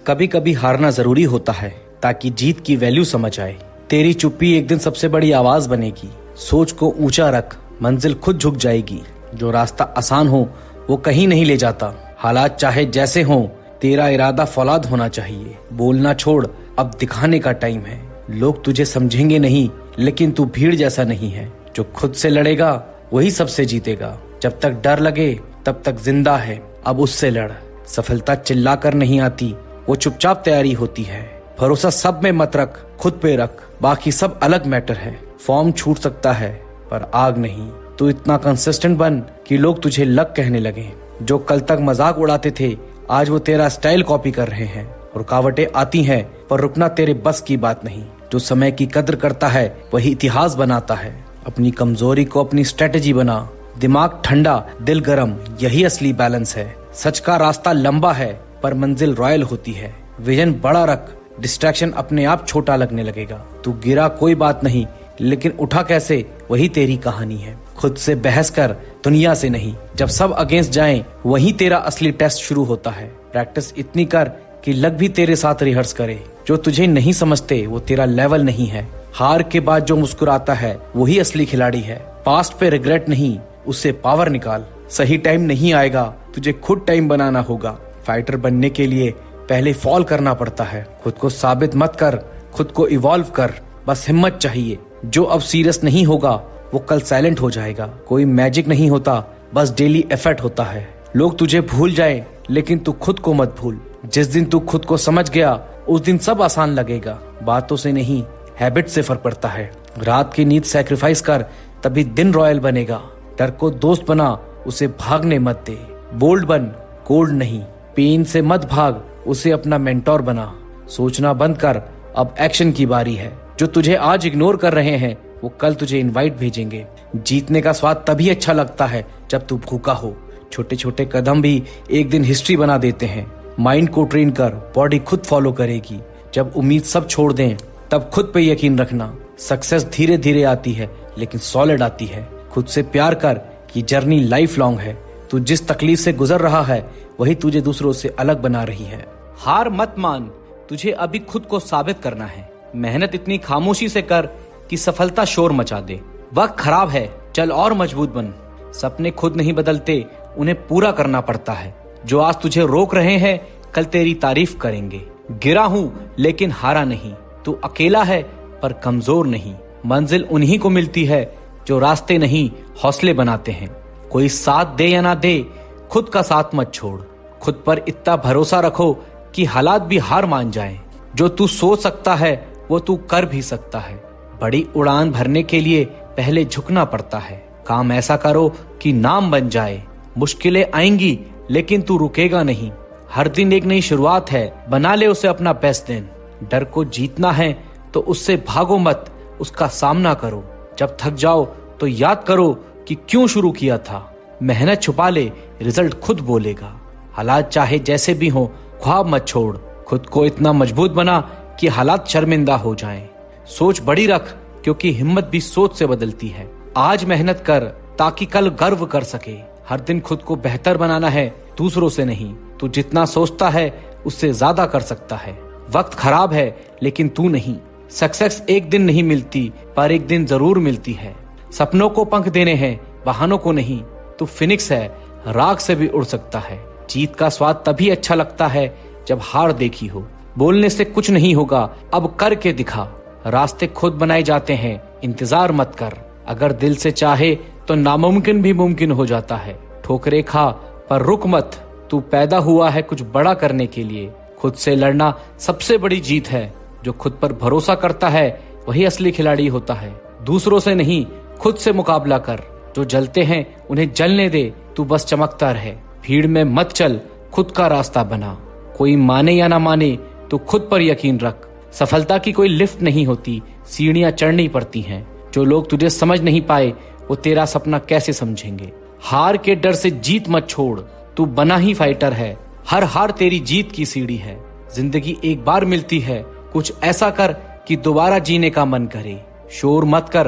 कभी कभी हारना जरूरी होता है ताकि जीत की वैल्यू समझ आए। तेरी चुप्पी एक दिन सबसे बड़ी आवाज बनेगी। सोच को ऊंचा रख, मंजिल खुद झुक जाएगी। जो रास्ता आसान हो वो कहीं नहीं ले जाता। हालात चाहे जैसे हो, तेरा इरादा फौलाद होना चाहिए। बोलना छोड़, अब दिखाने का टाइम है। लोग तुझे समझेंगे नहीं, लेकिन तू भीड़ जैसा नहीं है। जो खुद से लड़ेगा वही सबसे जीतेगा। जब तक डर लगे तब तक जिंदा है, अब उससे लड़। सफलता चिल्ला कर नहीं आती, वो चुपचाप तैयारी होती है। भरोसा सब में मत रख, खुद पे रख, बाकी सब अलग मैटर है। फॉर्म छूट सकता है पर आग नहीं। तू इतना कंसिस्टेंट बन कि लोग तुझे लक कहने लगे। जो कल तक मजाक उड़ाते थे आज वो तेरा स्टाइल कॉपी कर रहे हैं। रुकावटें आती हैं पर रुकना तेरे बस की बात नहीं। जो समय की कद्र करता है वही इतिहास बनाता है। अपनी कमजोरी को अपनी स्ट्रेटेजी बना। दिमाग ठंडा, दिल गरम, यही असली बैलेंस है। सच का रास्ता लंबा है पर मंजिल रॉयल होती है। विजन बड़ा रख, डिस्ट्रैक्शन अपने आप छोटा लगने लगेगा। तू गिरा कोई बात नहीं, लेकिन उठा कैसे वही तेरी कहानी है। खुद से बहस कर, दुनिया से नहीं। जब सब अगेंस्ट जाएं, वही तेरा असली टेस्ट शुरू होता है। प्रैक्टिस इतनी कर कि लग भी तेरे साथ रिहर्स करे। जो तुझे नहीं समझते वो तेरा लेवल नहीं है। हार के बाद जो मुस्कुराता है वही असली खिलाड़ी है। पास्ट पे रिग्रेट नहीं, उससे पावर निकाल। सही टाइम नहीं आएगा, तुझे खुद टाइम बनाना होगा। फाइटर बनने के लिए पहले फॉल करना पड़ता है। खुद को साबित मत कर, खुद को इवॉल्व कर। बस हिम्मत चाहिए। जो अब सीरियस नहीं होगा वो कल साइलेंट हो जाएगा। कोई मैजिक नहीं होता, बस डेली एफर्ट होता है। लोग तुझे भूल जाए लेकिन तू खुद को मत भूल। जिस दिन तू खुद को समझ गया उस दिन सब आसान लगेगा। बातों से नहीं, हैबिट से फर्क पड़ता है। रात की नींद सैक्रिफाइस कर, तभी दिन रॉयल बनेगा। डर को दोस्त बना, उसे भागने मत दे। बोल्ड बन, कोल्ड नहीं। पेन से मत भाग, उसे अपना मेंटोर बना। सोचना बंद कर, अब एक्शन की बारी है। जो तुझे आज इग्नोर कर रहे हैं वो कल तुझे इनवाइट भेजेंगे। जीतने का स्वाद तभी अच्छा लगता है जब तू भूखा हो। छोटे छोटे कदम भी एक दिन हिस्ट्री बना देते हैं। माइंड को ट्रेन कर, बॉडी खुद फॉलो करेगी। जब उम्मीद सब छोड़ दें तब खुद पे यकीन रखना। सक्सेस धीरे धीरे आती है लेकिन सॉलिड आती है। खुद से प्यार कर कि जर्नी लाइफ लॉन्ग है। तू जिस तकलीफ से गुजर रहा है वही तुझे दूसरों से अलग बना रही है। हार मत मान, तुझे अभी खुद को साबित करना है। मेहनत इतनी खामोशी से कर कि सफलता शोर मचा दे। वक्त खराब है, चल और मजबूत बन। सपने खुद नहीं बदलते, उन्हें पूरा करना पड़ता है। जो आज तुझे रोक रहे हैं कल तेरी तारीफ करेंगे। गिरा हूं लेकिन हारा नहीं। तू अकेला है पर कमजोर नहीं। मंजिल उन्हीं को मिलती है जो रास्ते नहीं हौसले बनाते हैं। कोई साथ दे या ना दे, खुद का साथ मत छोड़। खुद पर इतना भरोसा रखो कि हालात भी हार मान जाएं। जो तू सोच सकता है वो तू कर भी सकता है। बड़ी उड़ान भरने के लिए पहले झुकना पड़ता है। काम ऐसा करो कि नाम बन जाए। मुश्किलें आएंगी लेकिन तू रुकेगा नहीं। हर दिन एक नई शुरुआत है, बना ले उसे अपना बेस्ट दिन। डर को जीतना है तो उससे भागो मत, उसका सामना करो। जब थक जाओ तो याद करो कि क्यों शुरू किया था। मेहनत छुपा ले, रिजल्ट खुद बोलेगा। हालात चाहे जैसे भी हो, ख्वाब मत छोड़। खुद को इतना मजबूत बना कि हालात शर्मिंदा हो जाएं। सोच बड़ी रख क्योंकि हिम्मत भी सोच से बदलती है। आज मेहनत कर ताकि कल गर्व कर सके। हर दिन खुद को बेहतर बनाना है, दूसरों से नहीं। तू जितना सोचता है उससे ज्यादा कर सकता है। वक्त खराब है लेकिन तू नहीं। सक्सेस एक दिन नहीं मिलती पर एक दिन जरूर मिलती है। सपनों को पंख देने हैं, बहानों को नहीं। तू फिनिक्स है, राख से भी उड़ सकता है। जीत का स्वाद तभी अच्छा लगता है जब हार देखी हो। बोलने से कुछ नहीं होगा, अब करके दिखा। रास्ते खुद बनाए जाते हैं, इंतजार मत कर। अगर दिल से चाहे तो नामुमकिन भी मुमकिन हो जाता है। ठोकरे खा पर रुक मत। तू पैदा हुआ है कुछ बड़ा करने के लिए। खुद से लड़ना सबसे बड़ी जीत है। जो खुद पर भरोसा करता है वही असली खिलाड़ी होता है। दूसरों से नहीं, खुद से मुकाबला कर। जो जलते हैं उन्हें जलने दे, तू बस चमकता रहे। भीड़ में मत चल, खुद का रास्ता बना। कोई माने या ना माने, तू खुद पर यकीन रख। सफलता की कोई लिफ्ट नहीं होती, सीढ़ियां चढ़नी पड़ती हैं। जो लोग तुझे समझ नहीं पाए वो तेरा सपना कैसे समझेंगे। हार के डर से जीत मत छोड़, तू बना ही फाइटर है। हर हार तेरी जीत की सीढ़ी है। जिंदगी एक बार मिलती है, कुछ ऐसा कर कि दोबारा जीने का मन करे। शोर मत कर,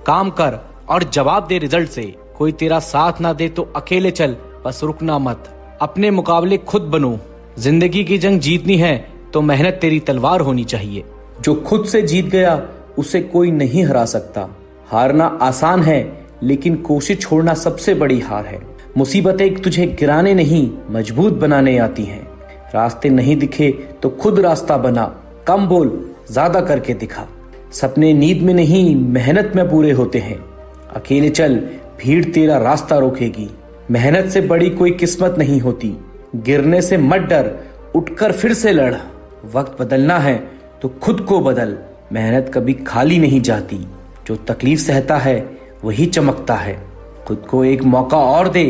काम कर और जवाब दे रिजल्ट से। कोई तेरा साथ ना दे तो अकेले चल, बस रुकना मत। अपने मुकाबले खुद बनो। जिंदगी की जंग जीतनी है तो मेहनत तेरी तलवार होनी चाहिए। जो खुद से जीत गया उसे कोई नहीं हरा सकता। हारना आसान है, लेकिन कोशिश छोड़ना सबसे बड़ी हार है। मुसीबतें तुझे गिराने नहीं, मजबूत बनाने आती हैं। रास्ते नहीं दिखे तो खुद रास्ता बना, कम बोल ज्यादा करके दिखा। सपने नींद में नहीं, मेहनत में पूरे होते हैं। अकेले चल, भीड़ तेरा रास्ता रोकेगी। मेहनत से बड़ी कोई किस्मत नहीं होती। गिरने से मत डर, उठकर फिर से लड़। वक्त बदलना है तो खुद को बदल। मेहनत कभी खाली नहीं जाती। जो तकलीफ सहता है वही चमकता है। खुद को एक मौका और दे,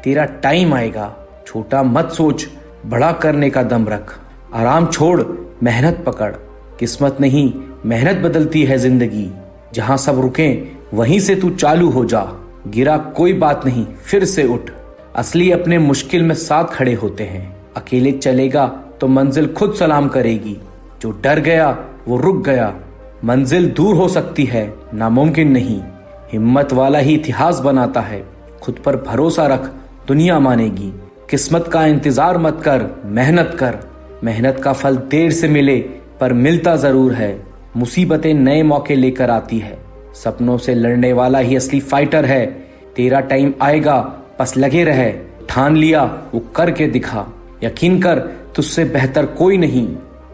तेरा टाइम आएगा। छोटा मत सोच, बड़ा करने का दम रख। आराम छोड़, मेहनत पकड़। किस्मत नहीं, मेहनत बदलती है जिंदगी। जहां सब रुकें वहीं से तू चालू हो जा। गिरा कोई बात नहीं, फिर से उठ। असली अपने मुश्किल में साथ खड़े होते हैं। अकेले चलेगा तो मंजिल खुद सलाम करेगी। जो डर गया वो रुक गया। मंजिल दूर हो सकती है, नामुमकिन नहीं। हिम्मत वाला ही इतिहास बनाता है। खुद पर भरोसा रख, दुनिया मानेगी। किस्मत का इंतजार मत कर, मेहनत कर। मेहनत का फल देर से मिले पर मिलता जरूर है। मुसीबतें नए मौके लेकर आती है। सपनों से लड़ने वाला ही असली फाइटर है। तेरा टाइम आएगा, बस लगे रहे। ठान लिया वो करके दिखा। यकीन कर, तुझसे बेहतर कोई नहीं।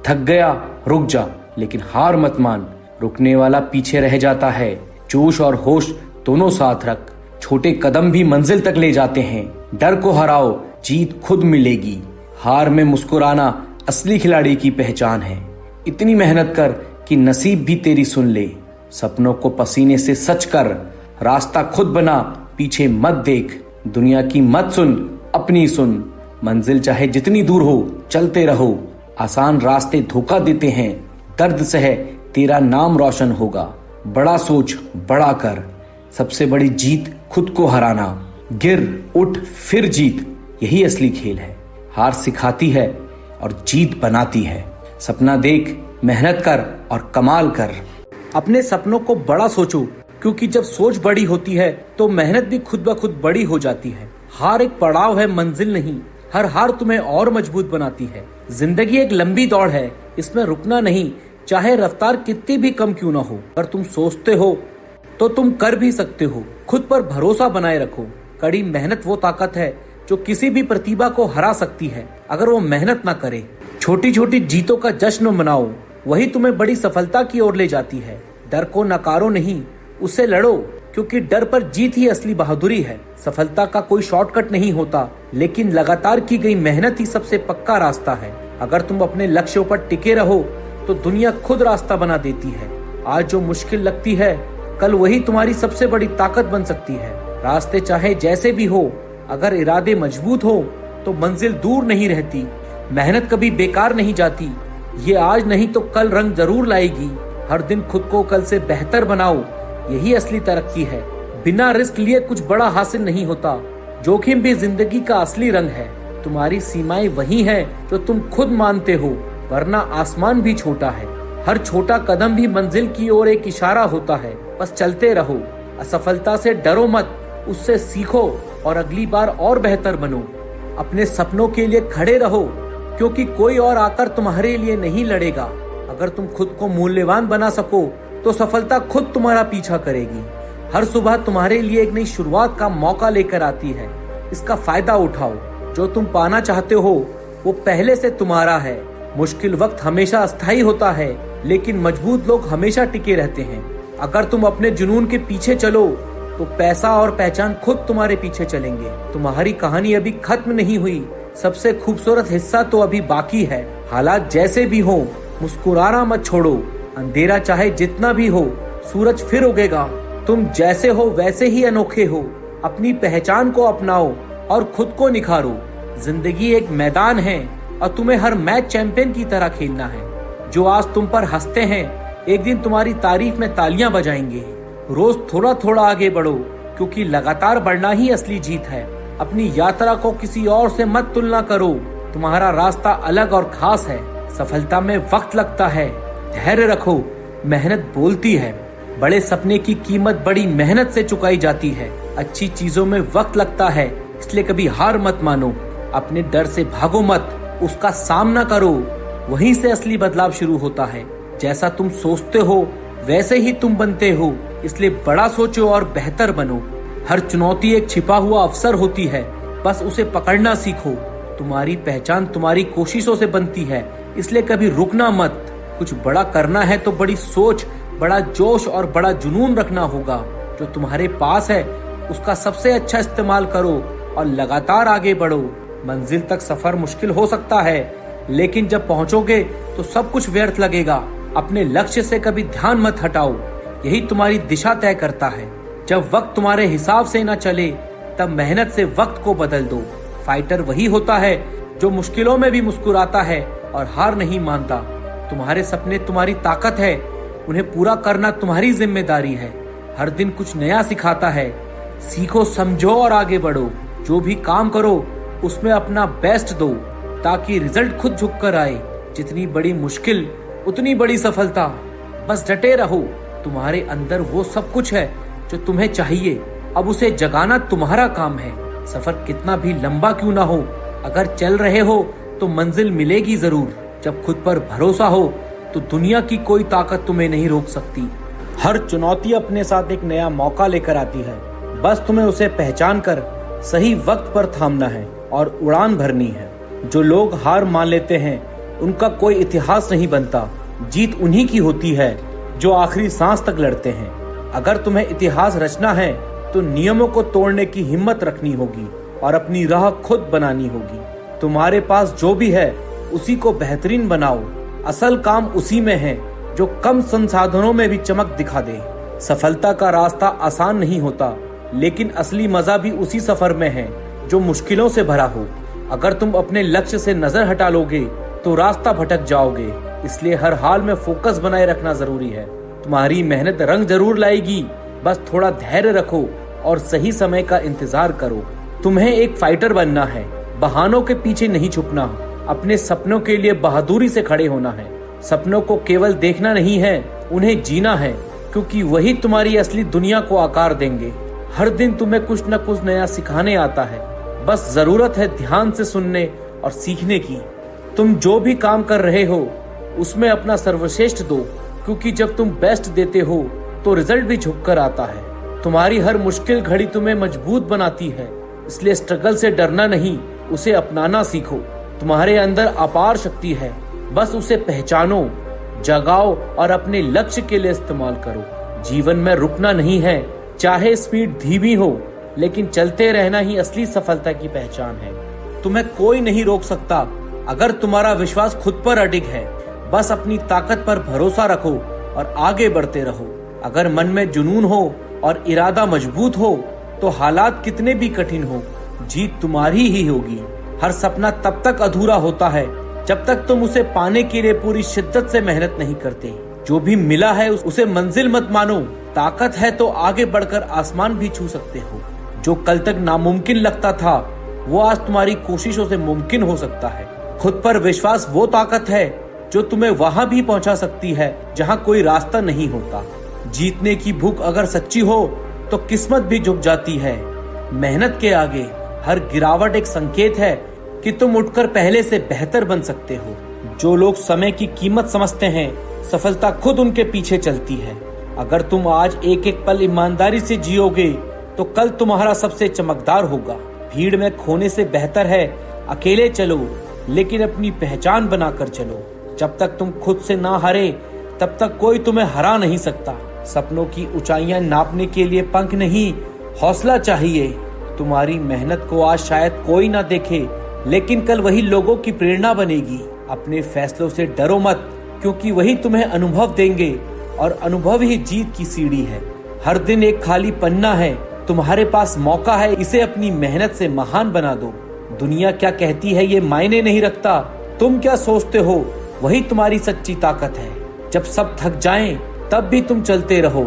थक गया रुक जा, लेकिन हार मत मान। रुकने वाला पीछे रह जाता है। जोश और होश दोनों साथ रख। छोटे कदम भी मंजिल तक ले जाते हैं। डर को हराओ, जीत खुद मिलेगी। हार में मुस्कुराना असली खिलाड़ी की पहचान है। इतनी मेहनत कर कि नसीब भी तेरी सुन ले। सपनों को पसीने से सच कर। रास्ता खुद बना, पीछे मत देख। दुनिया की मत सुन, अपनी सुन। मंजिल चाहे जितनी दूर हो, चलते रहो। आसान रास्ते धोखा देते हैं। दर्द सहे, तेरा नाम रोशन होगा। बड़ा सोच, बड़ा कर। सबसे बड़ी जीत खुद को हराना। गिर उठ फिर जीत, यही असली खेल है। हार सिखाती है और जीत बनाती है। सपना देख, मेहनत कर और कमाल कर। अपने सपनों को बड़ा सोचो, क्योंकि जब सोच बड़ी होती है तो मेहनत भी खुद ब खुद बड़ी हो जाती है। हार एक पड़ाव है, मंजिल नहीं। हर हार तुम्हें और मजबूत बनाती है। जिंदगी एक लंबी दौड़ है, इसमें रुकना नहीं, चाहे रफ्तार कितनी भी कम क्यों ना हो। अगर तुम सोचते हो तो तुम कर भी सकते हो। खुद पर भरोसा बनाए रखो। कड़ी मेहनत वो ताकत है जो किसी भी प्रतिभा को हरा सकती है, अगर वो मेहनत ना करे। छोटी छोटी जीतों का जश्न मनाओ, वही तुम्हें बड़ी सफलता की ओर ले जाती है। डर को नकारो नहीं, उससे लड़ो, क्योंकि डर पर जीत ही असली बहादुरी है। सफलता का कोई शॉर्टकट नहीं होता, लेकिन लगातार की गई मेहनत ही सबसे पक्का रास्ता है। अगर तुम अपने लक्ष्यों पर टिके रहो तो दुनिया खुद रास्ता बना देती है। आज जो मुश्किल लगती है, कल वही तुम्हारी सबसे बड़ी ताकत बन सकती है। रास्ते चाहे जैसे भी हो, अगर इरादे मजबूत हो तो मंजिल दूर नहीं रहती। मेहनत कभी बेकार नहीं जाती। ये आज नहीं तो कल रंग जरूर लाएगी। हर दिन खुद को कल से बेहतर बनाओ, यही असली तरक्की है। बिना रिस्क लिए कुछ बड़ा हासिल नहीं होता। जोखिम भी जिंदगी का असली रंग है। तुम्हारी सीमाएं वही हैं जो तुम खुद मानते हो, वरना आसमान भी छोटा है। हर छोटा कदम भी मंजिल की ओर एक इशारा होता है। बस चलते रहो। असफलता से डरो मत, उससे सीखो और अगली बार और बेहतर बनो। अपने सपनों के लिए खड़े रहो, क्योंकि कोई और आकर तुम्हारे लिए नहीं लड़ेगा। अगर तुम खुद को मूल्यवान बना सको तो सफलता खुद तुम्हारा पीछा करेगी। हर सुबह तुम्हारे लिए एक नई शुरुआत का मौका लेकर आती है। इसका फायदा उठाओ। जो तुम पाना चाहते हो वो पहले से तुम्हारा है। मुश्किल वक्त हमेशा अस्थायी होता है, लेकिन मजबूत लोग हमेशा टिके रहते हैं। अगर तुम अपने जुनून के पीछे चलो तो पैसा और पहचान खुद तुम्हारे पीछे चलेंगे। तुम्हारी कहानी अभी खत्म नहीं हुई। सबसे खूबसूरत हिस्सा तो अभी बाकी है। हालात जैसे भी हो, मुस्कुराना मत छोड़ो। अंधेरा चाहे जितना भी हो, सूरज फिर उगेगा। तुम जैसे हो वैसे ही अनोखे हो। अपनी पहचान को अपनाओ और खुद को निखारो। जिंदगी एक मैदान है और तुम्हें हर मैच चैंपियन की तरह खेलना है। जो आज तुम पर हंसते हैं, एक दिन तुम्हारी तारीफ में तालियां बजाएंगे। रोज थोड़ा थोड़ा आगे बढ़ो, क्योंकि लगातार बढ़ना ही असली जीत है। अपनी यात्रा को किसी और से मत तुलना करो। तुम्हारा रास्ता अलग और खास है। सफलता में वक्त लगता है, धैर्य रखो, मेहनत बोलती है। बड़े सपने की कीमत बड़ी मेहनत से चुकाई जाती है। अच्छी चीजों में वक्त लगता है, इसलिए कभी हार मत मानो। अपने डर से भागो मत, उसका सामना करो। वहीं से असली बदलाव शुरू होता है। जैसा तुम सोचते हो वैसे ही तुम बनते हो, इसलिए बड़ा सोचो और बेहतर बनो। हर चुनौती एक छिपा हुआ अवसर होती है, बस उसे पकड़ना सीखो। तुम्हारी पहचान तुम्हारी कोशिशों से बनती है, इसलिए कभी रुकना मत। कुछ बड़ा करना है तो बड़ी सोच, बड़ा जोश और बड़ा जुनून रखना होगा। जो तुम्हारे पास है उसका सबसे अच्छा इस्तेमाल करो और लगातार आगे बढ़ो। मंजिल तक सफर मुश्किल हो सकता है, लेकिन जब पहुंचोगे तो सब कुछ व्यर्थ लगेगा। अपने लक्ष्य से कभी ध्यान मत हटाओ, यही तुम्हारी दिशा तय करता है। जब वक्त तुम्हारे हिसाब से न चले तब मेहनत से वक्त को बदल दो। फाइटर वही होता है जो मुश्किलों में भी मुस्कुराता है और हार नहीं मानता। तुम्हारे सपने तुम्हारी ताकत है, उन्हें पूरा करना तुम्हारी जिम्मेदारी है। हर दिन कुछ नया सिखाता है। सीखो, समझो और आगे बढ़ो। जो भी काम करो उसमें अपना बेस्ट दो, ताकि रिजल्ट खुद झुक कर आए। जितनी बड़ी मुश्किल उतनी बड़ी सफलता। बस डटे रहो, तुम्हारे अंदर वो सब कुछ है जो तुम्हें चाहिए। अब उसे जगाना तुम्हारा काम है। सफर कितना भी लंबा क्यों ना हो, अगर चल रहे हो तो मंजिल मिलेगी जरूर। जब खुद पर भरोसा हो तो दुनिया की कोई ताकत तुम्हें नहीं रोक सकती। हर चुनौती अपने साथ एक नया मौका लेकर आती है, बस तुम्हें उसे पहचान कर सही वक्त पर थामना है और उड़ान भरनी है। जो लोग हार मान लेते हैं उनका कोई इतिहास नहीं बनता। जीत उन्हीं की होती है जो आखिरी सांस तक लड़ते हैं। अगर तुम्हें इतिहास रचना है तो नियमों को तोड़ने की हिम्मत रखनी होगी और अपनी राह खुद बनानी होगी। तुम्हारे पास जो भी है उसी को बेहतरीन बनाओ। असल काम उसी में है जो कम संसाधनों में भी चमक दिखा दे। सफलता का रास्ता आसान नहीं होता, लेकिन असली मजा भी उसी सफर में है जो मुश्किलों से भरा हो। अगर तुम अपने लक्ष्य से नजर हटा लोगे तो रास्ता भटक जाओगे। इसलिए हर हाल में फोकस बनाए रखना जरूरी है। तुम्हारी मेहनत रंग जरूर लाएगी, बस थोड़ा धैर्य रखो और सही समय का इंतजार करो। तुम्हें एक फाइटर बनना है, बहानों के पीछे नहीं छुपना। अपने सपनों के लिए बहादुरी से खड़े होना है। सपनों को केवल देखना नहीं है, उन्हें जीना है, क्योंकि वही तुम्हारी असली दुनिया को आकार देंगे। हर दिन तुम्हें कुछ न कुछ नया सिखाने आता है, बस जरूरत है ध्यान से सुनने और सीखने की। तुम जो भी काम कर रहे हो उसमें अपना सर्वश्रेष्ठ दो, क्योंकि जब तुम बेस्ट देते हो तो रिजल्ट भी झुक कर आता है। तुम्हारी हर मुश्किल घड़ी तुम्हें मजबूत बनाती है, इसलिए स्ट्रगल से डरना नहीं, उसे अपनाना सीखो। तुम्हारे अंदर अपार शक्ति है, बस उसे पहचानो, जगाओ और अपने लक्ष्य के लिए इस्तेमाल करो। जीवन में रुकना नहीं है, चाहे स्पीड धीमी हो, लेकिन चलते रहना ही असली सफलता की पहचान है। तुम्हें कोई नहीं रोक सकता अगर तुम्हारा विश्वास खुद पर अडिग है। बस अपनी ताकत पर भरोसा रखो और आगे बढ़ते रहो। अगर मन में जुनून हो और इरादा मजबूत हो तो हालात कितने भी कठिन हो, जीत तुम्हारी ही होगी। हर सपना तब तक अधूरा होता है जब तक तुम उसे पाने के लिए पूरी शिद्दत से मेहनत नहीं करते। जो भी मिला है उसे मंजिल मत मानो। ताकत है तो आगे बढ़कर आसमान भी छू सकते हो। जो कल तक नामुमकिन लगता था वो आज तुम्हारी कोशिशों से मुमकिन हो सकता है। खुद पर विश्वास वो ताकत है जो तुम्हें वहां भी पहुंचा सकती है जहां कोई रास्ता नहीं होता। जीतने की भूख अगर सच्ची हो तो किस्मत भी झुक जाती है। मेहनत के आगे हर गिरावट एक संकेत है कि तुम उठकर पहले से बेहतर बन सकते हो। जो लोग समय की कीमत समझते हैं, सफलता खुद उनके पीछे चलती है। अगर तुम आज एक एक पल ईमानदारी से जियोगे तो कल तुम्हारा सबसे चमकदार होगा। भीड़ में खोने से बेहतर है अकेले चलो, लेकिन अपनी पहचान बनाकर चलो। जब तक तुम खुद से ना हारे तब तक कोई तुम्हें हरा नहीं सकता। सपनों की ऊंचाइयां नापने के लिए पंख नहीं, हौसला चाहिए। तुम्हारी मेहनत को आज शायद कोई ना देखे, लेकिन कल वही लोगों की प्रेरणा बनेगी। अपने फैसलों से डरो मत, क्योंकि वही तुम्हें अनुभव देंगे और अनुभव ही जीत की सीढ़ी है। हर दिन एक खाली पन्ना है, तुम्हारे पास मौका है, इसे अपनी मेहनत से महान बना दो। दुनिया क्या कहती है ये मायने नहीं रखता, तुम क्या सोचते हो वही तुम्हारी सच्ची ताकत है। जब सब थक जाएं तब भी तुम चलते रहो,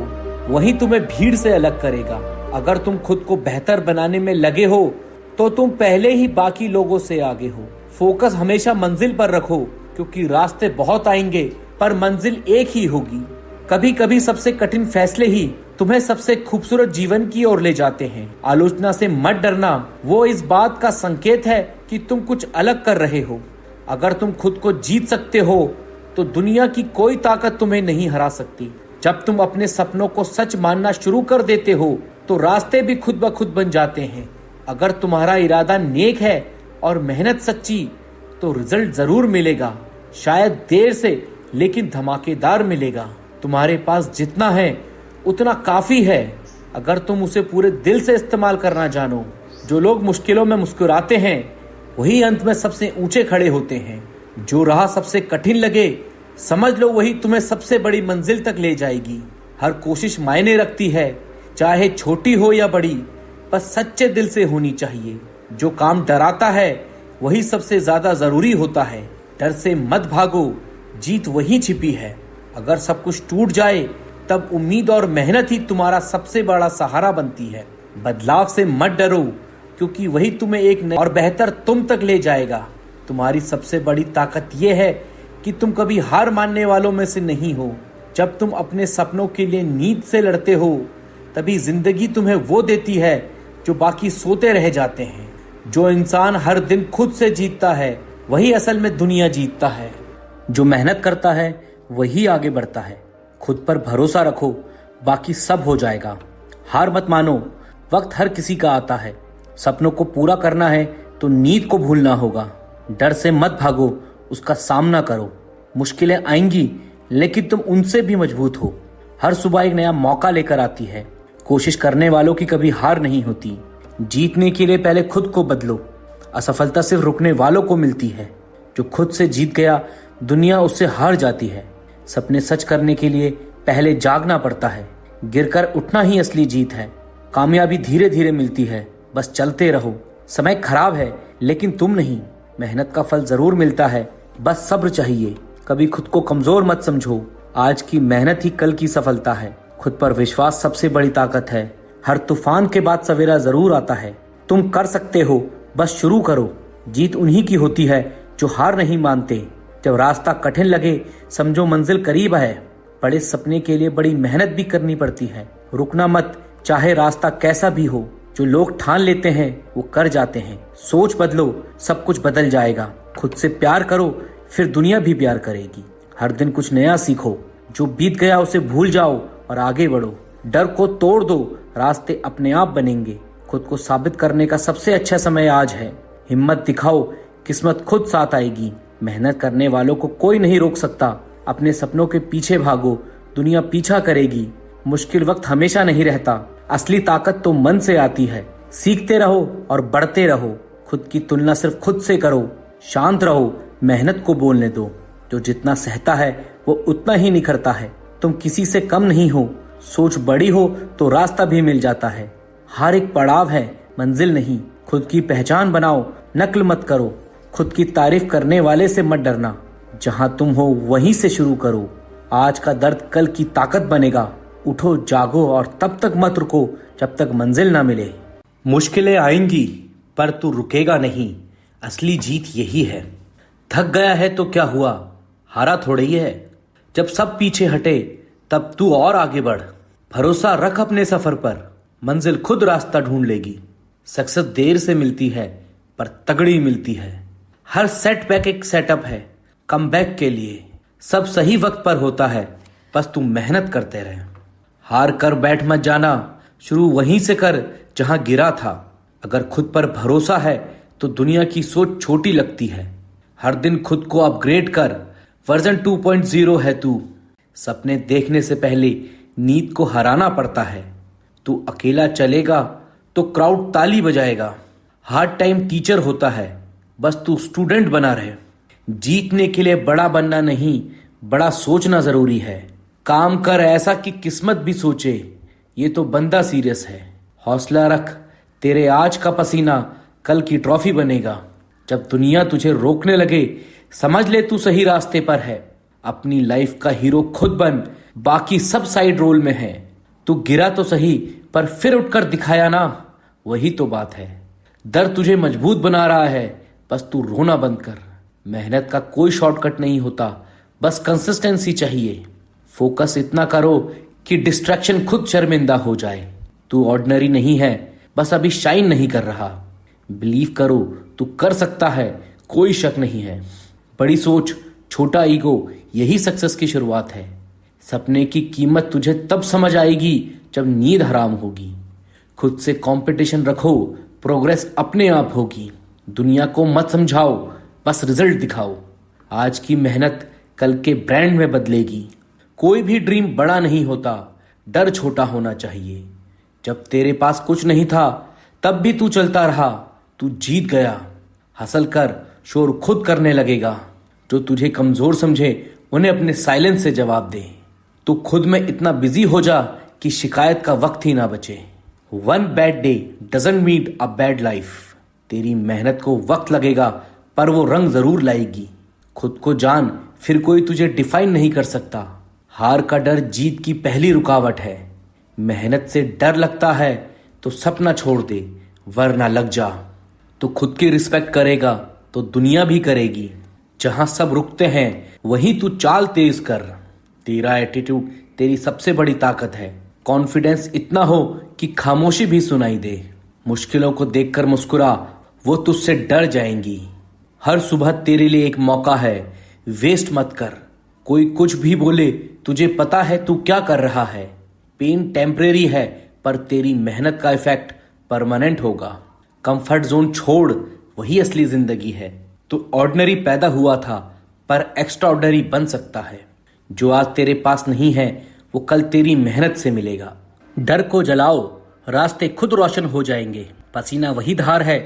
वही तुम्हें भीड़ से अलग करेगा। अगर तुम खुद को बेहतर बनाने में लगे हो तो तुम पहले ही बाकी लोगों से आगे हो। फोकस हमेशा मंजिल पर रखो, क्योंकि रास्ते बहुत आएंगे पर मंजिल एक ही होगी। कभी कभी सबसे कठिन फैसले ही तुम्हें सबसे खूबसूरत जीवन की ओर ले जाते हैं। आलोचना से मत डरना, वो इस बात का संकेत है कि तुम कुछ अलग कर रहे हो। अगर तुम खुद को जीत सकते हो तो दुनिया की कोई ताकत तुम्हें नहीं हरा सकती। जब तुम अपने सपनों को सच मानना शुरू कर देते हो तो रास्ते भी खुद ब खुद बन जाते हैं। अगर तुम्हारा इरादा नेक है और मेहनत सच्ची तो रिजल्ट जरूर मिलेगा, शायद देर से लेकिन धमाकेदार मिलेगा। तुम्हारे पास जितना है उतना काफी है अगर तुम उसे पूरे दिल से इस्तेमाल करना जानो। जो लोग मुश्किलों में मुस्कुराते हैं वही अंत में सबसे ऊंचे खड़े होते हैं। जो राह सबसे कठिन लगे समझ लो वही तुम्हें सबसे बड़ी मंजिल तक ले जाएगी। हर कोशिश मायने रखती है, चाहे छोटी हो या बड़ी, बस सच्चे दिल से होनी चाहिए। जो काम डराता है वही सबसे ज्यादा जरूरी होता है। डर से मत भागो, जीत वही छिपी है। अगर सब कुछ टूट जाए तब उम्मीद और मेहनत ही तुम्हारा सबसे बड़ा सहारा बनती है। बदलाव से मत डरो क्योंकि वही तुम्हें एक नए और बेहतर तुम तक ले जाएगा। तुम्हारी सबसे बड़ी ताकत यह है कि तुम कभी हार मानने वालों में से नहीं हो। जब तुम अपने सपनों के लिए नींद से लड़ते हो तभी जिंदगी तुम्हें वो देती है जो बाकी सोते रह जाते हैं। जो इंसान हर दिन खुद से जीतता है वही असल में दुनिया जीतता है। जो मेहनत करता है वही आगे बढ़ता है। खुद पर भरोसा रखो, बाकी सब हो जाएगा। हार मत मानो, वक्त हर किसी का आता है। सपनों को पूरा करना है तो नींद को भूलना होगा। डर से मत भागो, उसका सामना करो। मुश्किलें आएंगी लेकिन तुम उनसे भी मजबूत हो। हर सुबह एक नया मौका लेकर आती है। कोशिश करने वालों की कभी हार नहीं होती। जीतने के लिए पहले खुद को बदलो। असफलता सिर्फ रुकने वालों को मिलती है। जो खुद से जीत गया दुनिया उससे हार जाती है। सपने सच करने के लिए पहले जागना पड़ता है। गिरकर उठना ही असली जीत है। कामयाबी धीरे धीरे मिलती है, बस चलते रहो। समय खराब है लेकिन तुम नहीं। मेहनत का फल जरूर मिलता है, बस सब्र चाहिए। कभी खुद को कमजोर मत समझो, आज की मेहनत ही कल की सफलता है। खुद पर विश्वास सबसे बड़ी ताकत है। हर तूफान के बाद सवेरा जरूर आता है। तुम कर सकते हो, बस शुरू करो। जीत उन्हीं की होती है जो हार नहीं मानते। जब रास्ता कठिन लगे समझो मंजिल करीब है। बड़े सपने के लिए बड़ी मेहनत भी करनी पड़ती है। रुकना मत, चाहे रास्ता कैसा भी हो। जो लोग ठान लेते हैं वो कर जाते हैं। सोच बदलो, सब कुछ बदल जाएगा। खुद से प्यार करो, फिर दुनिया भी प्यार करेगी। हर दिन कुछ नया सीखो। जो बीत गया उसे भूल जाओ और आगे बढ़ो। डर को तोड़ दो, रास्ते अपने आप बनेंगे। खुद को साबित करने का सबसे अच्छा समय आज है। हिम्मत दिखाओ, किस्मत खुद साथ आएगी। मेहनत करने वालों को कोई नहीं रोक सकता। अपने सपनों के पीछे भागो, दुनिया पीछा करेगी। मुश्किल वक्त हमेशा नहीं रहता, असली ताकत तो मन से आती है। सीखते रहो और बढ़ते रहो। खुद की तुलना सिर्फ खुद से करो। शांत रहो, मेहनत को बोलने दो। जो जितना सहता है वो उतना ही निखरता है। तुम किसी से कम नहीं हो। सोच बड़ी हो तो रास्ता भी मिल जाता है। हर एक पड़ाव है, मंजिल नहीं। खुद की पहचान बनाओ, नकल मत करो। खुद की तारीफ करने वाले से मत डरना। जहां तुम हो वहीं से शुरू करो। आज का दर्द कल की ताकत बनेगा। उठो, जागो और तब तक मत रुको जब तक मंजिल ना मिले। मुश्किलें आएंगी पर तू रुकेगा नहीं। असली जीत यही है। थक गया है तो क्या हुआ, हारा थोड़े ही है। जब सब पीछे हटे तब तू और आगे बढ़। भरोसा रख अपने सफर पर, मंजिल खुद रास्ता ढूंढ लेगी। सक्सेस देर से मिलती है पर तगड़ी मिलती है। हर सेटबैक एक सेटअप है कमबैक के लिए। सब सही वक्त पर होता है, बस तू मेहनत करते रहे। हार कर बैठ मत जाना, शुरू वहीं से कर जहां गिरा था। अगर खुद पर भरोसा है तो दुनिया की सोच छोटी लगती है। हर दिन खुद को अपग्रेड कर, वर्जन 2.0 है तू। सपने देखने से पहले नींद को हराना पड़ता है। तू अकेला चलेगा तो क्राउड ताली बजाएगा। हार्ड टाइम टीचर होता है, बस तू स्टूडेंट बना रहे। जीतने के लिए बड़ा बनना नहीं, बड़ा सोचना जरूरी है। काम कर ऐसा कि किस्मत भी सोचे, ये तो बंदा सीरियस है। हौसला रख, तेरे आज का पसीना कल की ट्रॉफी बनेगा। जब दुनिया तुझे रोकने लगे समझ ले तू सही रास्ते पर है। अपनी लाइफ का हीरो खुद बन, बाकी सब साइड रोल में है। तू गिरा तो सही पर फिर उठकर दिखाया ना, वही तो बात है। दर्द तुझे मजबूत बना रहा है, बस तू रोना बंद कर। मेहनत का कोई शॉर्टकट नहीं होता, बस कंसिस्टेंसी चाहिए। फोकस इतना करो कि डिस्ट्रैक्शन खुद शर्मिंदा हो जाए। तू ऑर्डिनरी नहीं है, बस अभी शाइन नहीं कर रहा। बिलीव करो, तू कर सकता है, कोई शक नहीं है। बड़ी सोच, छोटा ईगो, यही सक्सेस की शुरुआत है। सपने की कीमत तुझे तब समझ आएगी जब नींद हराम होगी। खुद से कंपटीशन रखो, प्रोग्रेस अपने आप होगी। दुनिया को मत समझाओ, बस रिजल्ट दिखाओ। आज की मेहनत कल के ब्रांड में बदलेगी। कोई भी ड्रीम बड़ा नहीं होता, डर छोटा होना चाहिए। जब तेरे पास कुछ नहीं था तब भी तू चलता रहा, तू जीत गया। हसल कर, शोर खुद करने लगेगा। जो तुझे कमजोर समझे उन्हें अपने साइलेंस से जवाब दे। तू खुद में इतना बिजी हो जा कि शिकायत का वक्त ही ना बचे। One bad day doesn't mean a bad life. तेरी मेहनत को वक्त लगेगा पर वो रंग जरूर लाएगी। खुद को जान, फिर कोई तुझे डिफाइन नहीं कर सकता। हार का डर जीत की पहली रुकावट है। मेहनत से डर लगता है तो सपना छोड़ दे, वरना लग जा। तो खुद की रिस्पेक्ट करेगा तो दुनिया भी करेगी। जहां सब रुकते हैं वहीं तू चाल तेज कर। तेरा एटीट्यूड तेरी सबसे बड़ी ताकत है। कॉन्फिडेंस इतना हो कि खामोशी भी सुनाई दे। मुश्किलों को देखकर मुस्कुरा, वो तुझसे डर जाएंगी। हर सुबह तेरे लिए एक मौका है, वेस्ट मत कर। कोई कुछ भी बोले, तुझे पता है तू क्या कर रहा है। पेन टेम्परेरी है पर तेरी मेहनत का इफेक्ट परमानेंट होगा। कंफर्ट जोन छोड़, वही असली जिंदगी है। तू ऑर्डिनरी पैदा हुआ था पर एक्स्ट्राऑर्डिनरी बन सकता है। जो आज तेरे पास नहीं है वो कल तेरी मेहनत से मिलेगा। डर को जलाओ, रास्ते खुद रोशन हो जाएंगे। पसीना वही धार है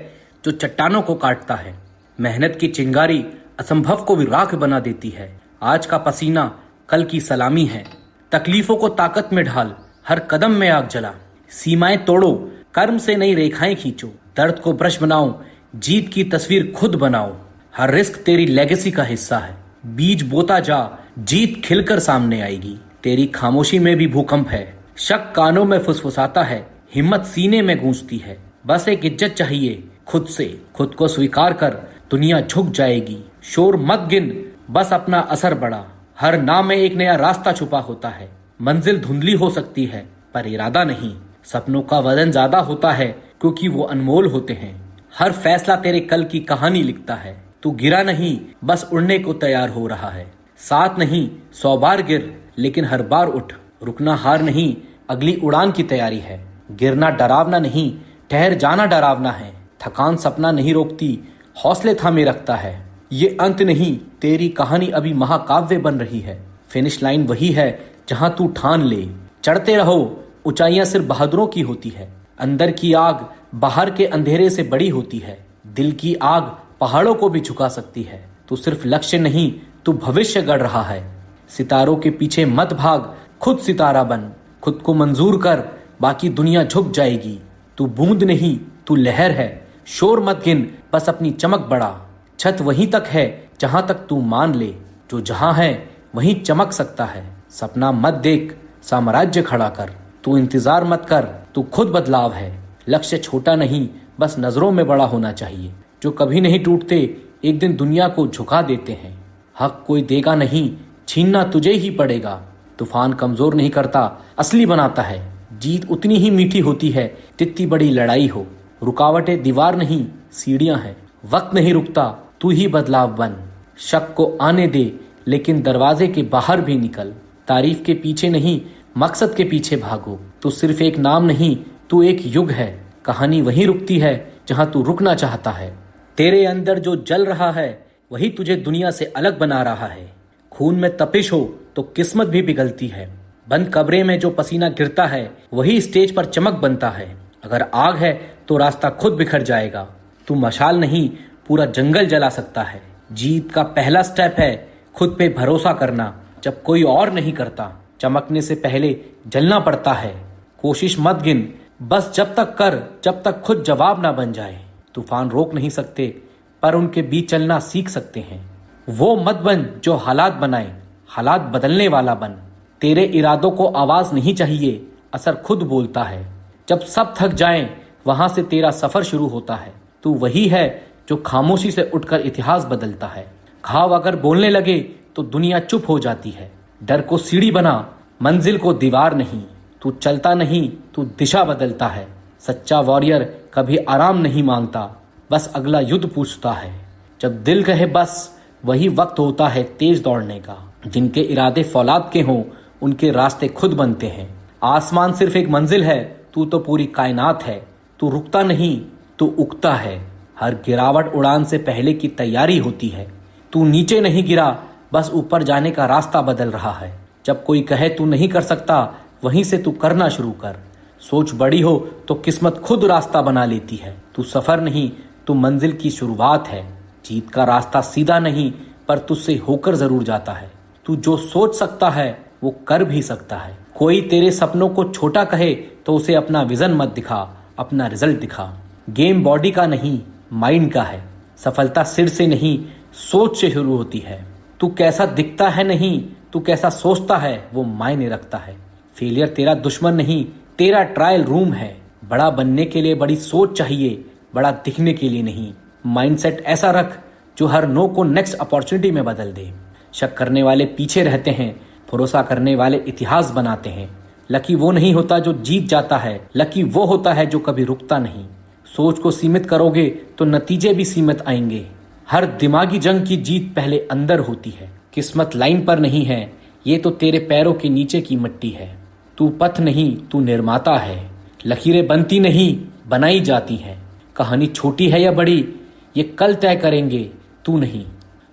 जो चट्टानों को काटता है। मेहनत की चिंगारी असंभव को भी राख बना देती है। आज का पसीना कल की सलामी है। तकलीफों को ताकत में ढाल, हर कदम में आग जला। सीमाएं तोड़ो, कर्म से नई रेखाएं खींचो। दर्द को ब्रश बनाओ, जीत की तस्वीर खुद बनाओ। हर रिस्क तेरी लेगेसी का हिस्सा है। बीज बोता जा, जीत खिलकर सामने आएगी। तेरी खामोशी में भी भूकंप है। शक कानों में फुसफुसाता है, हिम्मत सीने में गूंजती है। बस एक इज्जत चाहिए खुद से। खुद को स्वीकार कर, दुनिया झुक जाएगी। शोर मत गिन, बस अपना असर बढ़ा। हर नाम में एक नया रास्ता छुपा होता है। मंजिल धुंधली हो सकती है पर इरादा नहीं। सपनों का वजन ज्यादा होता है क्योंकि वो अनमोल होते हैं। हर फैसला तेरे कल की कहानी लिखता है। तू गिरा नहीं, बस उड़ने को तैयार हो रहा है। साथ नहीं, 100 बार गिर, लेकिन हर बार उठ। रुकना हार नहीं, अगली उड़ान की तैयारी है। गिरना डरावना नहीं, ठहर जाना डरावना है। थकान सपना नहीं रोकती, हौसले थामे रखता है। ये अंत नहीं, तेरी कहानी अभी महाकाव्य बन रही है। फिनिश लाइन वही है जहां तू ठान ले। चढ़ते रहो, ऊंचाइयां सिर्फ बहादुरों की होती है। अंदर की आग बाहर के अंधेरे से बड़ी होती है। दिल की आग पहाड़ों को भी झुका सकती है। तू सिर्फ लक्ष्य नहीं, तू भविष्य गढ़ रहा है। सितारों के पीछे मत भाग, खुद सितारा बन। खुद को मंजूर कर, बाकी दुनिया झुक जाएगी। तू बूंद नहीं, तू लहर है। शोर मत गिन, बस अपनी चमक बढ़ा। छत वहीं तक है जहां तक तू मान ले। जो जहां है वहीं चमक सकता है। सपना मत देख, साम्राज्य खड़ा कर। तू इंतजार मत कर, तू खुद बदलाव है। लक्ष्य छोटा नहीं, बस नजरों में बड़ा होना चाहिए। जो कभी नहीं टूटते एक दिन दुनिया को झुका देते हैं। हक कोई देगा नहीं, छीनना तुझे ही पड़ेगा। तूफान कमजोर नहीं करता, असली बनाता है। जीत उतनी ही मीठी होती है जितनी बड़ी लड़ाई हो। रुकावटें दीवार नहीं, सीढ़ियां हैं। वक्त नहीं रुकता, तू ही बदलाव बन। शक को आने दे, लेकिन दरवाजे के बाहर भी निकल। तारीफ के पीछे नहीं, मकसद के पीछे भागो। तू सिर्फ एक नाम नहीं, तू एक युग है। कहानी वहीं रुकती है जहां तू रुकना चाहता है। तेरे अंदर जो जल रहा है वही तुझे दुनिया से अलग बना रहा है। खून में तपिश हो तो किस्मत भी पिघलती है। बंद कमरे में जो पसीना गिरता है वही स्टेज पर चमक बनता है। अगर आग है तो रास्ता खुद बिखर जाएगा। तू मशाल नहीं, पूरा जंगल जला सकता है। जीत का पहला स्टेप है खुद पे भरोसा करना जब कोई और नहीं करता। चमकने से पहले जलना पड़ता है। कोशिश मत गिन, बस जब तक कर जब तक खुद जवाब ना बन जाए। तूफान रोक नहीं सकते पर उनके बीच चलना सीख सकते हैं। वो मत बन जो हालात बनाए, हालात बदलने वाला बन। तेरे इरादों को आवाज नहीं चाहिए, असर खुद बोलता है। जब सब थक जाएं, वहां से तेरा सफर शुरू होता है। तू वही है जो खामोशी से उठकर इतिहास बदलता है। घाव अगर बोलने लगे तो दुनिया चुप हो जाती है। डर को सीढ़ी बना, मंजिल को दीवार नहीं। तू चलता नहीं, तू दिशा बदलता है। सच्चा वॉरियर कभी आराम नहीं मांगता, बस अगला युद्ध पूछता है। जब दिल कहे बस, वही वक्त होता है तेज दौड़ने का। जिनके इरादे फौलाद के हों उनके रास्ते खुद बनते हैं। आसमान सिर्फ एक मंजिल है, तू तो पूरी कायनात है। तू रुकता नहीं, तू उगता है। हर गिरावट उड़ान से पहले की तैयारी होती है। तू नीचे नहीं गिरा, बस ऊपर जाने का रास्ता बदल रहा है। जब कोई कहे तू नहीं कर सकता, वहीं से तू करना शुरू कर। सोच बड़ी हो तो किस्मत खुद रास्ता बना लेती है। तू सफर नहीं, तू मंजिल की शुरुआत है। जीत का रास्ता सीधा नहीं, पर तुझसे होकर जरूर जाता है। तू जो सोच सकता है वो कर भी सकता है। कोई तेरे सपनों को छोटा कहे तो उसे अपना विजन मत दिखा, अपना रिजल्ट दिखा। गेम बॉडी का नहीं, माइंड का है। सफलता सिर से नहीं, सोच से शुरू होती है। तू कैसा दिखता है नहीं, तू कैसा सोचता है वो मायने रखता है। फेलियर तेरा दुश्मन नहीं, तेरा ट्रायल रूम है। बड़ा बनने के लिए बड़ी सोच चाहिए, बड़ा दिखने के लिए नहीं। माइंडसेट ऐसा रख जो हर नो को नेक्स्ट अपॉर्चुनिटी में बदल दे। शक करने वाले पीछे रहते हैं, भरोसा करने वाले इतिहास बनाते हैं। लकी वो नहीं होता जो जीत जाता है, लकी वो होता है जो कभी रुकता नहीं। सोच को सीमित करोगे तो नतीजे भी सीमित आएंगे। हर दिमागी जंग की जीत पहले अंदर होती है। किस्मत लाइन पर नहीं है, ये तो तेरे पैरों के नीचे की मिट्टी है। तू पथ नहीं, तू निर्माता है। लकीरें बनती नहीं, बनाई जाती हैं। कहानी छोटी है या बड़ी, ये कल तय करेंगे, तू नहीं।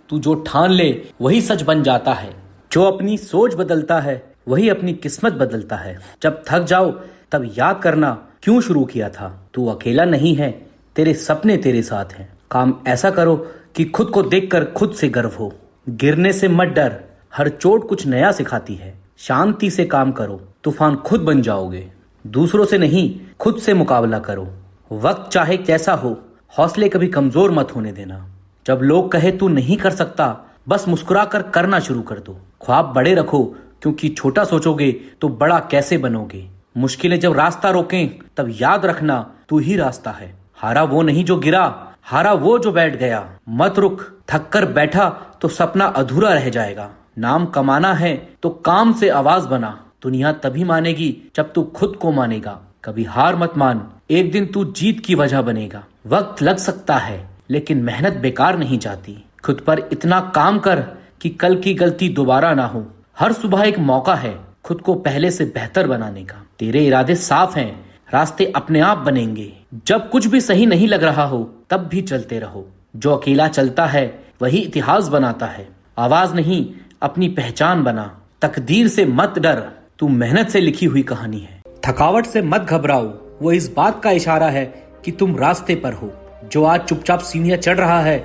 तू जो ठान ले वही सच बन जाता है। जो अपनी सोच बदलता है वही अपनी किस्मत बदलता है। जब थक जाओ तब याद करना क्यों शुरू किया था। तू अकेला नहीं है, तेरे सपने तेरे साथ हैं। काम ऐसा करो कि खुद को देखकर खुद से गर्व हो। गिरने से मत डर, हर चोट कुछ नया सिखाती है। शांति से काम करो, तूफान खुद बन जाओगे। दूसरों से नहीं, खुद से मुकाबला करो। वक्त चाहे कैसा हो, हौसले कभी कमजोर मत होने देना। जब लोग कहे तू नहीं कर सकता, बस मुस्कुरा कर करना शुरू कर दो। ख्वाब बड़े रखो, क्योंकि छोटा सोचोगे तो बड़ा कैसे बनोगे। मुश्किलें जब रास्ता रोकें तब याद रखना तू ही रास्ता है। हारा वो नहीं जो गिरा, हारा वो जो बैठ गया। मत रुक, थक कर बैठा तो सपना अधूरा रह जाएगा। नाम कमाना है तो काम से आवाज बना। दुनिया तभी मानेगी जब तू खुद को मानेगा। कभी हार मत मान, एक दिन तू जीत की वजह बनेगा। वक्त लग सकता है लेकिन मेहनत बेकार नहीं जाती। खुद पर इतना काम कर कि कल की गलती दोबारा ना हो। हर सुबह एक मौका है खुद को पहले से बेहतर बनाने का। तेरे इरादे साफ हैं, रास्ते अपने आप बनेंगे। जब कुछ भी सही नहीं लग रहा हो तब भी चलते रहो। जो अकेला चलता है वही इतिहास बनाता है। आवाज नहीं, अपनी पहचान बना। तकदीर से मत डर, तू मेहनत से लिखी हुई कहानी है। थकावट से मत घबराओ, वो इस बात का इशारा है कि तुम रास्ते पर हो। जो आज चुपचाप सीढ़ियां चढ़ रहा है,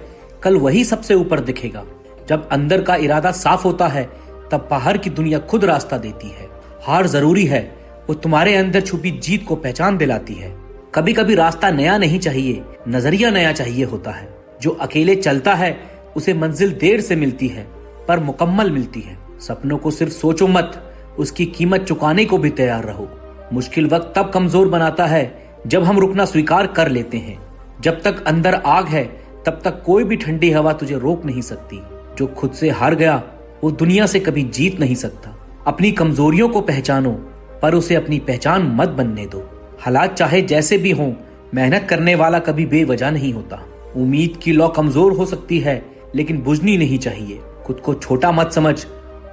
कल वही सबसे ऊपर दिखेगा। जब अंदर का इरादा साफ होता है तब बाहर की दुनिया खुद रास्ता देती है। हार जरूरी है, वो तुम्हारे अंदर छुपी जीत को पहचान दिलाती है। कभी कभी रास्ता नया नहीं चाहिए, नजरिया नया चाहिए होता है। जो अकेले चलता है उसे मंजिल देर से मिलती है पर मुकम्मल मिलती है। सपनों को सिर्फ सोचो मत, उसकी कीमत चुकाने को भी तैयार रहो। मुश्किल वक्त तब कमजोर बनाता है जब हम रुकना स्वीकार कर लेते हैं। जब तक अंदर आग है तब तक कोई भी ठंडी हवा तुझे रोक नहीं सकती। जो खुद से हार गया वो दुनिया से कभी जीत नहीं सकता। अपनी कमजोरियों को पहचानो पर उसे अपनी पहचान मत बनने दो। हालात चाहे जैसे भी हों, मेहनत करने वाला कभी बेवजह नहीं होता। उम्मीद की लौ कमजोर हो सकती है लेकिन बुझनी नहीं चाहिए। खुद को छोटा मत समझ,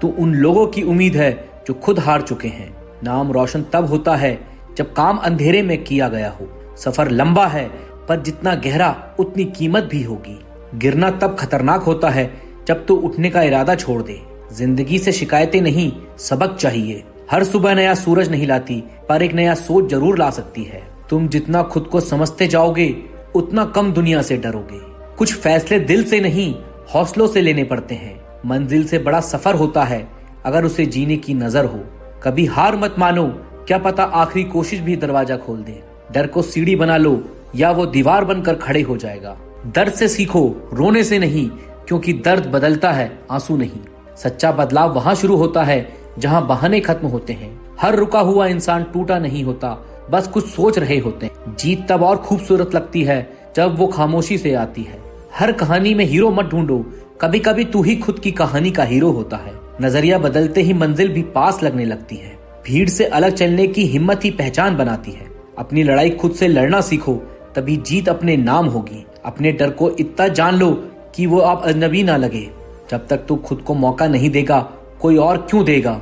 तू उन लोगों की उम्मीद है जो खुद हार चुके हैं। नाम रोशन तब होता है जब काम अंधेरे में किया गया हो। सफर लंबा है पर जितना गहरा उतनी कीमत भी होगी। गिरना तब खतरनाक होता है जब तू उठने का इरादा छोड़ दे। जिंदगी से शिकायतें नहीं, सबक चाहिए। हर सुबह नया सूरज नहीं लाती पर एक नया सोच जरूर ला सकती है। तुम जितना खुद को समझते जाओगे उतना कम दुनिया से डरोगे। कुछ फैसले दिल से नहीं, हौसलों से लेने पड़ते हैं। मंजिल से बड़ा सफर होता है अगर उसे जीने की नजर हो। कभी हार मत मानो, क्या पता आखिरी कोशिश भी दरवाजा खोल दे। डर को सीढ़ी बना लो या वो दीवार बनकर खड़े हो जाएगा। दर्द से सीखो, रोने से नहीं, क्योंकि दर्द बदलता है, आंसू नहीं। सच्चा बदलाव वहां शुरू होता है जहां बहाने खत्म होते हैं। हर रुका हुआ इंसान टूटा नहीं होता, बस कुछ सोच रहे होते हैं। जीत तब और खूबसूरत लगती है जब वो खामोशी से आती है। हर कहानी में हीरो मत ढूंढो, कभी कभी तू ही खुद की कहानी का हीरो होता है। नजरिया बदलते ही मंजिल भी पास लगने लगती है। भीड़ से अलग चलने की हिम्मत ही पहचान बनाती है। अपनी लड़ाई खुद से लड़ना सीखो, तभी जीत अपने नाम होगी। अपने डर को इतना जान लो कि वो आप अजनबी ना लगे। जब तक तू खुद को मौका नहीं देगा, कोई और क्यों देगा।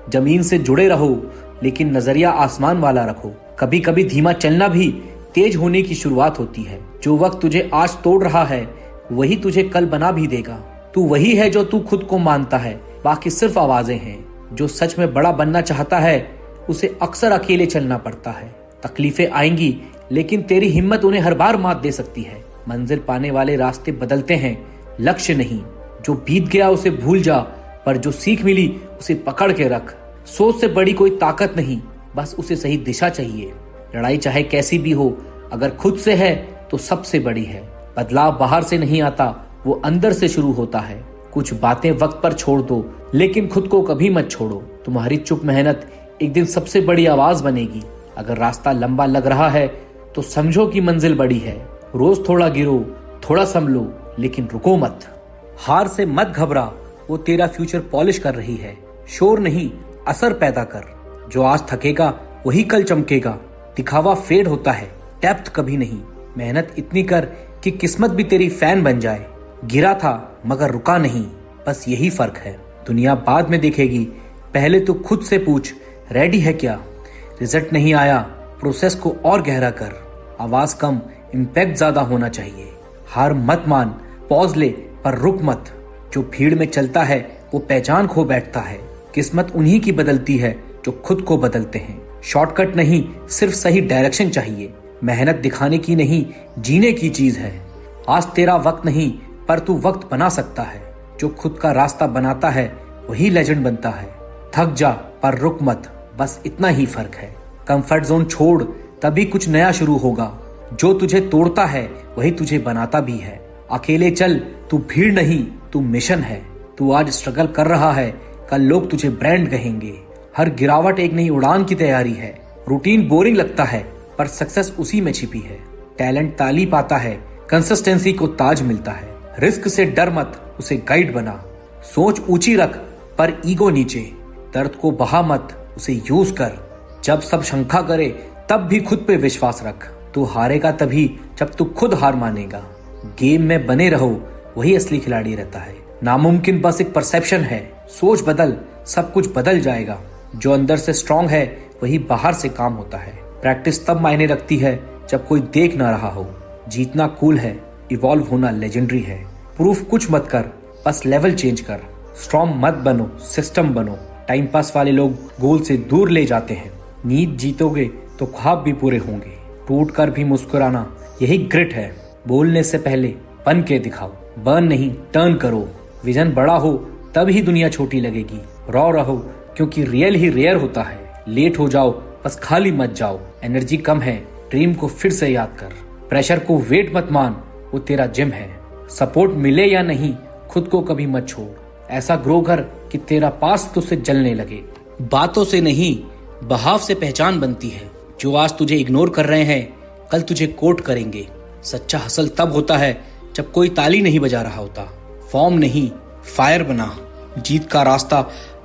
जमीन से जुड़े रहो, लेकिन नजरिया आसमान वाला रखो। कभी कभी धीमा चलना भी तेज होने की शुरुआत होती है। जो वक्त तुझे आज तोड़ रहा है, वही तुझे कल बना भी देगा। तू वही है जो तू खुद को मानता है, बाकी सिर्फ आवाजें हैं। जो सच में बड़ा बनना चाहता है, उसे अक्सर अकेले चलना पड़ता है। तकलीफें आएंगी, लेकिन तेरी हिम्मत उन्हें हर बार मात दे सकती है। मंजिल पाने वाले रास्ते बदलते हैं, लक्ष्य नहीं। जो बीत गया उसे भूल जा, पर जो सीख मिली उसे पकड़ के रख। सोच से बड़ी कोई ताकत नहीं, बस उसे सही दिशा चाहिए। लड़ाई चाहे कैसी भी हो, अगर खुद से है तो सबसे बड़ी है। बदलाव बाहर से नहीं आता, वो अंदर से शुरू होता है। कुछ बातें वक्त पर छोड़ दो, लेकिन खुद को कभी मत छोड़ो। तुम्हारी चुप मेहनत एक दिन सबसे बड़ी आवाज बनेगी। अगर रास्ता लंबा लग रहा है तो समझो कि मंजिल बड़ी है। रोज थोड़ा गिरो, थोड़ा संभलो, लेकिन रुको मत। हार से मत घबरा, वो तेरा फ्यूचर पॉलिश कर रही है। शोर नहीं, असर पैदा कर। जो आज थकेगा वही कल चमकेगा। दिखावा फेड होता है, डेप्थ कभी नहीं। मेहनत इतनी कर कि किस्मत भी तेरी फैन बन जाए। गिरा था मगर रुका नहीं, बस यही फर्क है। दुनिया बाद में देखेगी, पहले तो खुद से पूछ, रेडी है क्या। रिजल्ट नहीं आया, प्रोसेस को और गहरा कर। आवाज कम, इम्पैक्ट ज्यादा होना चाहिए। हार मत मान, पॉज ले, पर रुक मत। जो भीड़ में चलता है वो पहचान खो बैठता है। किस्मत उन्हीं की बदलती है जो खुद को बदलते हैं। शॉर्टकट नहीं, सिर्फ सही डायरेक्शन चाहिए। मेहनत दिखाने की नहीं, जीने की चीज है। आज तेरा वक्त नहीं, पर तू वक्त बना सकता है। जो खुद का रास्ता बनाता है वही लेजेंड बनता है। थक जा पर रुक मत, बस इतना ही फर्क है। कंफर्ट जोन छोड़, तभी कुछ नया शुरू होगा। जो तुझे तोड़ता है वही तुझे बनाता भी है। अकेले चल, तू भीड़ नहीं, तू मिशन है। तू आज स्ट्रगल कर रहा है, कल लोग तुझे ब्रांड कहेंगे। हर गिरावट एक नई उड़ान की तैयारी है। रूटीन बोरिंग लगता है, पर सक्सेस उसी में छिपी है। टैलेंट ताली पाता है, कंसिस्टेंसी को ताज मिलता है। रिस्क से डर मत, उसे गाइड बना। सोच ऊंची रख, पर ईगो नीचे। दर्द को बहा मत, उसे यूज कर। जब सब शंका करे, तब भी खुद पे विश्वास रख। तू हारेगा तभी जब तू खुद हार मानेगा। गेम में बने रहो, वही असली खिलाड़ी रहता है। नामुमकिन बस एक परसेप्शन है। सोच बदल, सब कुछ बदल जाएगा। जो अंदर से स्ट्रांग है वही बाहर से काम होता है। प्रैक्टिस तब मायने रखती है जब कोई देख ना रहा हो। जीतना कूल है, इवॉल्व होना लेजेंडरी है। प्रूफ कुछ मत कर, बस लेवल चेंज कर। स्ट्रांग मत बनो, सिस्टम बनो। टाइम पास वाले लोग गोल से दूर ले जाते हैं। नींद जीतोगे तो ख्वाब भी पूरे होंगे। टूट कर भी मुस्कुराना, यही ग्रिट है। बोलने से पहले बन के दिखाओ। बर्न नहीं, टर्न करो। विजन बड़ा हो तब ही दुनिया छोटी लगेगी। रॉ रहो, क्योंकि रियल ही रेयर होता है। लेट हो जाओ, बस खाली मत जाओ। एनर्जी कम है, ड्रीम को फिर से याद कर। प्रेशर को वेट मत मान, वो तेरा जिम है। सपोर्ट मिले या नहीं, खुद को कभी मत छोड़। ऐसा ग्रो कर कि तेरा पास तुझसे जलने लगे। बातों से नहीं, बहाव से पहचान बनती है। जो आज तुझे इग्नोर कर रहे हैं, कल तुझे कोट करेंगे। सच्चा हसल तब होता है जब कोई ताली नहीं बजा रहा होता। फॉर्म नहीं, फायर बना। जीत का रास्ता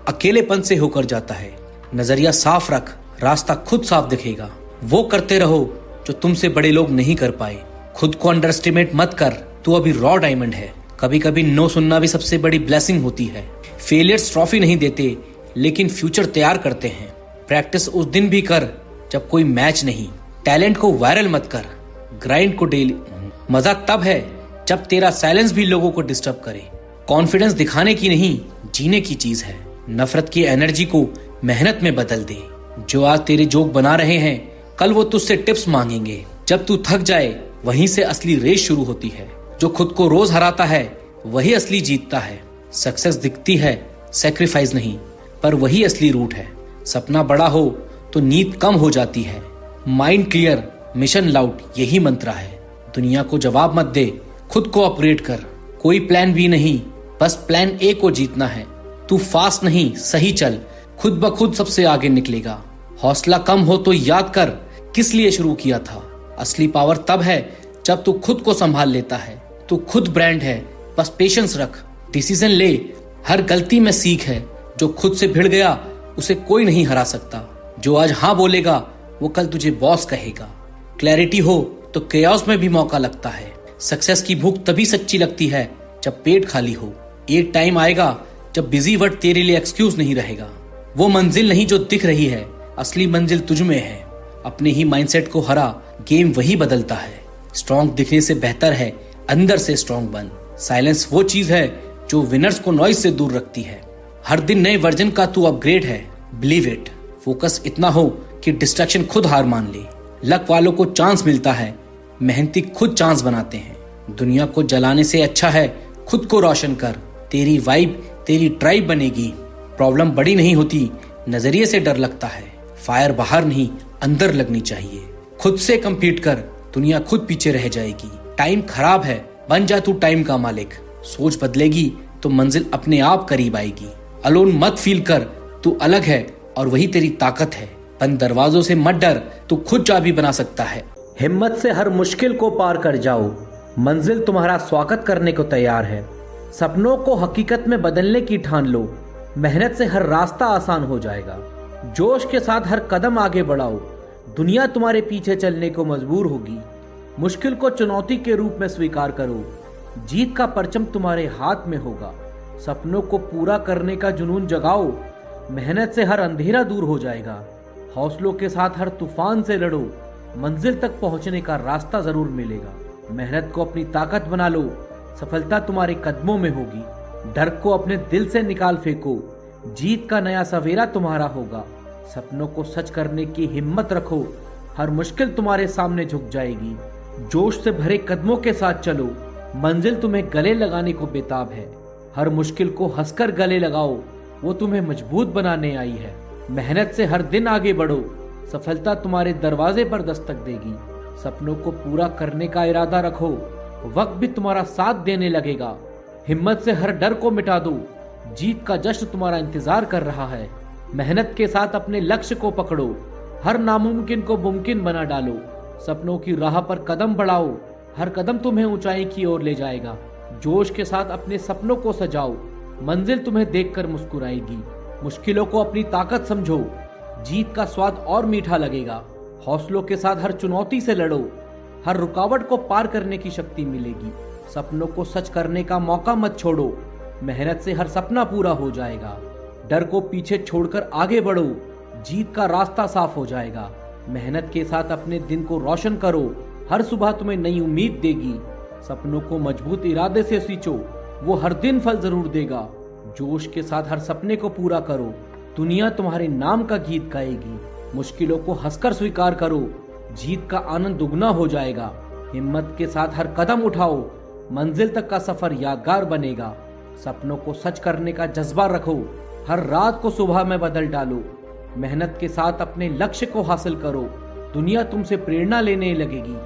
अकेलेपन से होकर जाता है। नजरिया साफ रख, रास्ता खुद साफ दिखेगा। वो करते रहो जो तुमसे बड़े लोग नहीं कर पाए। खुद को अंडर एस्टिमेट मत कर, तू अभी रॉ डायमंड है। कभी कभी नो सुनना भी सबसे बड़ी ब्लेसिंग होती है। फेलियर्स ट्रॉफी नहीं देते, लेकिन फ्यूचर तैयार करते हैं। प्रैक्टिस उस दिन भी कर जब कोई मैच नहीं। टैलेंट को वायरल मत कर, ग्राइंड को डेली। मजा तब है जब तेरा साइलेंस भी लोगों को डिस्टर्ब करे। कॉन्फिडेंस दिखाने की नहीं, जीने की चीज है। नफरत की एनर्जी को मेहनत में बदल दे। जो आज तेरे जोक बना रहे हैं, कल वो तुझसे टिप्स मांगेंगे। जब तू थक जाए, वहीं से असली रेस शुरू होती है। जो खुद को रोज हराता है, वही असली जीतता है। सक्सेस दिखती है, सेक्रीफाइस नहीं, पर वही असली रूट है। सपना बड़ा हो तो नींद कम हो जाती है। माइंड क्लियर, मिशन लाउड, यही मंत्र है। दुनिया को जवाब मत दे, खुद को अपग्रेड कर। कोई प्लान बी नहीं, बस प्लान ए को जीतना है। तू फास्ट नहीं, सही चल, खुद ब खुद सबसे आगे निकलेगा। हौसला कम हो तो याद कर किस लिए शुरू किया था। असली पावर तब है जब तू खुद को संभाल लेता है। तू खुद ब्रांड है, बस पेशेंस रख। डिसीजन ले, हर गलती में सीख है। जो खुद से भिड़ गया उसे कोई नहीं हरा सकता। जो आज हाँ बोलेगा वो कल तुझे बॉस कहेगा। क्लैरिटी हो तो केओस में भी मौका लगता है। सक्सेस की भूख तभी सच्ची लगती है जब पेट खाली हो। एक टाइम आएगा जब बिजी वर्ड तेरे लिए एक्सक्यूज नहीं रहेगा। वो मंजिल नहीं जो दिख रही है, असली मंजिल तुझ में है। अपने ही माइंडसेट को हरा, गेम वही बदलता है। स्ट्रॉन्ग दिखने से बेहतर है अंदर से स्ट्रॉन्ग बन। साइलेंस वो चीज है जो विनर्स को नॉइज से दूर रखती है। हर दिन नए वर्जन का तू अपग्रेड है, बिलीव इट। फोकस इतना हो कि डिस्ट्रैक्शन खुद हार मान ले। लक वालों को चांस मिलता है, मेहनती खुद चांस बनाते हैं। दुनिया को जलाने से अच्छा है खुद को रोशन कर। तेरी वाइब तेरी ट्राइब बनेगी। प्रॉब्लम बड़ी नहीं होती, नजरिए से डर लगता है। फायर बाहर नहीं अंदर लगनी चाहिए। खुद से कम्पीट कर, दुनिया खुद पीछे रह जाएगी। टाइम खराब है, बन जा तू टाइम का मालिक। सोच बदलेगी तो मंजिल अपने आप करीब आएगी। अलोन मत फील कर, तू अलग है और वही तेरी ताकत है। बंद दरवाजों से मत डर, तू खुद चाबी बना सकता है। हिम्मत से हर मुश्किल को पार कर जाओ, मंजिल तुम्हारा स्वागत करने को तैयार है। सपनों को हकीकत में बदलने की ठान लो, मेहनत से हर रास्ता आसान हो जाएगा। जोश के साथ हर कदम आगे बढ़ाओ, दुनिया तुम्हारे पीछे चलने को मजबूर होगी। मुश्किल को चुनौती के रूप में स्वीकार करो, जीत का परचम तुम्हारे हाथ में होगा। सपनों को पूरा करने का जुनून जगाओ, मेहनत से हर अंधेरा दूर हो जाएगा। हौसलों के साथ हर तूफान से लड़ो, मंजिल तक पहुंचने का रास्ता जरूर मिलेगा। मेहनत को अपनी ताकत बना लो, सफलता तुम्हारे कदमों में होगी। डर को अपने दिल से निकाल फेंको, जीत का नया सवेरा तुम्हारा होगा। सपनों को सच करने की हिम्मत रखो, हर मुश्किल तुम्हारे सामने झुक जाएगी। जोश से भरे कदमों के साथ चलो, मंजिल तुम्हें गले लगाने को बेताब है। हर मुश्किल को हंसकर गले लगाओ, वो तुम्हें मजबूत बनाने आई है। मेहनत से हर दिन आगे बढ़ो, सफलता तुम्हारे दरवाजे पर दस्तक देगी। सपनों को पूरा करने का इरादा रखो, वक्त भी तुम्हारा साथ देने लगेगा। हिम्मत से हर डर को मिटा दो, जीत का जश्न तुम्हारा इंतजार कर रहा है। मेहनत के साथ अपने लक्ष्य को पकड़ो, हर नामुमकिन को मुमकिन बना डालो। सपनों की राह पर कदम बढ़ाओ, हर कदम तुम्हें ऊंचाई की ओर ले जाएगा। जोश के साथ अपने सपनों को सजाओ, मंजिल तुम्हें देखकर मुस्कुराएगी। मुश्किलों को अपनी ताकत समझो, जीत का स्वाद और मीठा लगेगा। हौसलों के साथ हर चुनौती से लड़ो, हर रुकावट को पार करने की शक्ति मिलेगी। सपनों को सच करने का मौका मत छोड़ो, मेहनत से हर सपना पूरा हो जाएगा। डर को पीछे छोड़कर आगे बढ़ो, जीत का रास्ता साफ हो जाएगा। मेहनत के साथ अपने दिन को रोशन करो, हर सुबह तुम्हें नई उम्मीद देगी। सपनों को मजबूत इरादे से सींचो, वो हर दिन फल जरूर देगा। जोश के साथ हर सपने को पूरा करो, दुनिया तुम्हारे नाम का गीत गाएगी। मुश्किलों को हंसकर स्वीकार करो, जीत का आनंद दुगना हो जाएगा। हिम्मत के साथ हर कदम उठाओ, मंजिल तक का सफर यादगार बनेगा। सपनों को सच करने का जज्बा रखो, हर रात को सुबह में बदल डालो। मेहनत के साथ अपने लक्ष्य को हासिल करो, दुनिया तुमसे प्रेरणा लेने लगेगी।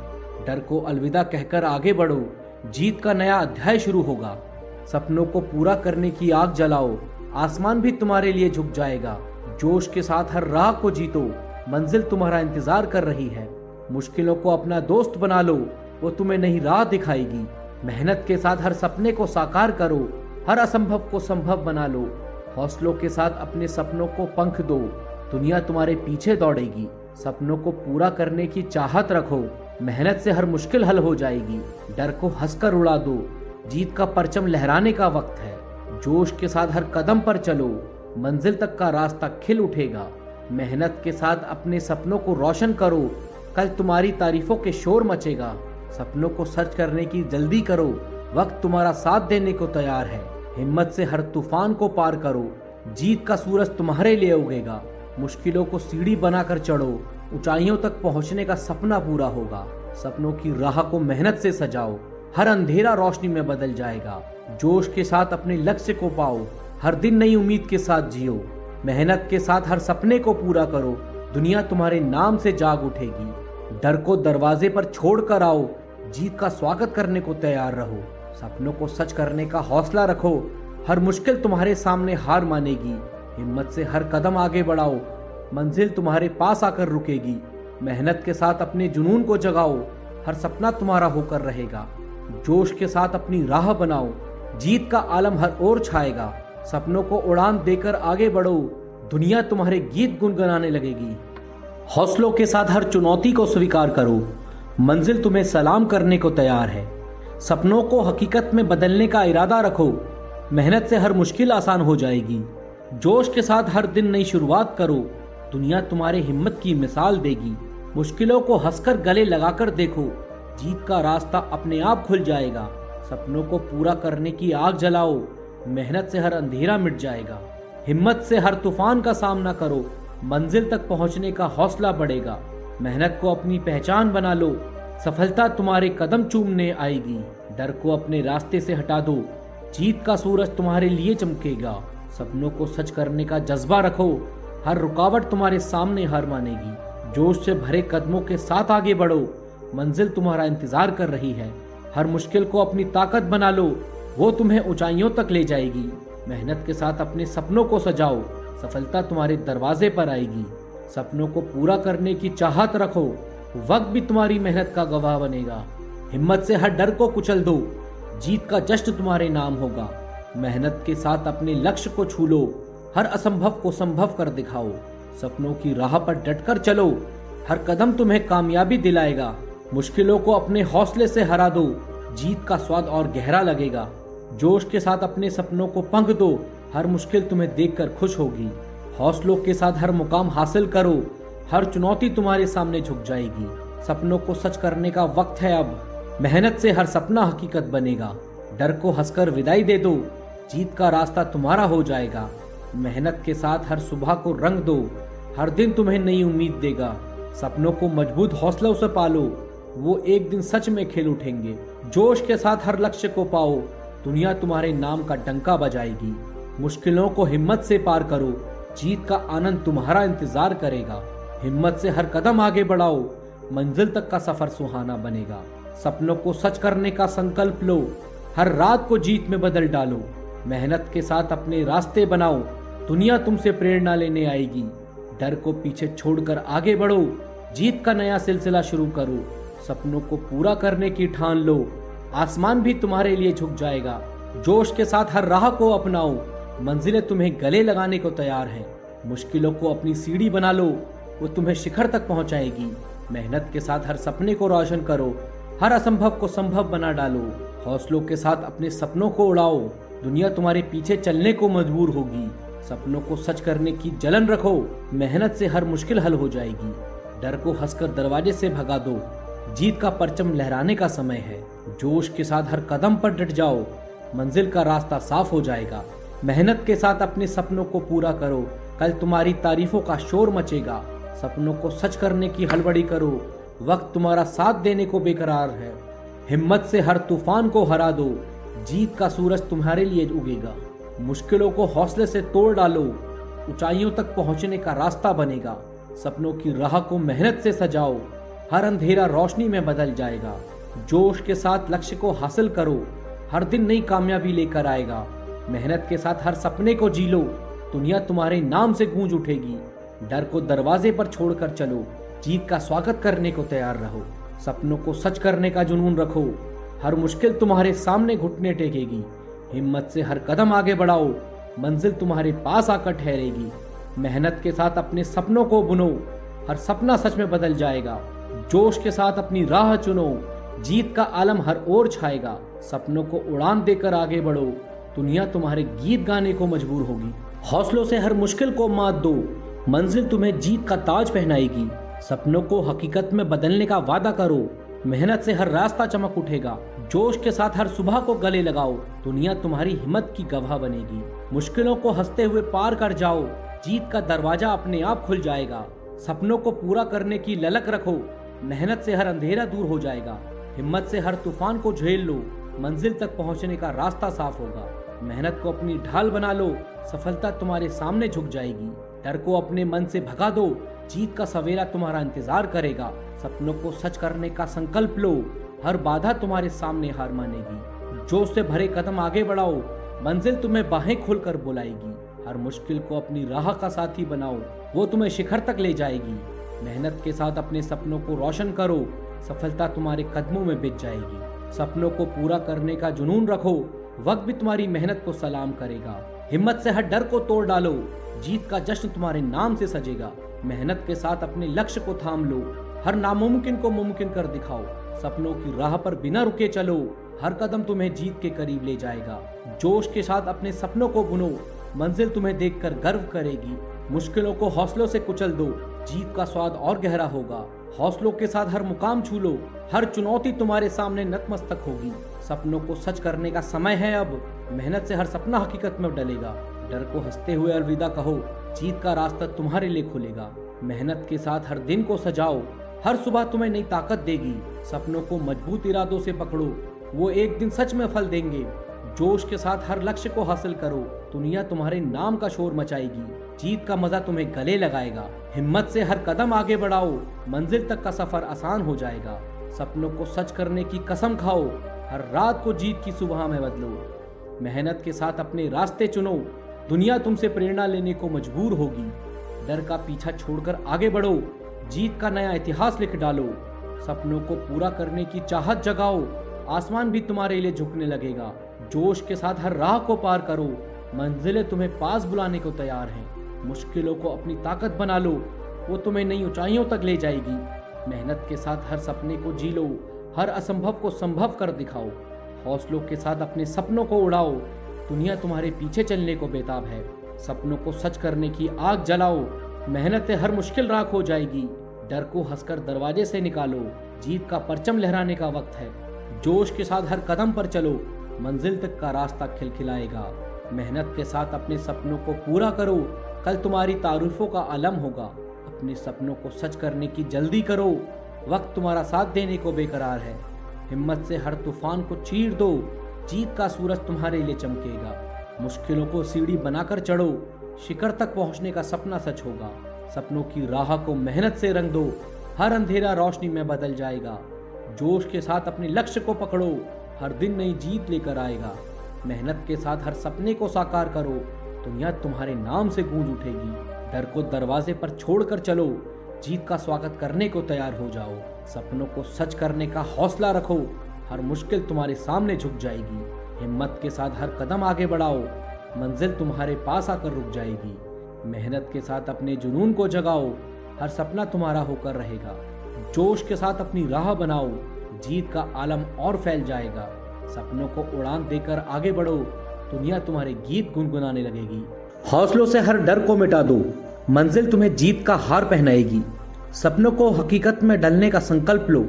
डर को अलविदा कहकर आगे बढ़ो, जीत का नया अध्याय शुरू होगा। सपनों को पूरा करने की आग जलाओ, आसमान भी तुम्हारे लिए झुक जाएगा। जोश के साथ हर राह को जीतो, मंजिल तुम्हारा इंतजार कर रही है। मुश्किलों को अपना दोस्त बना लो, वो तुम्हें नई राह दिखाएगी। मेहनत के साथ हर सपने को साकार करो, हर असंभव को संभव बना लो। हौसलों के साथ अपने सपनों को पंख दो, दुनिया तुम्हारे पीछे दौड़ेगी। सपनों को पूरा करने की चाहत रखो, मेहनत से हर मुश्किल हल हो जाएगी। डर को हंसकर उड़ा दो, जीत का परचम लहराने का वक्त है। जोश के साथ हर कदम पर चलो, मंजिल तक का रास्ता खिल उठेगा। मेहनत के साथ अपने सपनों को रोशन करो, कल तुम्हारी तारीफों के शोर मचेगा। सपनों को सच करने की जल्दी करो, वक्त तुम्हारा साथ देने को तैयार है। हिम्मत से हर तूफान को पार करो, जीत का सूरज तुम्हारे लिए उगेगा। मुश्किलों को सीढ़ी बनाकर चढ़ो, ऊंचाइयों तक पहुंचने का सपना पूरा होगा। सपनों की राह को मेहनत से सजाओ, हर अंधेरा रोशनी में बदल जाएगा। जोश के साथ अपने लक्ष्य को पाओ, हर दिन नई उम्मीद के साथ जियो। मेहनत के साथ हर सपने को पूरा करो, दुनिया तुम्हारे नाम से जाग उठेगी। डर को दरवाजे पर छोड़कर आओ, जीत का स्वागत करने को तैयार रहो। सपनों को सच करने का हौसला रखो, हर मुश्किल तुम्हारे सामने हार मानेगी। हिम्मत से हर कदम आगे बढ़ाओ, मंजिल तुम्हारे पास आकर रुकेगी। मेहनत के साथ अपने जुनून को जगाओ, हर सपना तुम्हारा होकर रहेगा। जोश के साथ अपनी राह बनाओ, जीत का आलम हर ओर छाएगा। सपनों को उड़ान देकर आगे बढ़ो, दुनिया तुम्हारे गीत गुनगुनाने लगेगी। हौसलों के साथ हर चुनौती को स्वीकार करो, मंजिल तुम्हें सलाम करने को तैयार है। सपनों को हकीकत में बदलने का इरादा रखो, मेहनत से हर मुश्किल आसान हो जाएगी। जोश के साथ हर दिन नई शुरुआत करो, दुनिया तुम्हारे हिम्मत की मिसाल देगी। मुश्किलों को हंसकर गले लगाकर देखो, जीत का रास्ता अपने आप खुल जाएगा। सपनों को पूरा करने की आग जलाओ, मेहनत से हर अंधेरा मिट जाएगा। हिम्मत से हर तूफान का सामना करो, मंजिल तक पहुंचने का हौसला बढ़ेगा। मेहनत को अपनी पहचान बना लो, सफलता तुम्हारे कदम चूमने आएगी। डर को अपने रास्ते से हटा दो, जीत का सूरज तुम्हारे लिए चमकेगा। सपनों को सच करने का जज्बा रखो, हर रुकावट तुम्हारे सामने हार मानेगी। जोश से भरे कदमों के साथ आगे बढ़ो, मंजिल तुम्हारा इंतजार कर रही है। हर मुश्किल को अपनी ताकत बना लो, वो तुम्हें ऊंचाइयों तक ले जाएगी। मेहनत के साथ अपने सपनों को सजाओ, सफलता तुम्हारे दरवाजे पर आएगी। सपनों को पूरा करने की चाहत रखो, वक्त भी तुम्हारी मेहनत का गवाह बनेगा। हिम्मत से हर डर को कुचल दो, जीत का जश्न तुम्हारे नाम होगा। मेहनत के साथ अपने लक्ष्य को छू लो, हर असंभव को संभव कर दिखाओ। सपनों की राह पर डटकर चलो, हर कदम तुम्हें कामयाबी दिलाएगा। मुश्किलों को अपने हौसले से हरा दो, जीत का स्वाद और गहरा लगेगा। जोश के साथ अपने सपनों को पंख दो, हर मुश्किल तुम्हें देखकर खुश होगी। हौसलों के साथ हर मुकाम हासिल करो, हर चुनौती तुम्हारे सामने झुक जाएगी। सपनों को सच करने का वक्त है अब, मेहनत से हर सपना हकीकत बनेगा। डर को हंसकर विदाई दे दो, जीत का रास्ता तुम्हारा हो जाएगा। मेहनत के साथ हर सुबह को रंग दो, हर दिन तुम्हें नई उम्मीद देगा। सपनों को मजबूत हौसलों से पालो, वो एक दिन सच में खिल उठेंगे। जोश के साथ हर लक्ष्य को पाओ, दुनिया तुम्हारे नाम का डंका बजाएगी। मुश्किलों को हिम्मत से पार करो, जीत का आनंद तुम्हारा इंतजार करेगा। हिम्मत से हर कदम आगे बढ़ाओ, मंजिल तक का सफर सुहाना बनेगा। सपनों को सच करने का संकल्प लो, हर रात को जीत में बदल डालो। मेहनत के साथ अपने रास्ते बनाओ, दुनिया तुमसे प्रेरणा लेने आएगी। डर को पीछे छोड़कर आगे बढ़ो, जीत का नया सिलसिला शुरू करो। सपनों को पूरा करने की ठान लो, आसमान भी तुम्हारे लिए झुक जाएगा। जोश के साथ हर राह को अपनाओ, मंजिलें तुम्हें गले लगाने को तैयार हैं। मुश्किलों को अपनी सीढ़ी बना लो, वो तुम्हें शिखर तक पहुंचाएगी। मेहनत के साथ हर सपने को रोशन करो, हर असंभव को संभव बना डालो। हौसलों के साथ अपने सपनों को उड़ाओ, दुनिया तुम्हारे पीछे चलने को मजबूर होगी। सपनों को सच करने की जलन रखो, मेहनत से हर मुश्किल हल हो जाएगी। डर को हंसकर दरवाजे से भगा दो, जीत का परचम लहराने का समय है। जोश के साथ हर कदम पर डट जाओ, मंजिल का रास्ता साफ हो जाएगा। मेहनत के साथ अपने सपनों को पूरा करो, कल तुम्हारी तारीफों का शोर मचेगा। सपनों को सच करने की हड़बड़ी करो, वक्त तुम्हारा साथ देने को बेकरार है। हिम्मत से हर तूफान को हरा दो, जीत का सूरज तुम्हारे लिए उगेगा। मुश्किलों को हौसले से तोड़ डालो, ऊंचाइयों तक पहुंचने का रास्ता बनेगा। सपनों की राह को मेहनत से सजाओ, हर अंधेरा रोशनी में बदल जाएगा। जोश के साथ लक्ष्य को हासिल करो, हर दिन नई कामयाबी लेकर आएगा। मेहनत के साथ हर सपने को जी लो, दुनिया तुम्हारे नाम से गूंज उठेगी। डर को दरवाजे पर छोड़कर चलो, जीत का स्वागत करने को तैयार रहो। सपनों को सच करने का जुनून रखो, हर मुश्किल तुम्हारे सामने घुटने टेकेगी। हिम्मत से हर कदम आगे बढ़ाओ, मंजिल तुम्हारे पास आकर ठहरेगी। मेहनत के साथ अपने सपनों को बुनो, हर सपना सच में बदल जाएगा। जोश के साथ अपनी राह चुनो, जीत का आलम हर ओर छाएगा। सपनों को उड़ान देकर आगे बढ़ो, दुनिया तुम्हारे गीत गाने को मजबूर होगी। हौसलों से हर मुश्किल को मात दो, मंजिल तुम्हें जीत का ताज पहनाएगी। सपनों को हकीकत में बदलने का वादा करो, मेहनत से हर रास्ता चमक उठेगा। जोश के साथ हर सुबह को गले लगाओ, दुनिया तुम्हारी हिम्मत की गवाह बनेगी। मुश्किलों को हंसते हुए पार कर जाओ, जीत का दरवाजा अपने आप खुल जाएगा। सपनों को पूरा करने की ललक रखो, मेहनत से हर अंधेरा दूर हो जाएगा। हिम्मत से हर तूफान को झेल लो, मंजिल तक पहुंचने का रास्ता साफ होगा। मेहनत को अपनी ढाल बना लो, सफलता तुम्हारे सामने झुक जाएगी। डर को अपने मन से भगा दो, जीत का सवेरा तुम्हारा इंतजार करेगा। सपनों को सच करने का संकल्प लो, हर बाधा तुम्हारे सामने हार मानेगी। जोश से भरे कदम आगे बढ़ाओ, मंजिल तुम्हें बाहें खोलकर बुलाएगी। हर मुश्किल को अपनी राह का साथी बनाओ, वो तुम्हें शिखर तक ले जाएगी। मेहनत के साथ अपने सपनों को रोशन करो, सफलता तुम्हारे कदमों में बिछ जाएगी। सपनों को पूरा करने का जुनून रखो, वक्त भी तुम्हारी मेहनत को सलाम करेगा। हिम्मत से हर डर को तोड़ डालो, जीत का जश्न तुम्हारे नाम से सजेगा। मेहनत के साथ अपने लक्ष्य को थाम लो, हर नामुमकिन को मुमकिन कर दिखाओ। सपनों की राह पर बिना रुके चलो, हर कदम तुम्हें जीत के करीब ले जाएगा। जोश के साथ अपने सपनों को बुनो, मंजिल तुम्हें देखकर गर्व करेगी। मुश्किलों को हौसलों से कुचल दो, जीत का स्वाद और गहरा होगा। हौसलों के साथ हर मुकाम छू लो, हर चुनौती तुम्हारे सामने नतमस्तक होगी। सपनों को सच करने का समय है अब, मेहनत से हर सपना हकीकत में डलेगा। डर को हंसते हुए अलविदा कहो, जीत का रास्ता तुम्हारे लिए खुलेगा। मेहनत के साथ हर दिन को सजाओ, हर सुबह तुम्हें नई ताकत देगी। सपनों को मजबूत इरादों से पकड़ो, वो एक दिन सच में फल देंगे। जोश के साथ हर लक्ष्य को हासिल करो, दुनिया तुम्हारे नाम का शोर मचाएगी। जीत का मजा तुम्हें गले लगाएगा। हिम्मत से हर कदम आगे बढ़ाओ, मंजिल तक का सफर आसान हो जाएगा। सपनों को सच करने की कसम खाओ, हर रात को जीत की सुबह में बदलो। मेहनत के साथ अपने रास्ते चुनो, दुनिया तुमसे प्रेरणा लेने को मजबूर होगी। डर का पीछा छोड़कर आगे बढ़ो, जीत का नया इतिहास लिख डालो। सपनों को पूरा करने की चाहत जगाओ, आसमान भी तुम्हारे लिए झुकने लगेगा। जोश के साथ हर राह को पार करो, मंजिलें तुम्हें पास बुलाने को तैयार हैं। मुश्किलों को अपनी ताकत बना लो, वो तुम्हें नई ऊंचाइयों तक ले जाएगी। मेहनत के साथ हर सपने को जी लो, हर असंभव को संभव कर दिखाओ। हौसलों के साथ अपने सपनों को उड़ाओ, दुनिया तुम्हारे पीछे चलने को बेताब है। सपनों को सच करने की आग जलाओ, मेहनत से हर मुश्किल राख हो जाएगी। डर को हंसकर दरवाजे से निकालो, जीत का परचम लहराने का वक्त है। जोश के साथ हर कदम पर चलो, मंजिल तक का रास्ता खिलखिलाएगा। मेहनत के साथ अपने सपनों को पूरा करो, कल तुम्हारी तारीफों का आलम होगा। अपने सपनों को सच करने की जल्दी करो, वक्त तुम्हारा साथ देने को बेकरार है। हिम्मत से हर तूफान को चीर दो, जीत का सूरज तुम्हारे लिए चमकेगा। मुश्किलों को सीढ़ी बनाकर चढ़ो, शिखर तक पहुंचने का सपना सच होगा। सपनों की राह को मेहनत से रंग दो, हर अंधेरा रोशनी में बदल जाएगा। जोश के साथ अपने लक्ष्य को पकड़ो, हर दिन नई जीत लेकर आएगा। मेहनत के साथ हर सपने को साकार करो, दुनिया तुम्हारे नाम से गूंज उठेगी। डर को दरवाजे पर छोड़कर चलो, जीत का स्वागत करने को तैयार हो जाओ। सपनों को सच करने का हौसला रखो, हर मुश्किल तुम्हारे सामने झुक जाएगी। हिम्मत के साथ हर कदम आगे बढ़ाओ, मंजिल तुम्हारे पास आकर रुक जाएगी। मेहनत के साथ अपने जुनून को जगाओ, हर सपना तुम्हारा होकर रहेगा। जोश के साथ अपनी राह बनाओ, जीत का आलम और फैल जाएगा। सपनों को उड़ान देकर आगे बढ़ो, दुनिया तुम्हारे गीत गुनगुनाने लगेगी। हौसलों से हर डर को मिटा दो, मंजिल तुम्हें जीत का हार पहनाएगी। सपनों को हकीकत में ढलने का संकल्प लो,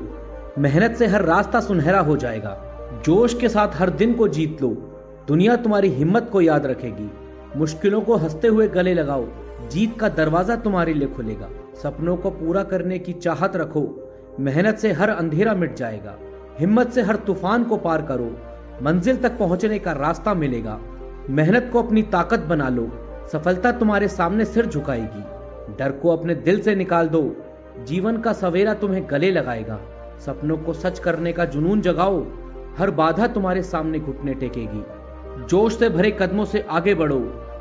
मेहनत से हर रास्ता सुनहरा हो जाएगा। जोश के साथ हर दिन को जीत लो, दुनिया तुम्हारी हिम्मत को याद रखेगी। मुश्किलों को हंसते हुए गले लगाओ, जीत का दरवाजा तुम्हारे लिए खुलेगा। सपनों को पूरा करने की चाहत रखो, मेहनत से हर अंधेरा मिट जाएगा। हिम्मत से हर तूफान को पार करो, मंजिल तक पहुंचने का रास्ता मिलेगा। मेहनत को अपनी ताकत बना लो, सफलता तुम्हारे सामने सिर झुकाएगी। डर को अपने दिल से निकाल दो, जीवन का सवेरा तुम्हें गले लगाएगा। सपनों को सच करने का जुनून जगाओ, हर बाधा तुम्हारे सामने घुटने टेकेगी। जोश से भरे कदमों से आगे बढ़ो,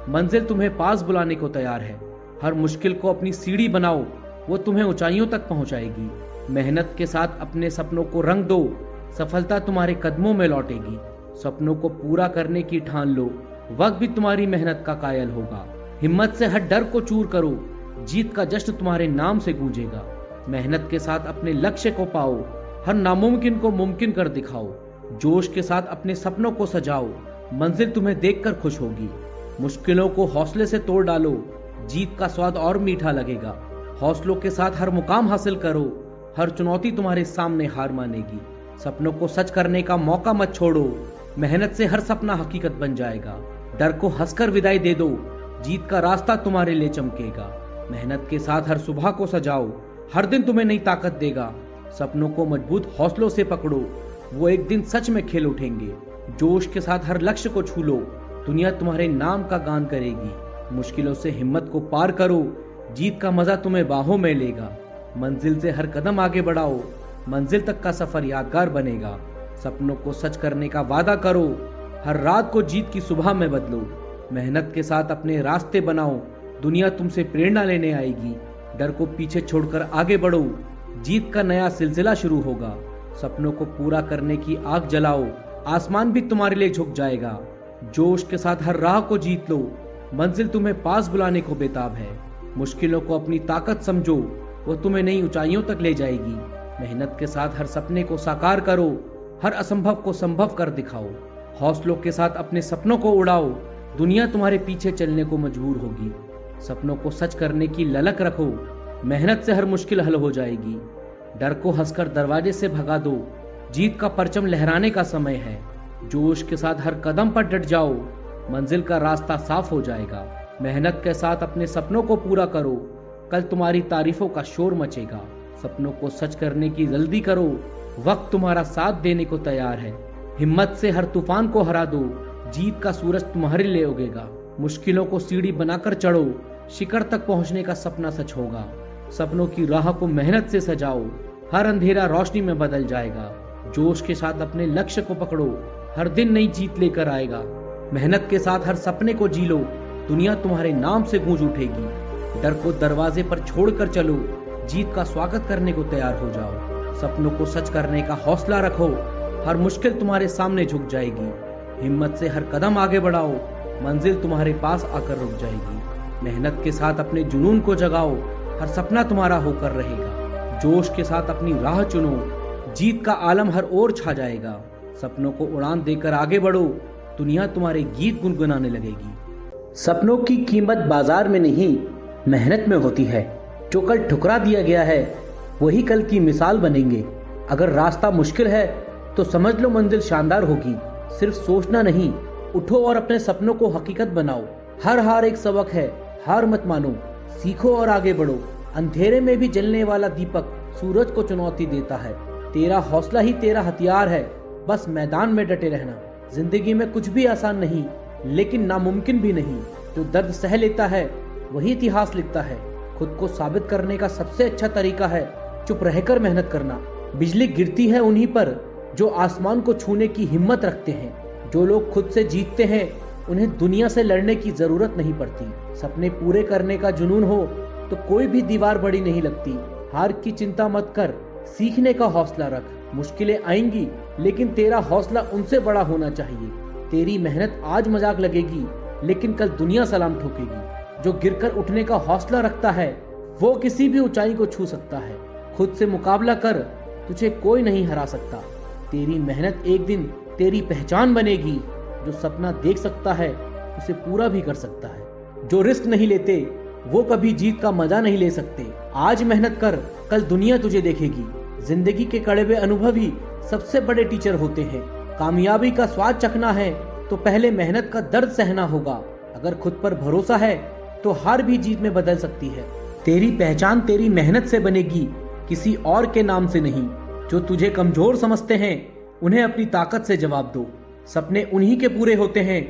मंजिल तुम्हें पास बुलाने को तैयार है। हर मुश्किल को अपनी सीढ़ी बनाओ, वो तुम्हें ऊंचाइयों तक पहुंचाएगी। मेहनत के साथ अपने सपनों को रंग दो, सफलता तुम्हारे कदमों में लौटेगी। सपनों को पूरा करने की ठान लो, वक्त भी तुम्हारी मेहनत का कायल होगा। हिम्मत से हर डर को चूर करो, जीत का जश्न तुम्हारे नाम से गूंजेगा। मेहनत के साथ अपने लक्ष्य को पाओ, हर नामुमकिन को मुमकिन कर दिखाओ। जोश के साथ अपने सपनों को सजाओ, मंजिल तुम्हें देखकर खुश होगी। मुश्किलों को हौसले से तोड़ डालो, जीत का स्वाद और मीठा लगेगा। हौसलों के साथ हर मुकाम हासिल करो, हर चुनौती तुम्हारे सामने हार मानेगी। सपनों को सच करने का मौका मत छोड़ो, मेहनत से हर सपना हकीकत बन जाएगा। डर को हंसकर विदाई दे दो, जीत का रास्ता तुम्हारे लिए चमकेगा। मेहनत के साथ हर सुबह को सजाओ, हर दिन तुम्हें नई ताकत देगा। सपनों को मजबूत हौसलों से पकड़ो, वो एक दिन सच में खिल उठेंगे। जोश के साथ हर लक्ष्य को छू लो, दुनिया तुम्हारे नाम का गान करेगी। मुश्किलों से हिम्मत को पार करो, जीत का मजा तुम्हें बाहों में लेगा। मंजिल से हर कदम आगे बढ़ाओ, मंजिल तक का सफर यादगार बनेगा। सपनों को सच करने का वादा करो, हर रात को जीत की सुबह में बदलो। मेहनत के साथ अपने रास्ते बनाओ, दुनिया तुमसे प्रेरणा लेने आएगी। डर को पीछे छोड़कर आगे बढ़ो, जीत का नया सिलसिला शुरू होगा। सपनों को पूरा करने की आग जलाओ, आसमान भी तुम्हारे लिए झुक जाएगा। जोश के साथ हर राह को जीत लो, मंजिल तुम्हें पास बुलाने को बेताब है। मुश्किलों को अपनी ताकत समझो, वो तुम्हें नई ऊंचाइयों तक ले जाएगी। मेहनत के साथ हर सपने को साकार करो, हर असंभव को संभव कर दिखाओ। हौसलों के साथ अपने सपनों को उड़ाओ, दुनिया तुम्हारे पीछे चलने को मजबूर होगी। सपनों को सच करने की ललक रखो, मेहनत से हर मुश्किल हल हो जाएगी। डर को हंसकर दरवाजे से भगा दो, जीत का परचम लहराने का समय है। जोश के साथ हर कदम पर डट जाओ, मंजिल का रास्ता साफ हो जाएगा। मेहनत के साथ अपने सपनों को पूरा करो, कल तुम्हारी तारीफों का शोर मचेगा। सपनों को सच करने की जल्दी करो, वक्त तुम्हारा साथ देने को तैयार है। हिम्मत से हर तूफान को हरा दो, जीत का सूरज तुम्हारे लिए उगेगा। मुश्किलों को सीढ़ी बनाकर चढ़ो, शिखर तक पहुंचने का सपना सच होगा। सपनों की राह को मेहनत से सजाओ, हर अंधेरा रोशनी में बदल जाएगा। जोश के साथ अपने लक्ष्य को पकड़ो, हर दिन नई जीत लेकर आएगा। मेहनत के साथ हर सपने को जी लो, दुनिया तुम्हारे नाम से गूंज उठेगी। डर को दरवाजे पर छोड़कर चलो, जीत का स्वागत करने को तैयार हो जाओ। सपनों को सच करने का हौसला रखो, हर मुश्किल तुम्हारे सामने झुक जाएगी। हिम्मत से हर कदम आगे बढ़ाओ, मंजिल तुम्हारे पास आकर रुक जाएगी। मेहनत के साथ अपने जुनून को जगाओ, हर सपना तुम्हारा होकर रहेगा। जोश के साथ अपनी राह चुनो, जीत का आलम हर ओर छा जाएगा। सपनों को उड़ान देकर आगे बढ़ो, दुनिया तुम्हारे गीत गुनगुनाने लगेगी। सपनों की कीमत बाजार में नहीं, मेहनत में होती है। जो कल ठुकरा दिया गया है, वही कल की मिसाल बनेंगे। अगर रास्ता मुश्किल है तो समझ लो मंजिल शानदार होगी। सिर्फ सोचना नहीं, उठो और अपने सपनों को हकीकत बनाओ। हर हार एक सबक है, हार मत मानो, सीखो और आगे बढ़ो। अंधेरे में भी जलने वाला दीपक सूरज को चुनौती देता है। तेरा हौसला ही तेरा हथियार है, बस मैदान में डटे रहना। जिंदगी में कुछ भी आसान नहीं, लेकिन नामुमकिन भी नहीं। जो दर्द सह लेता है वही इतिहास लिखता है। खुद को साबित करने का सबसे अच्छा तरीका है चुप रहकर मेहनत करना। बिजली गिरती है उन्हीं पर जो आसमान को छूने की हिम्मत रखते हैं। जो लोग खुद से जीतते हैं उन्हें दुनिया से लड़ने की जरूरत नहीं पड़ती। सपने पूरे करने का जुनून हो तो कोई भी दीवार बड़ी नहीं लगती। हार की चिंता मत कर, सीखने का हौसला रख। मुश्किलें आएंगी, लेकिन तेरा हौसला उनसे बड़ा होना चाहिए। तेरी मेहनत आज मजाक लगेगी, लेकिन कल दुनिया सलाम ठोकेगी। जो गिरकर उठने का हौसला रखता है वो किसी भी ऊंचाई को छू सकता है। खुद से मुकाबला कर, तुझे कोई नहीं हरा सकता। तेरी मेहनत एक दिन तेरी पहचान बनेगी। जो सपना देख सकता है उसे पूरा भी कर सकता है। जो रिस्क नहीं लेते वो कभी जीत का मजा नहीं ले सकते। आज मेहनत कर, कल दुनिया तुझे देखेगी। जिंदगी के कड़वे अनुभव ही सबसे बड़े टीचर होते हैं। कामयाबी का स्वाद चखना है तो पहले मेहनत का दर्द सहना होगा। अगर खुद पर भरोसा है तो हार भी जीत में बदल सकती है। तेरी पहचान तेरी मेहनत से बनेगी, किसी और के नाम से नहीं। जो तुझे कमजोर समझते हैं उन्हें अपनी ताकत से जवाब दो। सपने उन्हीं के पूरे होते हैं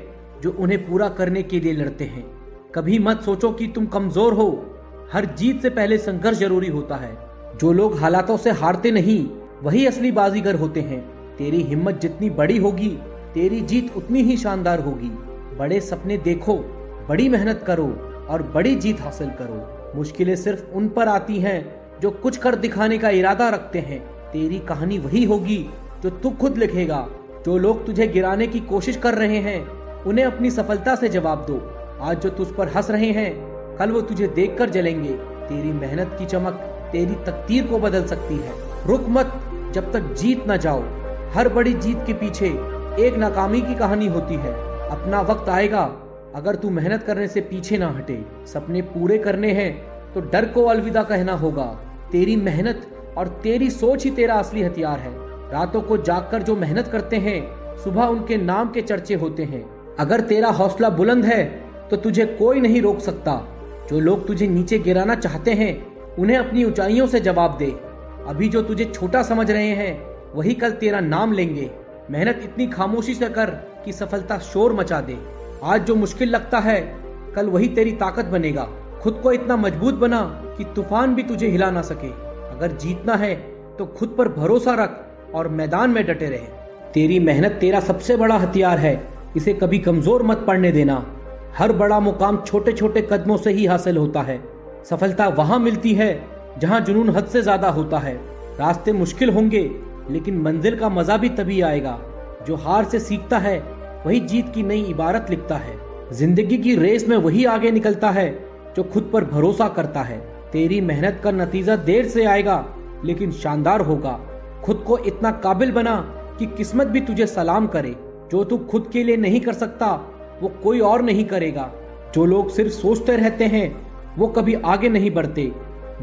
जो उन्हें पूरा करने के लिए लड़ते हैं। कभी मत सोचो कि तुम कमजोर हो, हर जीत से पहले संघर्ष जरूरी होता है। जो लोग हालातों से हारते नहीं वही असली बाजीगर होते हैं। तेरी हिम्मत जितनी बड़ी होगी तेरी जीत उतनी ही शानदार होगी। बड़े सपने देखो, बड़ी मेहनत करो और बड़ी जीत हासिल करो। मुश्किलें सिर्फ उन पर आती हैं जो कुछ कर दिखाने का इरादा रखते हैं। तेरी कहानी वही होगी जो तू खुद लिखेगा। जो लोग तुझे गिराने की कोशिश कर रहे हैं उन्हें अपनी सफलता से जवाब दो। आज जो तुझ पर हंस रहे हैं कल वो तुझे देखकर जलेंगे। तेरी मेहनत की चमक तेरी तकदीर को बदल सकती है। रुक मत जब तक जीत न जाओ। हर बड़ी जीत के पीछे एक नाकामी की कहानी होती है। अपना वक्त आएगा अगर तू मेहनत करने से पीछे ना हटे। सपने पूरे करने हैं तो डर को अलविदा कहना होगा। तेरी मेहनत और तेरी सोच ही तेरा असली हथियार है। रातों को जागकर जो मेहनत करते हैं सुबह उनके नाम के चर्चे होते हैं। अगर तेरा हौसला बुलंद है तो तुझे कोई नहीं रोक सकता। जो लोग तुझे नीचे गिराना चाहते हैं उन्हें अपनी ऊंचाइयों से जवाब दे। अभी जो तुझे छोटा समझ रहे हैं वही कल तेरा नाम लेंगे। मेहनत इतनी खामोशी से कर कि सफलता शोर मचा दे। आज जो मुश्किल लगता है कल वही तेरी ताकत बनेगा। खुद को इतना मजबूत बना कि तूफान भी तुझे हिला ना सके। अगर जीतना है तो खुद पर भरोसा रख और मैदान में डटे रहे। तेरी मेहनत तेरा सबसे बड़ा हथियार है, इसे कभी कमजोर मत पड़ने देना। हर बड़ा मुकाम छोटे छोटे कदमों से ही हासिल होता है। सफलता वहां मिलती है जहां जुनून हद से ज्यादा होता है। रास्ते मुश्किल होंगे लेकिन मंजिल का मजा भी तभी आएगा। जो हार से सीखता है वही जीत की नई इबारत लिखता है। जिंदगी की रेस में वही आगे निकलता है जो खुद पर भरोसा करता है। तेरी मेहनत का नतीजा देर से आएगा लेकिन शानदार होगा। खुद को इतना काबिल बना कि किस्मत भी तुझे सलाम करे। जो तू खुद के लिए नहीं कर सकता वो कोई और नहीं करेगा। जो लोग सिर्फ सोचते रहते हैं वो कभी आगे नहीं बढ़ते।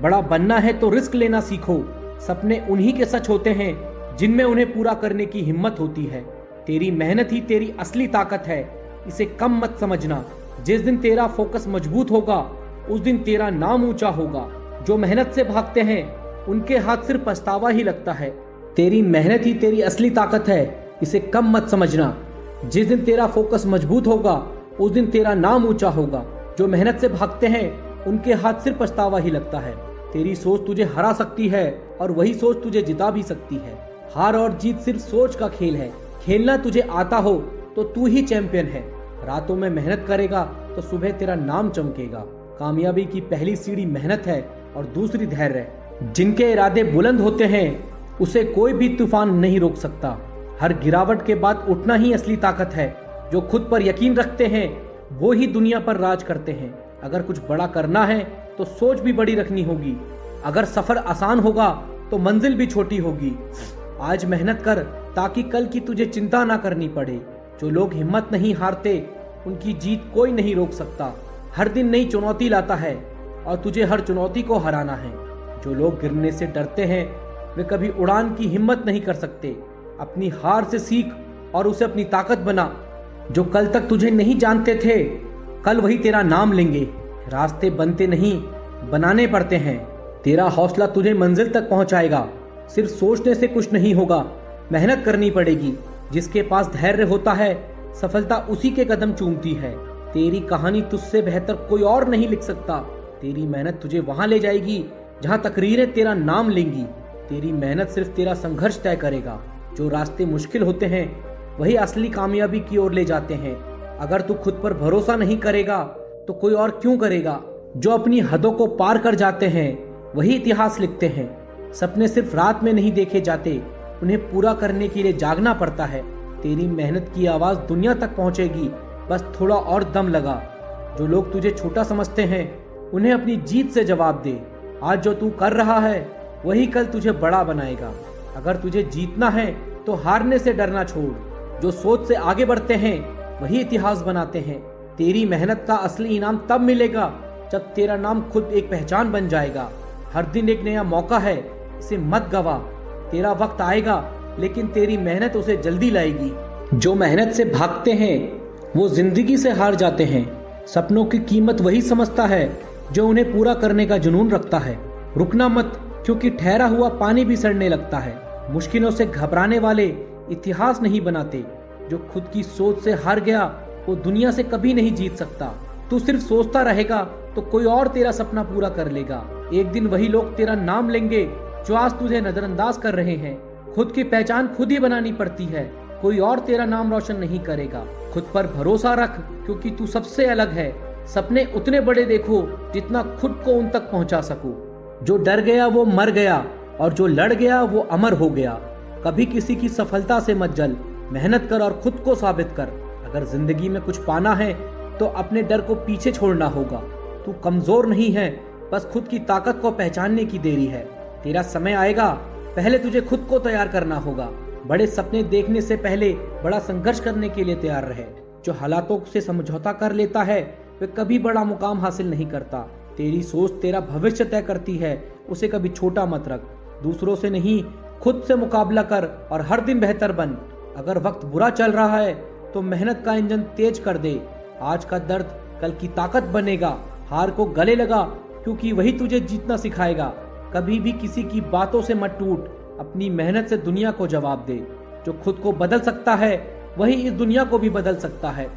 बड़ा बनना है तो रिस्क लेना सीखो। सपने उन्हीं के सच होते हैं जिनमें उन्हें पूरा करने की हिम्मत होती है। तेरी मेहनत ही तेरी असली ताकत है, इसे कम मत समझना। जिस दिन तेरा फोकस मजबूत होगा उस दिन तेरा नाम ऊंचा होगा। जो मेहनत से भागते हैं उनके हाथ सिर्फ पछतावा ही लगता है। तेरी मेहनत ही तेरी असली ताकत है, इसे कम मत समझना। जिस दिन तेरा फोकस मजबूत होगा उस दिन तेरा नाम ऊंचा होगा। जो मेहनत से भागते हैं उनके हाथ सिर्फ पछतावा ही लगता है। तेरी सोच तुझे हरा सकती है और वही सोच तुझे जिता भी सकती है। हार और जीत सिर्फ सोच का खेल है। खेलना तुझे आता हो तो तू ही चैंपियन है। रातों में मेहनत करेगा तो सुबह तेरा नाम चमकेगा। कामयाबी की पहली सीढ़ी मेहनत है और दूसरी धैर्य है। जिनके इरादे बुलंद होते हैं उसे कोई भी तूफान नहीं रोक सकता। हर गिरावट के बाद उठना ही असली ताकत है। जो खुद पर यकीन रखते हैं वो ही दुनिया पर राज करते हैं। अगर कुछ बड़ा करना है तो सोच भी बड़ी रखनी होगी। अगर सफर आसान होगा तो मंजिल भी छोटी होगी। आज मेहनत कर ताकि कल की तुझे चिंता ना करनी पड़े। जो लोग हिम्मत नहीं हारते उनकी जीत कोई नहीं रोक सकता। हर दिन नई चुनौती लाता है और तुझे हर चुनौती को हराना है। जो लोग गिरने से डरते हैं वे कभी उड़ान की हिम्मत नहीं कर सकते। अपनी हार से सीख और उसे अपनी ताकत बना। जो कल तक तुझे नहीं जानते थे कल वही तेरा नाम लेंगे। रास्ते बनते नहीं बनाने पड़ते हैं। तेरा हौसला तुझे मंजिल तक पहुंचाएगा। सिर्फ सोचने से कुछ नहीं होगा, मेहनत करनी पड़ेगी। जिसके पास धैर्य होता है सफलता उसी के कदम चूमती है। तेरी कहानी तुझसे बेहतर कोई और नहीं लिख सकता। तेरी मेहनत तुझे वहां ले जाएगी जहां तकरीरें तेरा नाम लेंगी। तेरी मेहनत सिर्फ तेरा संघर्ष तय करेगा। जो रास्ते मुश्किल होते हैं वही असली कामयाबी की ओर ले जाते हैं। अगर तू खुद पर भरोसा नहीं करेगा तो कोई और क्यों करेगा। जो अपनी हदों को पार कर जाते हैं वही इतिहास लिखते हैं। सपने सिर्फ रात में नहीं देखे जाते, उन्हें पूरा करने के लिए जागना पड़ता है। तेरी मेहनत की आवाज दुनिया तक पहुंचेगी, बस थोड़ा और दम लगा। जो लोग तुझे छोटा समझते हैं उन्हें अपनी जीत से जवाब दे। आज जो तू कर रहा है वही कल तुझे बड़ा बनाएगा। अगर तुझे जीतना है तो हारने से डरना छोड़। जो सोच से आगे बढ़ते हैं वही इतिहास बनाते हैं। तेरी मेहनत का असली इनाम तब मिलेगा जब तेरा नाम खुद एक पहचान बन जाएगा। हर दिन एक नया मौका है, इसे मत गवा। तेरा वक्त आएगा लेकिन तेरी मेहनत उसे जल्दी लाएगी। जो मेहनत से भागते हैं वो जिंदगी से हार जाते हैं। सपनों की कीमत वही समझता है जो उन्हें पूरा करने का जुनून रखता है। रुकना मत, क्योंकि ठहरा हुआ पानी भी सड़ने लगता है। मुश्किलों से घबराने वाले इतिहास नहीं बनाते। जो खुद की सोच से हार गया वो दुनिया से कभी नहीं जीत सकता। तू सिर्फ सोचता रहेगा तो कोई और तेरा सपना पूरा कर लेगा। एक दिन वही लोग तेरा नाम लेंगे जो आज तुझे नजरअंदाज कर रहे हैं। खुद की पहचान खुद ही बनानी पड़ती है, कोई और तेरा नाम रोशन नहीं करेगा। खुद पर भरोसा रख, क्योंकि तू सबसे अलग है। सपने उतने बड़े देखो जितना खुद को उन तक पहुंचा सको। जो डर गया वो मर गया और जो लड़ गया वो अमर हो गया। कभी किसी की सफलता से मत जल, मेहनत कर और खुद को साबित कर। अगर जिंदगी में कुछ पाना है तो अपने डर को पीछे छोड़ना होगा। तू कमजोर नहीं है, बस खुद की ताकत को पहचानने की देरी है। तेरा समय आएगा, पहले तुझे खुद को तैयार करना होगा। बड़े सपने देखने से पहले बड़ा संघर्ष करने के लिए तैयार रहे। जो हालातों से समझौता कर लेता है वे कभी बड़ा मुकाम हासिल नहीं करता। तेरी सोच तेरा भविष्य तय करती है, उसे कभी छोटा मत रख। दूसरों से नहीं, खुद से मुकाबला कर और हर दिन बेहतर बन। अगर वक्त बुरा चल रहा है तो मेहनत का इंजन तेज कर दे। आज का दर्द कल की ताकत बनेगा। हार को गले लगा, क्योंकि वही तुझे जीतना सिखाएगा। कभी भी किसी की बातों से मत टूट, अपनी मेहनत से दुनिया को जवाब दे। जो खुद को बदल सकता है वही इस दुनिया को भी बदल सकता है।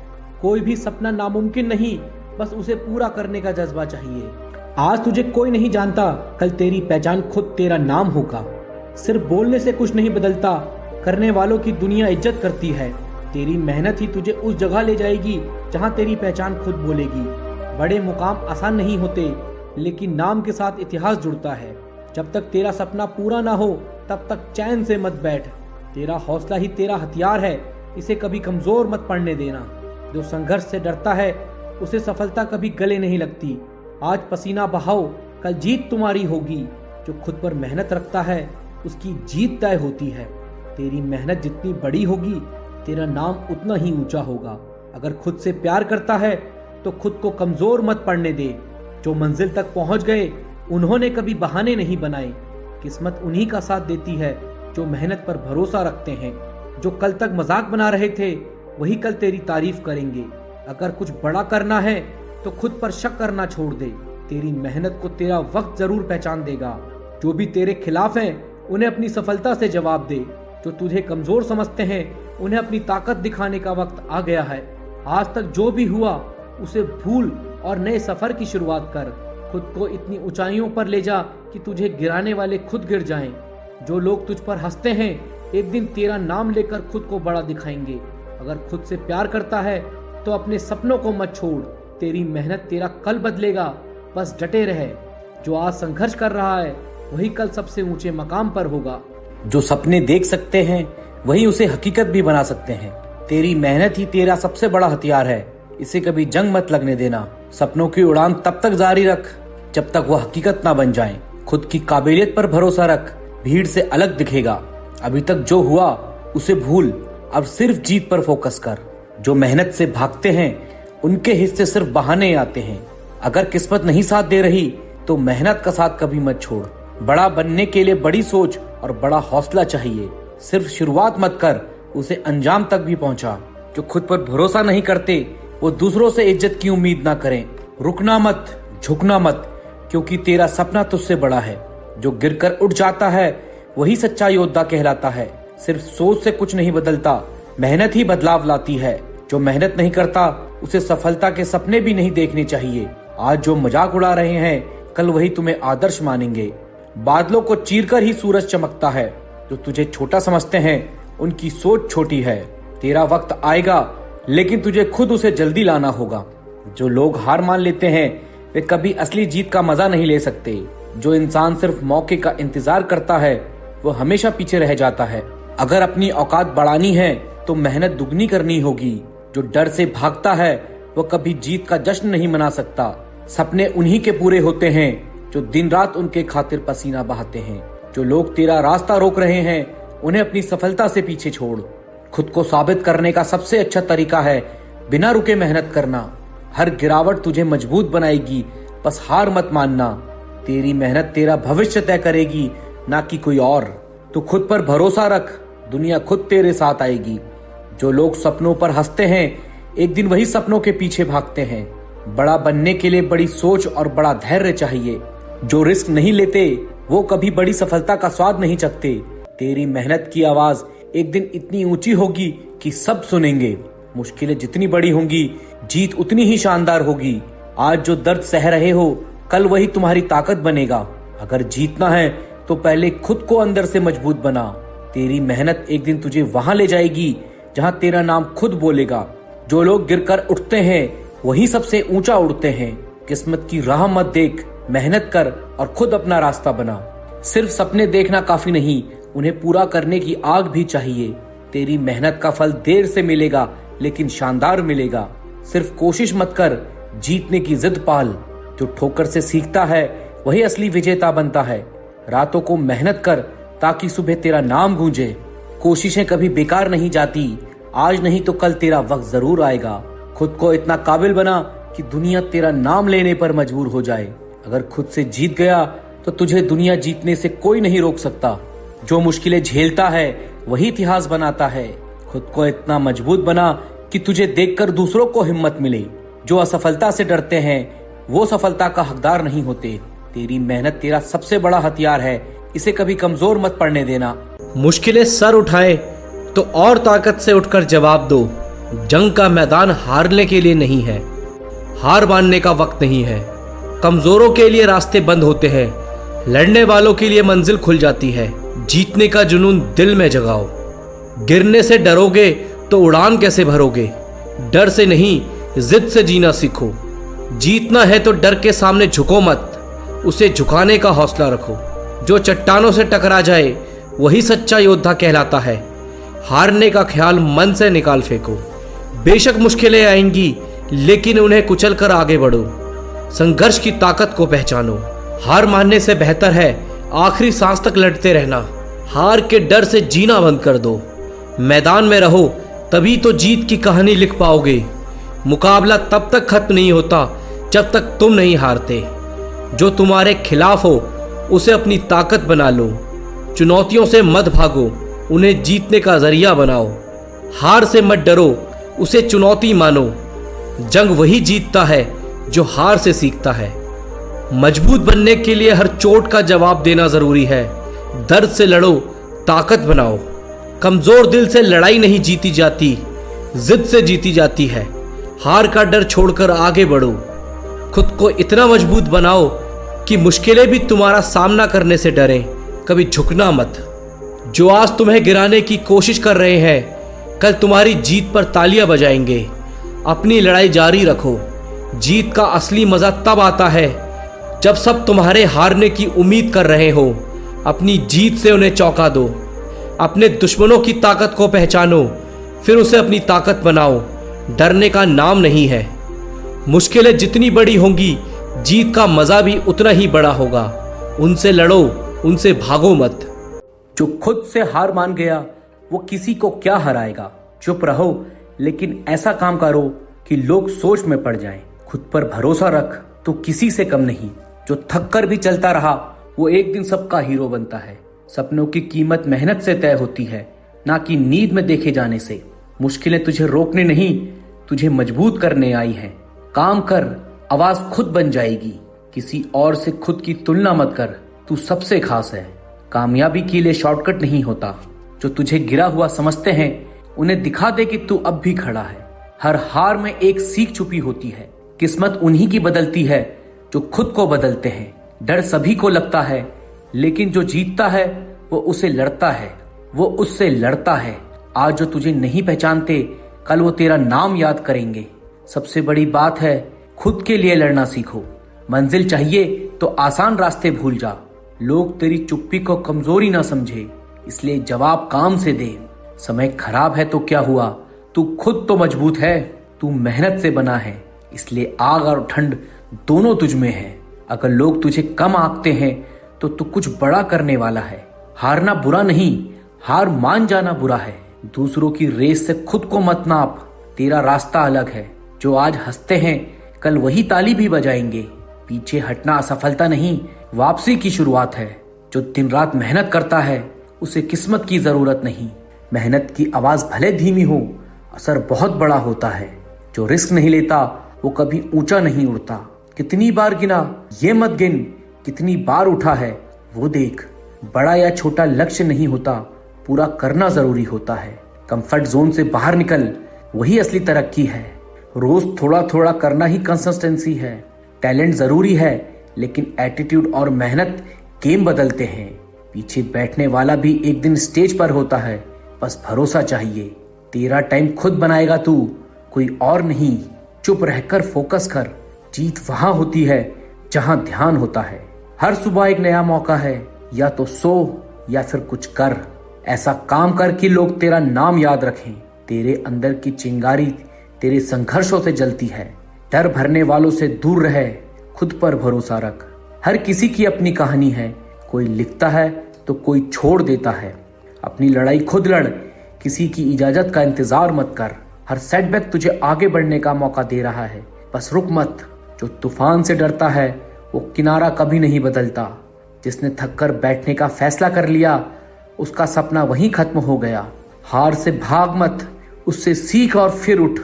कोई भी सपना नामुमकिन नहीं, बस उसे पूरा करने का जज्बा चाहिए। आज तुझे कोई नहीं जानता, कल तेरी पहचान खुद तेरा नाम होगा। सिर्फ बोलने से कुछ नहीं बदलता, करने वालों की दुनिया इज्जत करती है। तेरी मेहनत ही तुझे उस जगह ले जाएगी जहां तेरी पहचान खुद बोलेगी। बड़े मुकाम आसान नहीं होते, लेकिन नाम के साथ इतिहास जुड़ता है। जब तक तेरा सपना पूरा ना हो तब तक चैन से मत बैठ। तेरा हौसला ही तेरा हथियार है, इसे कभी कमजोर मत पड़ने देना। जो संघर्ष से डरता है उसे सफलता कभी गले नहीं लगती। आज पसीना बहाओ, कल जीत तुम्हारी होगी। जो खुद पर मेहनत रखता है उसकी जीत तय होती है। तेरी मेहनत जितनी बड़ी होगी, तेरा नाम उतना ही ऊंचा होगा। अगर खुद से प्यार करता है तो खुद को कमजोर मत पड़ने दे। जो मंजिल तक पहुंच गए उन्होंने कभी बहाने नहीं बनाए। किस्मत उन्हीं का साथ देती है जो मेहनत पर भरोसा रखते हैं। जो कल तक मजाक बना रहे थे वही कल तेरी तारीफ करेंगे। अगर कुछ बड़ा करना है तो खुद पर शक करना छोड़ दे। तेरी मेहनत को तेरा वक्त जरूर पहचान देगा। जो भी तेरे खिलाफ हैं उन्हें अपनी सफलता से जवाब दे। जो तुझे कमजोर समझते हैं उन्हें अपनी ताकत दिखाने का वक्त आ गया है। आज तक जो भी हुआ उसे भूल और नए सफर की शुरुआत कर। खुद को इतनी ऊंचाइयों पर ले जा कि तुझे गिराने वाले खुद गिर जाएं। जो लोग तुझ पर हंसते हैं एक दिन तेरा नाम लेकर खुद को बड़ा दिखाएंगे। अगर खुद से प्यार करता है तो अपने सपनों को मत छोड़। तेरी मेहनत तेरा कल बदलेगा, बस डटे रहे। जो आज संघर्ष कर रहा है वही कल सबसे ऊंचे मकाम पर होगा। जो सपने देख सकते हैं वही उसे हकीकत भी बना सकते हैं। तेरी मेहनत ही तेरा सबसे बड़ा हथियार है। इसे कभी जंग मत लगने देना। सपनों की उड़ान तब तक जारी रख जब तक वो हकीकत ना बन जाए। खुद की काबिलियत पर भरोसा रख, भीड़ से अलग दिखेगा। अभी तक जो हुआ उसे भूल, अब सिर्फ जीत पर फोकस कर। जो मेहनत से भागते हैं उनके हिस्से सिर्फ बहाने आते हैं। अगर किस्मत नहीं साथ दे रही तो मेहनत का साथ कभी मत छोड़। बड़ा बनने के लिए बड़ी सोच और बड़ा हौसला चाहिए। सिर्फ शुरुआत मत कर, उसे अंजाम तक भी पहुंचा। जो खुद पर भरोसा नहीं करते वो दूसरों से इज्जत की उम्मीद ना करें। रुकना मत, झुकना मत, क्योंकि तेरा सपना तुझसे बड़ा है। जो गिरकर उठ जाता है वही सच्चा योद्धा कहलाता है। सिर्फ सोच से कुछ नहीं बदलता, मेहनत ही बदलाव लाती है। जो मेहनत नहीं करता उसे सफलता के सपने भी नहीं देखने चाहिए। आज जो मजाक उड़ा रहे हैं कल वही तुम्हें आदर्श मानेंगे। बादलों को चीरकर ही सूरज चमकता है। जो तुझे छोटा समझते हैं उनकी सोच छोटी है। तेरा वक्त आएगा लेकिन तुझे खुद उसे जल्दी लाना होगा। जो लोग हार मान लेते हैं वे कभी असली जीत का मजा नहीं ले सकते। जो इंसान सिर्फ मौके का इंतजार करता है वो हमेशा पीछे रह जाता है। अगर अपनी औकात बढ़ानी है तो मेहनत दुगनी करनी होगी। जो डर से भागता है वो कभी जीत का जश्न नहीं मना सकता। सपने उन्हीं के पूरे होते हैं जो दिन रात उनके खातिर पसीना बहाते हैं। जो लोग तेरा रास्ता रोक रहे हैं उन्हें अपनी सफलता से पीछे छोड़। खुद को साबित करने का सबसे अच्छा तरीका है बिना रुके मेहनत करना। हर गिरावट तुझे मजबूत बनाएगी, बस हार मत मानना। तेरी मेहनत तेरा भविष्य तय करेगी, ना कि कोई और। तू खुद पर भरोसा रख, दुनिया खुद तेरे साथ आएगी। जो लोग सपनों पर हंसते हैं एक दिन वही सपनों के पीछे भागते हैं। बड़ा बनने के लिए बड़ी सोच और बड़ा धैर्य चाहिए। जो रिस्क नहीं लेते वो कभी बड़ी सफलता का स्वाद नहीं चखते। तेरी मेहनत की आवाज एक दिन इतनी ऊंची होगी कि सब सुनेंगे। मुश्किलें जितनी बड़ी होंगी जीत उतनी ही शानदार होगी। आज जो दर्द सह रहे हो कल वही तुम्हारी ताकत बनेगा। अगर जीतना है तो पहले खुद को अंदर से मजबूत बना। तेरी मेहनत एक दिन तुझे वहां ले जाएगी जहां तेरा नाम खुद बोलेगा। जो लोग गिरकर उठते हैं वही सबसे ऊंचा उड़ते हैं। किस्मत की राह मत देख, मेहनत कर और खुद अपना रास्ता बना। सिर्फ सपने देखना काफी नहीं, उन्हें पूरा करने की आग भी चाहिए। तेरी मेहनत का फल देर से मिलेगा लेकिन शानदार मिलेगा। सिर्फ कोशिश मत कर, जीतने की जिद पाल। जो ठोकर से सीखता है वही असली विजेता बनता है। रातों को मेहनत कर ताकि सुबह तेरा नाम गूंजे। कोशिशें कभी बेकार नहीं जाती। आज नहीं तो कल तेरा वक्त जरूर आएगा। खुद को इतना काबिल बना कि दुनिया तेरा नाम लेने पर मजबूर हो जाए। अगर खुद से जीत गया तो तुझे दुनिया जीतने से कोई नहीं रोक सकता। जो मुश्किलें झेलता है वही इतिहास बनाता है। खुद को इतना मजबूत बना कि तुझे देखकर दूसरों को हिम्मत मिले। जो असफलता से डरते हैं वो सफलता का हकदार नहीं होते। तेरी मेहनत तेरा सबसे बड़ा हथियार है, इसे कभी कमजोर मत पड़ने देना। मुश्किलें सर उठाए तो और ताकत से उठकर जवाब दो। जंग का मैदान हारने के लिए नहीं है, हार मानने का वक्त नहीं है। कमजोरों के लिए रास्ते बंद होते हैं, लड़ने वालों के लिए मंजिल खुल जाती है। जीतने का जुनून दिल में जगाओ। गिरने से डरोगे तो उड़ान कैसे भरोगे। डर से नहीं, जिद से जीना सीखो। जीतना है तो डर के सामने झुको मत, उसे झुकाने का हौसला रखो। जो चट्टानों से टकरा जाए वही सच्चा योद्धा कहलाता है। हारने का ख्याल मन से निकाल फेंको। बेशक मुश्किलें आएंगी लेकिन उन्हें कुचल कर आगे बढ़ो। संघर्ष की ताकत को पहचानो। हार मानने से बेहतर है आखिरी सांस तक लड़ते रहना। हार के डर से जीना बंद कर दो। मैदान में रहो, तभी तो जीत की कहानी लिख पाओगे। मुकाबला तब तक खत्म नहीं होता जब तक तुम नहीं हारते। जो तुम्हारे खिलाफ हो उसे अपनी ताकत बना लो। चुनौतियों से मत भागो, उन्हें जीतने का जरिया बनाओ। हार से मत डरो, उसे चुनौती मानो। जंग वही जीतता है जो हार से सीखता है। मजबूत बनने के लिए हर चोट का जवाब देना जरूरी है। दर्द से लड़ो, ताकत बनाओ। कमजोर दिल से लड़ाई नहीं जीती जाती, जिद से जीती जाती है। हार का डर छोड़कर आगे बढ़ो। खुद को इतना मजबूत बनाओ कि मुश्किलें भी तुम्हारा सामना करने से डरें। कभी झुकना मत। जो आज तुम्हें गिराने की कोशिश कर रहे हैं, कल तुम्हारी जीत पर तालियां बजाएंगे। अपनी लड़ाई जारी रखो। जीत का असली मजा तब आता है जब सब तुम्हारे हारने की उम्मीद कर रहे हो। अपनी जीत से उन्हें चौंका दो। अपने दुश्मनों की ताकत को पहचानो, फिर उसे अपनी ताकत बनाओ। डरने का नाम नहीं है। मुश्किलें जितनी बड़ी होंगी, जीत का मजा भी उतना ही बड़ा होगा। उनसे लड़ो, उनसे भागो मत। जो खुद से हार मान गया वो किसी को क्या हराएगा। चुप रहो, लेकिन ऐसा काम करो कि लोग सोच में पड़ जाएं। खुद पर भरोसा रख, तो किसी से कम नहीं। जो थक कर भी चलता रहा वो एक दिन सबका हीरो बनता है। सपनों की कीमत मेहनत से तय होती है, ना कि नींद में देखे जाने से। मुश्किलें तुझे रोकने नहीं, तुझे मजबूत करने आई हैं। काम कर, आवाज खुद बन जाएगी। किसी और से खुद की तुलना मत कर, तू सबसे खास है। कामयाबी के लिए शॉर्टकट नहीं होता। जो तुझे गिरा हुआ समझते हैं, उन्हें दिखा दे कि तू अब भी खड़ा है। हर हार में एक सीख छुपी होती है। किस्मत उन्हीं की बदलती है जो खुद को बदलते हैं। डर सभी को लगता है, लेकिन जो जीतता है वो उसे लड़ता है, वो उससे लड़ता है। आज जो तुझे नहीं पहचानते, कल वो तेरा नाम याद करेंगे। सबसे बड़ी बात है, खुद के लिए लड़ना सीखो। मंजिल चाहिए तो आसान रास्ते भूल जा। लोग तेरी चुप्पी को कमजोरी ना समझे, इसलिए जवाब काम से दे। समय खराब है तो क्या हुआ, तू खुद तो मजबूत है। तू मेहनत से बना है, इसलिए आग और ठंड दोनों तुझ में है। अगर लोग तुझे कम आंकते हैं तो तू कुछ बड़ा करने वाला है। हारना बुरा नहीं, हार मान जाना बुरा है। दूसरों की रेस से खुद को मत नाप, तेरा रास्ता अलग है। जो आज हंसते हैं, कल वही ताली भी बजाएंगे। पीछे हटना असफलता नहीं, वापसी की शुरुआत है। जो दिन रात मेहनत करता है, उसे किस्मत की जरूरत नहीं। मेहनत की आवाज भले धीमी हो, असर बहुत बड़ा होता है। जो रिस्क नहीं लेता वो कभी ऊंचा नहीं उड़ता। कितनी बार गिना ये मत गिन, कितनी बार उठा है वो देख। बड़ा या छोटा लक्ष्य नहीं होता, पूरा करना जरूरी होता है। कंफर्ट जोन से बाहर निकल, वही असली तरक्की है। रोज थोड़ा थोड़ा करना ही कंसिस्टेंसी है। टैलेंट जरूरी है, लेकिन एटीट्यूड और मेहनत गेम बदलते हैं। पीछे बैठने वाला भी एक दिन स्टेज पर होता है, बस भरोसा चाहिए। तेरा टाइम खुद बनाएगा तू, कोई और नहीं। चुप रहकर फोकस कर। जीत वहां होती है जहां ध्यान होता है। हर सुबह एक नया मौका है, या तो सो या फिर कुछ कर। ऐसा काम कर कि लोग तेरा नाम याद रखें। तेरे अंदर की चिंगारी तेरे संघर्षों से जलती है। डर भरने वालों से दूर रहे, खुद पर भरोसा रख। हर किसी की अपनी कहानी है, कोई लिखता है तो कोई छोड़ देता है। अपनी लड़ाई खुद लड़, किसी की इजाजत का इंतजार मत कर। हर सेटबैक तुझे आगे बढ़ने का मौका दे रहा है, बस रुक मत। जो तूफान से डरता है वो किनारा कभी नहीं बदलता। जिसने थककर बैठने का फैसला कर लिया, उसका सपना वहीं खत्म हो गया। हार से भाग मत, उससे सीख और फिर उठ।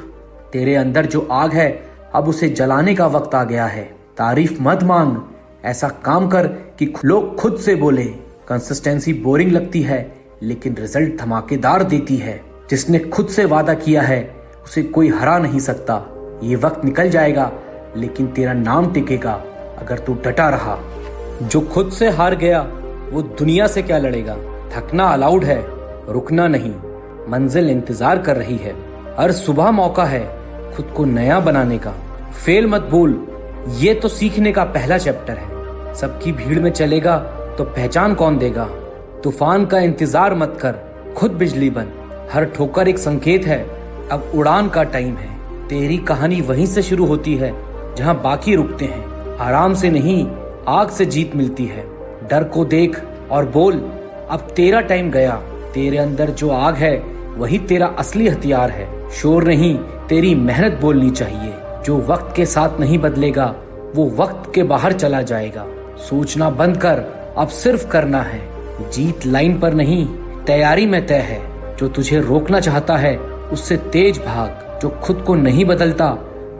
तेरे अंदर जो आग है, अब उसे जलाने का वक्त आ गया है। तारीफ मत मांग, ऐसा काम कर कि लोग खुद से बोले। कंसिस्टेंसी बोरिंग लगती है, लेकिन रिजल्ट धमाकेदार देती है। जिसने खुद से वादा किया है, उसे कोई हरा नहीं सकता। ये वक्त निकल जाएगा, लेकिन तेरा नाम टिकेगा अगर तू डटा रहा। जो खुद से हार गया वो दुनिया से क्या लड़ेगा। थकना अलाउड है, रुकना नहीं। मंजिल इंतजार कर रही है। हर सुबह मौका है खुद को नया बनाने का। फेल मत बोल, ये तो सीखने का पहला चैप्टर है। सबकी भीड़ में चलेगा तो पहचान कौन देगा। तूफान का इंतजार मत कर, खुद बिजली बन। हर ठोकर एक संकेत है, अब उड़ान का टाइम है। तेरी कहानी वहीं से शुरू होती है जहां बाकी रुकते हैं। आराम से नहीं, आग से जीत मिलती है। डर को देख और बोल, अब तेरा टाइम गया। तेरे अंदर जो आग है वही तेरा असली हथियार है। शोर नहीं, तेरी मेहनत बोलनी चाहिए। जो वक्त के साथ नहीं बदलेगा वो वक्त के बाहर चला जाएगा। सोचना बंद कर, अब सिर्फ करना है। जीत लाइन पर नहीं, तैयारी में तय है। जो तुझे रोकना चाहता है उससे तेज भाग। जो खुद को नहीं बदलता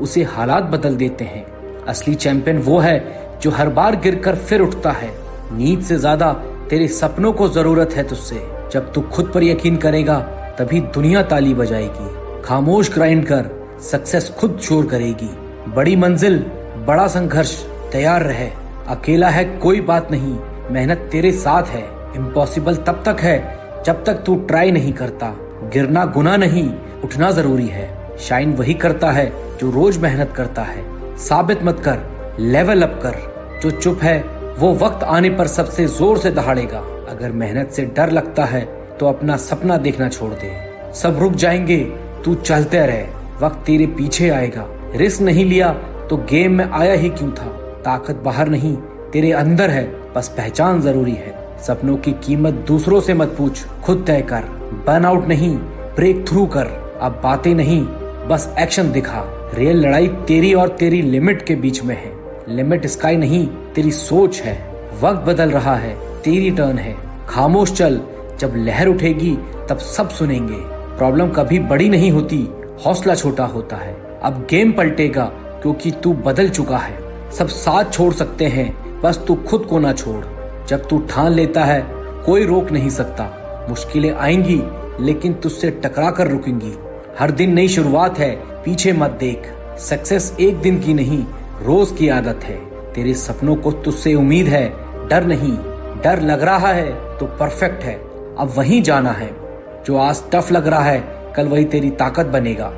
उसे हालात बदल देते हैं। असली चैंपियन वो है जो हर बार गिरकर फिर उठता है। नींद से ज्यादा तेरे सपनों को जरूरत है तुझसे। जब तू खुद पर यकीन करेगा तभी दुनिया ताली बजाएगी। खामोश ग्राइंड कर, सक्सेस खुद शोर करेगी। बड़ी मंजिल, बड़ा संघर्ष, तैयार रहे। अकेला है कोई बात नहीं, मेहनत तेरे साथ है। इम्पॉसिबल तब तक है जब तक तू ट्राई नहीं करता। गिरना गुनाह नहीं, उठना जरूरी है। शाइन वही करता है जो रोज मेहनत करता है। साबित मत कर, लेवल अप कर। जो चुप है वो वक्त आने पर सबसे जोर से दहाड़ेगा। अगर मेहनत से डर लगता है तो अपना सपना देखना छोड़ दे। सब रुक जाएंगे, तू चलते रहे। वक्त तेरे पीछे आएगा। रिस्क नहीं लिया तो गेम में आया ही क्यों था। ताकत बाहर नहीं, तेरे अंदर है, बस पहचान जरूरी है। सपनों की कीमत दूसरों से मत पूछ, खुद तय कर। बर्न आउट नहीं, ब्रेक थ्रू कर। अब बातें नहीं, बस एक्शन दिखा। रियल लड़ाई तेरी और तेरी लिमिट के बीच में है। लिमिट स्काई नहीं, तेरी सोच है। वक्त बदल रहा है, तेरी टर्न है। खामोश चल, जब लहर उठेगी तब सब सुनेंगे। प्रॉब्लम कभी बड़ी नहीं होती, हौसला छोटा होता है। अब गेम पलटेगा क्योंकि तू बदल चुका है। सब साथ छोड़ सकते हैं, बस तू खुद को ना छोड़। जब तू ठान लेता है कोई रोक नहीं सकता। मुश्किलें आएंगी लेकिन तुझसे टकरा कर रुकेंगी। हर दिन नई शुरुआत है, पीछे मत देख। सक्सेस एक दिन की नहीं, रोज की आदत है। तेरे सपनों को तुझसे उम्मीद है, डर नहीं। डर लग रहा है तो परफेक्ट है, अब वहीं जाना है। जो आज टफ लग रहा है कल वही तेरी ताकत बनेगा।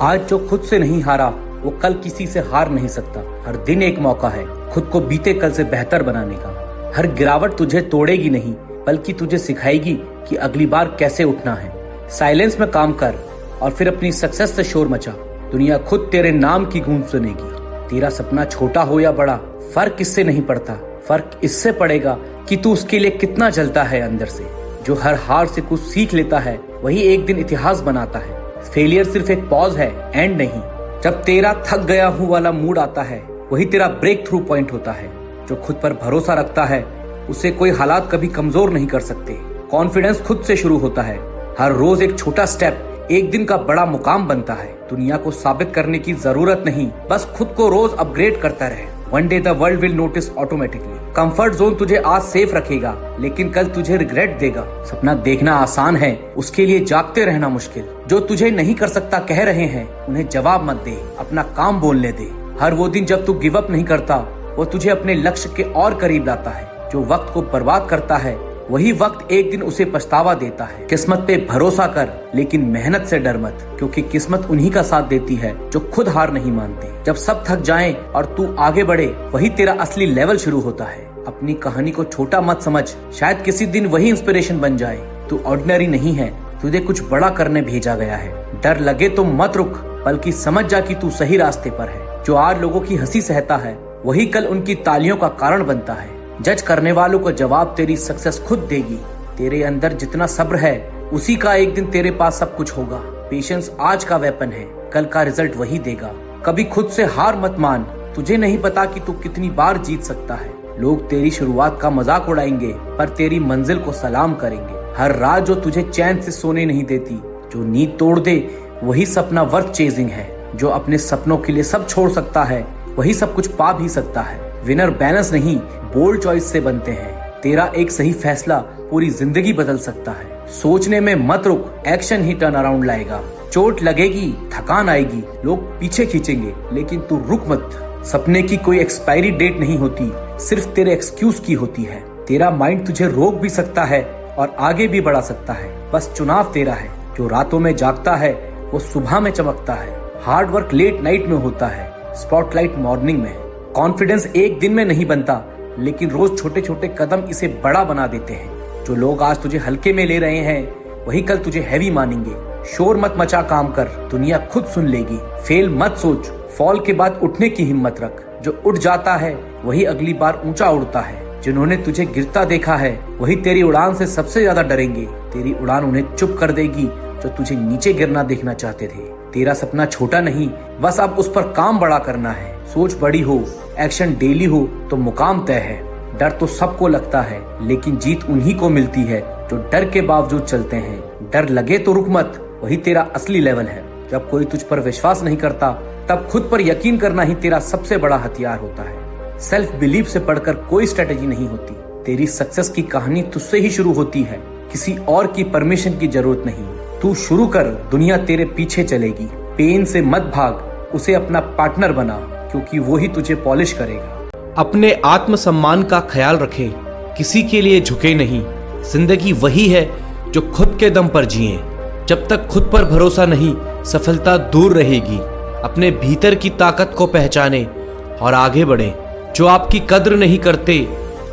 आज जो खुद से नहीं हारा वो कल किसी से हार नहीं सकता। हर दिन एक मौका है खुद को बीते कल से बेहतर बनाने का। हर गिरावट तुझे तोड़ेगी नहीं बल्कि तुझे सिखाएगी कि अगली बार कैसे उठना है। साइलेंस में काम कर और फिर अपनी सक्सेस से शोर मचा। दुनिया खुद तेरे नाम की गूंज सुनेगी। तेरा सपना छोटा हो या बड़ा, फर्क इससे नहीं पड़ता। फर्क इससे पड़ेगा कि तू उसके लिए कितना जलता है अंदर से। जो हर हार से कुछ सीख लेता है वही एक दिन इतिहास बनाता है। फेलियर सिर्फ एक पॉज है, एंड नहीं। जब तेरा थक गया हूँ वाला मूड आता है वही तेरा ब्रेक थ्रू पॉइंट होता है। जो खुद पर भरोसा रखता है उसे कोई हालात कभी कमजोर नहीं कर सकते। कॉन्फिडेंस खुद से शुरू होता है। हर रोज एक छोटा स्टेप एक दिन का बड़ा मुकाम बनता है। दुनिया को साबित करने की जरूरत नहीं, बस खुद को रोज अपग्रेड करता रहे। One day the world will notice automatically. Comfort zone तुझे आज सेफ रखेगा लेकिन कल तुझे रिग्रेट देगा। सपना देखना आसान है, उसके लिए जागते रहना मुश्किल। जो तुझे नहीं कर सकता कह रहे हैं उन्हें जवाब मत दे, अपना काम बोलने दे। हर वो दिन जब तू गिव अप नहीं करता वो तुझे अपने लक्ष्य के और करीब लाता है। जो वक्त को बर्बाद करता है वही वक्त एक दिन उसे पछतावा देता है। किस्मत पे भरोसा कर लेकिन मेहनत से डर मत, क्योंकि किस्मत उन्हीं का साथ देती है जो खुद हार नहीं मानते। जब सब थक जाएं और तू आगे बढ़े वही तेरा असली लेवल शुरू होता है। अपनी कहानी को छोटा मत समझ, शायद किसी दिन वही इंस्पिरेशन बन जाए। तू ऑर्डिनरी नहीं है, तुझे कुछ बड़ा करने भेजा गया है। डर लगे तो मत रुक, बल्कि समझ जा कि तू सही रास्ते पर है। जो आज लोगों की हंसी सहता है वही कल उनकी तालियों का कारण बनता है। जज करने वालों को जवाब तेरी सक्सेस खुद देगी। तेरे अंदर जितना सब्र है उसी का एक दिन तेरे पास सब कुछ होगा। पेशेंस आज का वेपन है, कल का रिजल्ट वही देगा। कभी खुद से हार मत मान, तुझे नहीं पता कि तू कितनी बार जीत सकता है। लोग तेरी शुरुआत का मजाक उड़ाएंगे पर तेरी मंजिल को सलाम करेंगे। हर रात जो तुझे चैन से सोने नहीं देती, जो नींद तोड़ दे वही सपना वर्थ चेजिंग है। जो अपने सपनों के लिए सब छोड़ सकता है वही सब कुछ पा भी सकता है। विनर बैलेंस नहीं, बोल्ड चॉइस से बनते हैं। तेरा एक सही फैसला पूरी जिंदगी बदल सकता है। सोचने में मत रुक, एक्शन ही टर्न अराउंड लाएगा। चोट लगेगी, थकान आएगी, लोग पीछे खींचेंगे, लेकिन तू रुक मत। सपने की कोई एक्सपायरी डेट नहीं होती, सिर्फ तेरे एक्सक्यूज की होती है। तेरा माइंड तुझे रोक भी सकता है और आगे भी बढ़ा सकता है, बस चुनाव तेरा है। जो रातों में जागता है वो सुबह में चमकता है। हार्ड वर्क लेट नाइट में होता है, स्पॉटलाइट मॉर्निंग में। कॉन्फिडेंस एक दिन में नहीं बनता, लेकिन रोज छोटे छोटे कदम इसे बड़ा बना देते हैं। जो लोग आज तुझे हल्के में ले रहे हैं वही कल तुझे हैवी मानेंगे। शोर मत मचा, काम कर, दुनिया खुद सुन लेगी। फेल मत सोच, फॉल के बाद उठने की हिम्मत रख। जो उठ जाता है वही अगली बार ऊंचा उड़ता है। जिन्होंने तुझे गिरता देखा है वही तेरी उड़ान से सबसे ज्यादा डरेंगे। तेरी उड़ान उन्हें चुप कर देगी जो तुझे नीचे गिरना देखना चाहते थे। तेरा सपना छोटा नहीं, बस अब उस पर काम बड़ा करना है। सोच बड़ी हो, एक्शन डेली हो तो मुकाम तय है। डर तो सबको लगता है, लेकिन जीत उन्हीं को मिलती है जो डर के बावजूद चलते हैं। डर लगे तो रुक मत, वही तेरा असली लेवल है। जब कोई तुझ पर विश्वास नहीं करता तब खुद पर यकीन करना ही तेरा सबसे बड़ा हथियार होता है। सेल्फ बिलीफ से बढ़कर कोई स्ट्रेटेजी नहीं होती। तेरी सक्सेस की कहानी तुझसे ही शुरू होती है, किसी और की परमिशन की जरूरत नहीं। तू शुरू कर, दुनिया तेरे पीछे चलेगी। पेन से मत भाग, उसे अपना पार्टनर बना, क्योंकि वो ही तुझे पॉलिश करेगा। अपने आत्मसम्मान का ख्याल रखें, किसी के लिए झुके नहीं। जिंदगी वही है जो खुद के दम पर जिए। जब तक खुद पर भरोसा नहीं, सफलता दूर रहेगी। अपने भीतर की ताकत को पहचाने और आगे बढ़ें। जो आपकी कद्र नहीं करते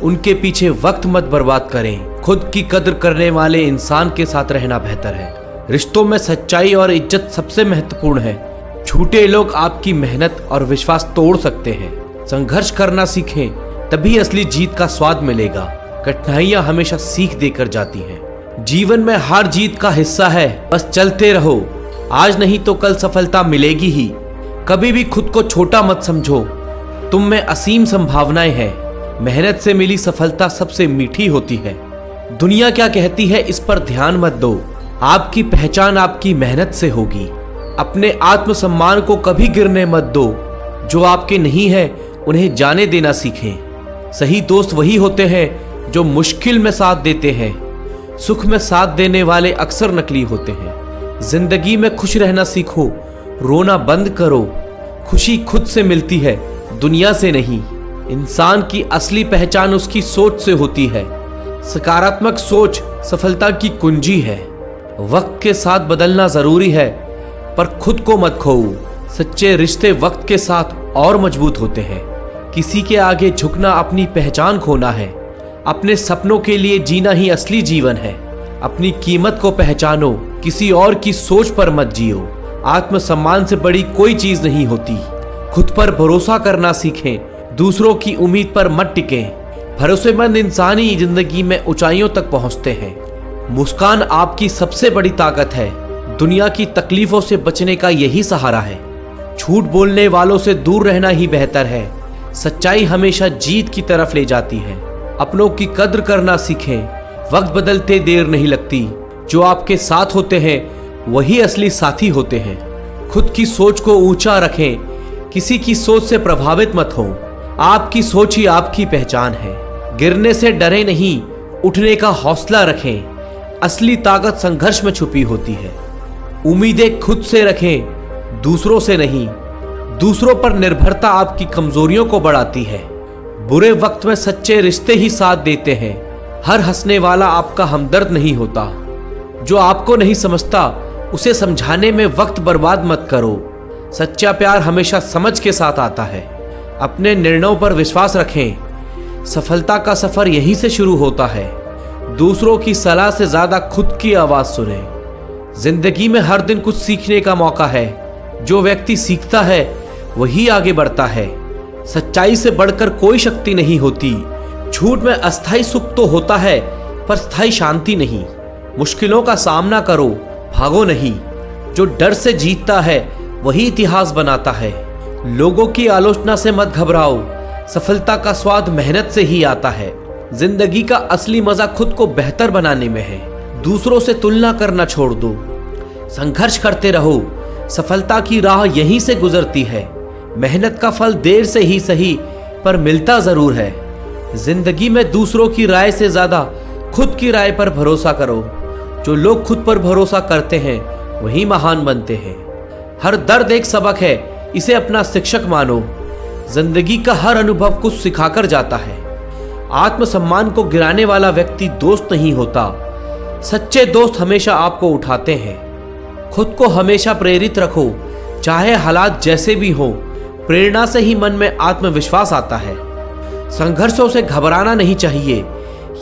उनके पीछे वक्त मत बर्बाद करें। खुद की कद्र करने वाले इंसान के साथ रहना बेहतर है। रिश्तों में सच्चाई और इज्जत सबसे महत्वपूर्ण है। झूठे लोग आपकी मेहनत और विश्वास तोड़ सकते हैं। संघर्ष करना सीखें, तभी असली जीत का स्वाद मिलेगा। कठिनाइयां हमेशा सीख देकर जाती हैं। जीवन में हार जीत का हिस्सा है, बस चलते रहो। आज नहीं तो कल सफलता मिलेगी ही। कभी भी खुद को छोटा मत समझो, तुम में असीम संभावनाएं हैं। मेहनत से मिली सफलता सबसे मीठी होती है। दुनिया क्या कहती है इस पर ध्यान मत दो। आपकी पहचान आपकी मेहनत से होगी। अपने आत्मसम्मान को कभी गिरने मत दो। जो आपके नहीं है उन्हें जाने देना सीखें। सही दोस्त वही होते हैं जो मुश्किल में साथ देते हैं। सुख में साथ देने वाले अक्सर नकली होते हैं। जिंदगी में खुश रहना सीखो, रोना बंद करो। खुशी खुद से मिलती है, दुनिया से नहीं। इंसान की असली पहचान उसकी सोच से होती है। सकारात्मक सोच सफलता की कुंजी है। वक्त के साथ बदलना जरूरी है, पर खुद को मत खोओ। सच्चे रिश्ते वक्त के साथ और मजबूत होते हैं। किसी के आगे झुकना अपनी पहचान खोना है। अपने सपनों के लिए जीना ही असली जीवन है। अपनी कीमत को पहचानो, किसी और की सोच पर मत जियो। आत्मसम्मान से बड़ी कोई चीज नहीं होती। खुद पर भरोसा करना सीखें, दूसरों की उम्मीद पर मत टिकें। भरोसेमंद इंसान ही जिंदगी में ऊंचाइयों तक पहुंचते हैं। मुस्कान आपकी सबसे बड़ी ताकत है। दुनिया की तकलीफों से बचने का यही सहारा है। झूठ बोलने वालों से दूर रहना ही बेहतर है। सच्चाई हमेशा जीत की तरफ ले जाती है। अपनों की कद्र करना सीखें। वक्त बदलते देर नहीं लगती। जो आपके साथ होते हैं वही असली साथी होते हैं। खुद की सोच को ऊंचा रखें, किसी की सोच से प्रभावित मत हो। आपकी सोच ही आपकी पहचान है। गिरने से डरे नहीं, उठने का हौसला रखें। असली ताकत संघर्ष में छुपी होती है। उम्मीदें खुद से रखें, दूसरों से नहीं। दूसरों पर निर्भरता आपकी कमजोरियों को बढ़ाती है। बुरे वक्त में सच्चे रिश्ते ही साथ देते हैं। हर हंसने वाला आपका हमदर्द नहीं होता। जो आपको नहीं समझता उसे समझाने में वक्त बर्बाद मत करो। सच्चा प्यार हमेशा समझ के साथ आता है। अपने निर्णयों पर विश्वास रखें। सफलता का सफर यहीं से शुरू होता है। दूसरों की सलाह से ज्यादा खुद की आवाज सुने। जिंदगी में हर दिन कुछ सीखने का मौका है। जो व्यक्ति सीखता है वही आगे बढ़ता है। सच्चाई से बढ़कर कोई शक्ति नहीं होती। झूठ में अस्थायी सुख तो होता है, पर स्थायी शांति नहीं। मुश्किलों का सामना करो, भागो नहीं। जो डर से जीतता है वही इतिहास बनाता है। लोगों की आलोचना से मत घबराओ। सफलता का स्वाद मेहनत से ही आता है। जिंदगी का असली मजा खुद को बेहतर बनाने में है। दूसरों से तुलना करना छोड़ दो। संघर्ष करते रहो। सफलता की राह यहीं से गुजरती है। मेहनत का फल देर से ही सही, पर मिलता जरूर है। जिंदगी में दूसरों की राय से ज्यादा खुद की राय पर भरोसा करो। जो लोग खुद पर भरोसा करते हैं वही महान बनते हैं। हर दर्द एक सबक है, इसे अपना शिक्षक मानो। जिंदगी का हर अनुभव कुछ सिखाकर जाता है। आत्मसम्मान को गिराने वाला व्यक्ति दोस्त नहीं होता। सच्चे दोस्त हमेशा आपको उठाते हैं। खुद को हमेशा प्रेरित रखो, चाहे हालात जैसे भी हो। प्रेरणा से ही मन में आत्मविश्वास आता है। संघर्षों से घबराना नहीं चाहिए,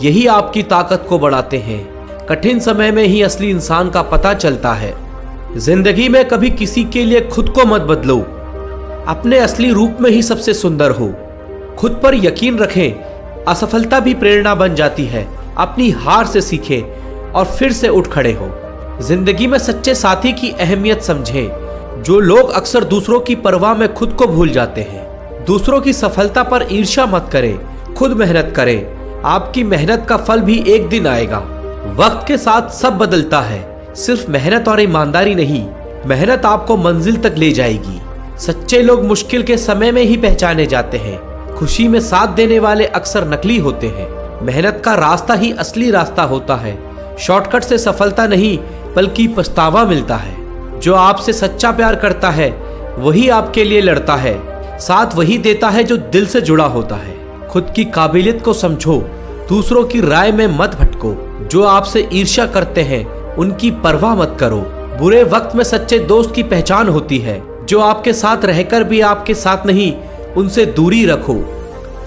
यही आपकी ताकत को बढ़ाते हैं। कठिन समय में ही असली इंसान का पता चलता है। जिंदगी में कभी किसी के लिए खुद को मत बदलो। अपने असली रूप में ही सबसे सुंदर हो। खुद पर यकीन रखें, असफलता भी प्रेरणा बन जाती है। अपनी हार से सीखें और फिर से उठ खड़े हो। जिंदगी में सच्चे साथी की अहमियत समझें। जो लोग अक्सर दूसरों की परवाह में खुद को भूल जाते हैं। दूसरों की सफलता पर ईर्ष्या मत करें, खुद मेहनत करें। आपकी मेहनत का फल भी एक दिन आएगा। वक्त के साथ सब बदलता है, सिर्फ मेहनत और ईमानदारी नहीं। मेहनत आपको मंजिल तक ले जाएगी। सच्चे लोग मुश्किल के समय में ही पहचाने जाते हैं। खुशी में साथ देने वाले अक्सर नकली होते हैं। मेहनत का रास्ता ही असली रास्ता होता है। शॉर्टकट से सफलता नहीं बल्कि पछतावा मिलता है। जो आपसे सच्चा प्यार करता है वही आपके लिए लड़ता है, साथ वही देता है जो दिल से जुड़ा होता है। खुद की काबिलियत को समझो, दूसरों की राय में मत भटको। जो आपसे ईर्ष्या करते हैं उनकी परवाह मत करो। बुरे वक्त में सच्चे दोस्त की पहचान होती है। जो आपके साथ रहकर भी आपके साथ नहीं, उनसे दूरी रखो।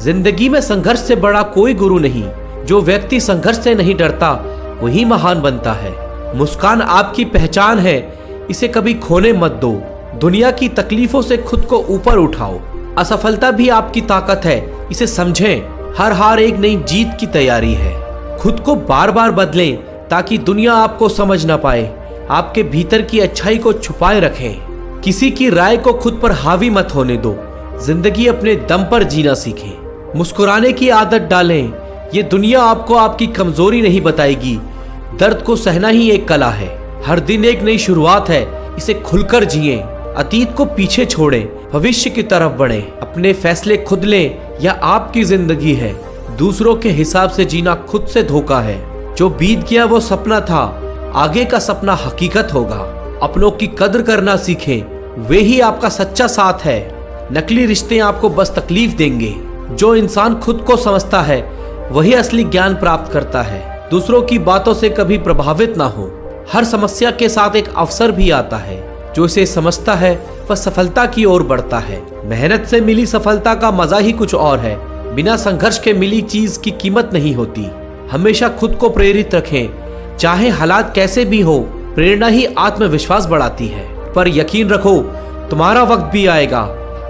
जिंदगी में संघर्ष से बड़ा कोई गुरु नहीं। जो व्यक्ति संघर्ष से नहीं डरता वही महान बनता है। मुस्कान आपकी पहचान है, इसे कभी खोने मत दो। दुनिया की तकलीफों से खुद को ऊपर उठाओ। असफलता भी आपकी ताकत है, इसे समझें। हर हार एक नई जीत की तैयारी है। खुद को बार बार बदलें ताकि दुनिया आपको समझ ना पाए। आपके भीतर की अच्छाई को छुपाए रखें। किसी की राय को खुद पर हावी मत होने दो। जिंदगी अपने दम पर जीना सीखें। मुस्कुराने की आदत डालें। ये दुनिया आपको आपकी कमजोरी नहीं बताएगी। दर्द को सहना ही एक कला है। हर दिन एक नई शुरुआत है, इसे खुलकर जिएं। अतीत को पीछे छोड़ें, भविष्य की तरफ बढ़ें। अपने फैसले खुद लें, यह आपकी जिंदगी है। दूसरों के हिसाब से जीना खुद से धोखा है। जो बीत गया वो सपना था, आगे का सपना हकीकत होगा। अपनों की कद्र करना सीखें, वे ही आपका सच्चा साथ है। नकली रिश्ते आपको बस तकलीफ देंगे। जो इंसान खुद को समझता है वही असली ज्ञान प्राप्त करता है। दूसरों की बातों से कभी प्रभावित ना हो। हर समस्या के साथ एक अवसर भी आता है। जो इसे समझता है वह सफलता की ओर बढ़ता है। मेहनत से मिली सफलता का मजा ही कुछ और है। बिना संघर्ष के मिली चीज की कीमत नहीं होती। हमेशा खुद को प्रेरित रखें, चाहे हालात कैसे भी हो। प्रेरणा ही आत्मविश्वास बढ़ाती है। पर यकीन रखो, तुम्हारा वक्त भी आएगा।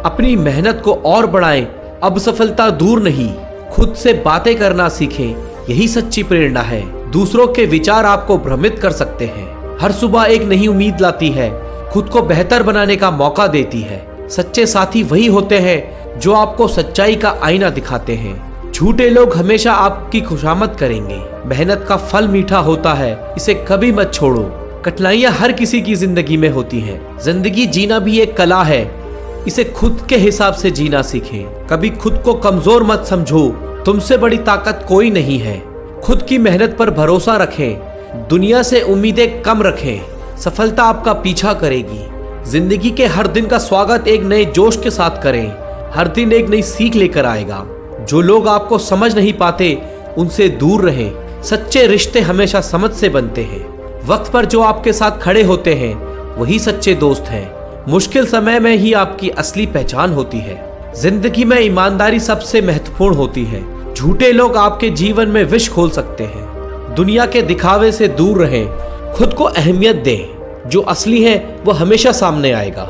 अपनी मेहनत को और बढ़ाएं। अब सफलता दूर नहीं। खुद से बातें करना सीखें, यही सच्ची प्रेरणा है। दूसरों के विचार आपको भ्रमित कर सकते हैं। हर सुबह एक नई उम्मीद लाती है, खुद को बेहतर बनाने का मौका देती है। सच्चे साथी वही होते हैं जो आपको सच्चाई का आईना दिखाते हैं। झूठे लोग हमेशा आपकी खुशामद करेंगे। मेहनत का फल मीठा होता है, इसे कभी मत छोड़ो। कठिनाइयां हर किसी की जिंदगी में होती हैं। जिंदगी जीना भी एक कला है, इसे खुद के हिसाब से जीना सीखें। कभी खुद को कमजोर मत समझो, तुमसे बड़ी ताकत कोई नहीं है। खुद की मेहनत पर भरोसा रखें, दुनिया से उम्मीदें कम रखें। सफलता आपका पीछा करेगी। जिंदगी के हर दिन का स्वागत एक नए जोश के साथ करें। हर दिन एक नई सीख लेकर आएगा। जो लोग आपको समझ नहीं पाते उनसे दूर रहें। सच्चे रिश्ते हमेशा समझ से बनते हैं। वक्त पर जो आपके साथ खड़े होते हैं वही सच्चे दोस्त हैं। मुश्किल समय में ही आपकी असली पहचान होती है। जिंदगी में ईमानदारी सबसे महत्वपूर्ण होती है। झूठे लोग आपके जीवन में विष खोल सकते हैं। दुनिया के दिखावे से दूर रहें, खुद को अहमियत दें। जो असली है वो हमेशा सामने आएगा।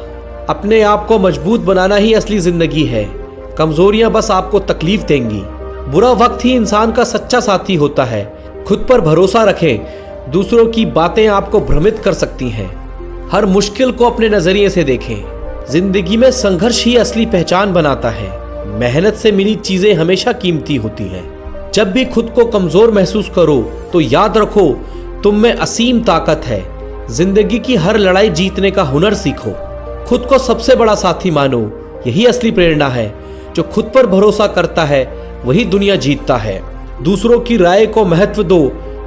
अपने आप को मजबूत बनाना ही असली जिंदगी है। कमजोरियां बस आपको तकलीफ देंगी। बुरा वक्त ही इंसान का सच्चा साथी होता है। खुद पर भरोसा रखें, दूसरों की बातें आपको भ्रमित कर सकती हैं। हर मुश्किल को अपने नजरिए से देखें। जिंदगी में संघर्ष ही असली पहचान बनाता है। मेहनत से मिली चीजें हमेशा कीमती होती हैं। जब भी खुद को कमजोर महसूस करो तो याद रखो, तुम में असीम ताकत है। जिंदगी की हर लड़ाई जीतने का हुनर सीखो। खुद को सबसे बड़ा साथी मानो, यही असली प्रेरणा है। जो खुद पर भरोसा करता है वही दुनिया जीतता है। दूसरों की राय को महत्व दो,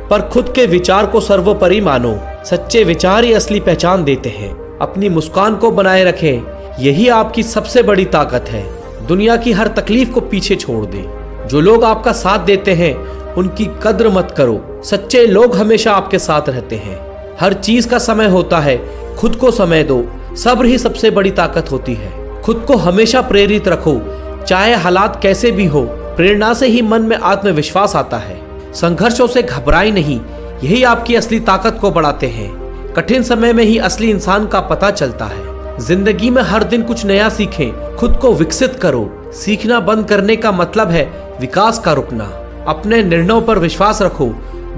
पर खुद के विचार को सर्वोपरि मानो। सच्चे विचार ही असली पहचान देते हैं। अपनी मुस्कान को बनाए रखें, यही आपकी सबसे बड़ी ताकत है। दुनिया की हर तकलीफ को पीछे छोड़ दें। जो लोग आपका साथ देते हैं उनकी कद्र मत करो। सच्चे लोग हमेशा आपके साथ रहते हैं। हर चीज का समय होता है, खुद को समय दो। सब्र ही सबसे बड़ी ताकत होती है। खुद को हमेशा प्रेरित रखो, चाहे हालात कैसे भी हो। प्रेरणा से ही मन में आत्मविश्वास आता है। संघर्षों से घबराए नहीं, यही आपकी असली ताकत को बढ़ाते हैं। कठिन समय में ही असली इंसान का पता चलता है। जिंदगी में हर दिन कुछ नया सीखें, खुद को विकसित करो। सीखना बंद करने का मतलब है विकास का रुकना। अपने निर्णयों पर विश्वास रखो,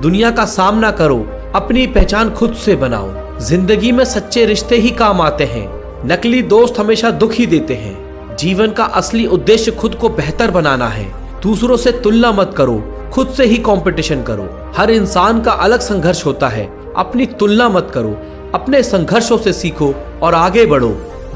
दुनिया का सामना करो, अपनी पहचान खुद से बनाओ। जिंदगी में सच्चे रिश्ते ही काम आते हैं, नकली दोस्त हमेशा दुख ही देते हैं। जीवन का असली उद्देश्य खुद को बेहतर बनाना है। दूसरों से तुलना मत करो, खुद से ही कंपटीशन करो। हर इंसान का अलग संघर्ष होता है, अपनी तुलना मत करो, अपने संघर्षों से सीखो और आगे बढ़ो।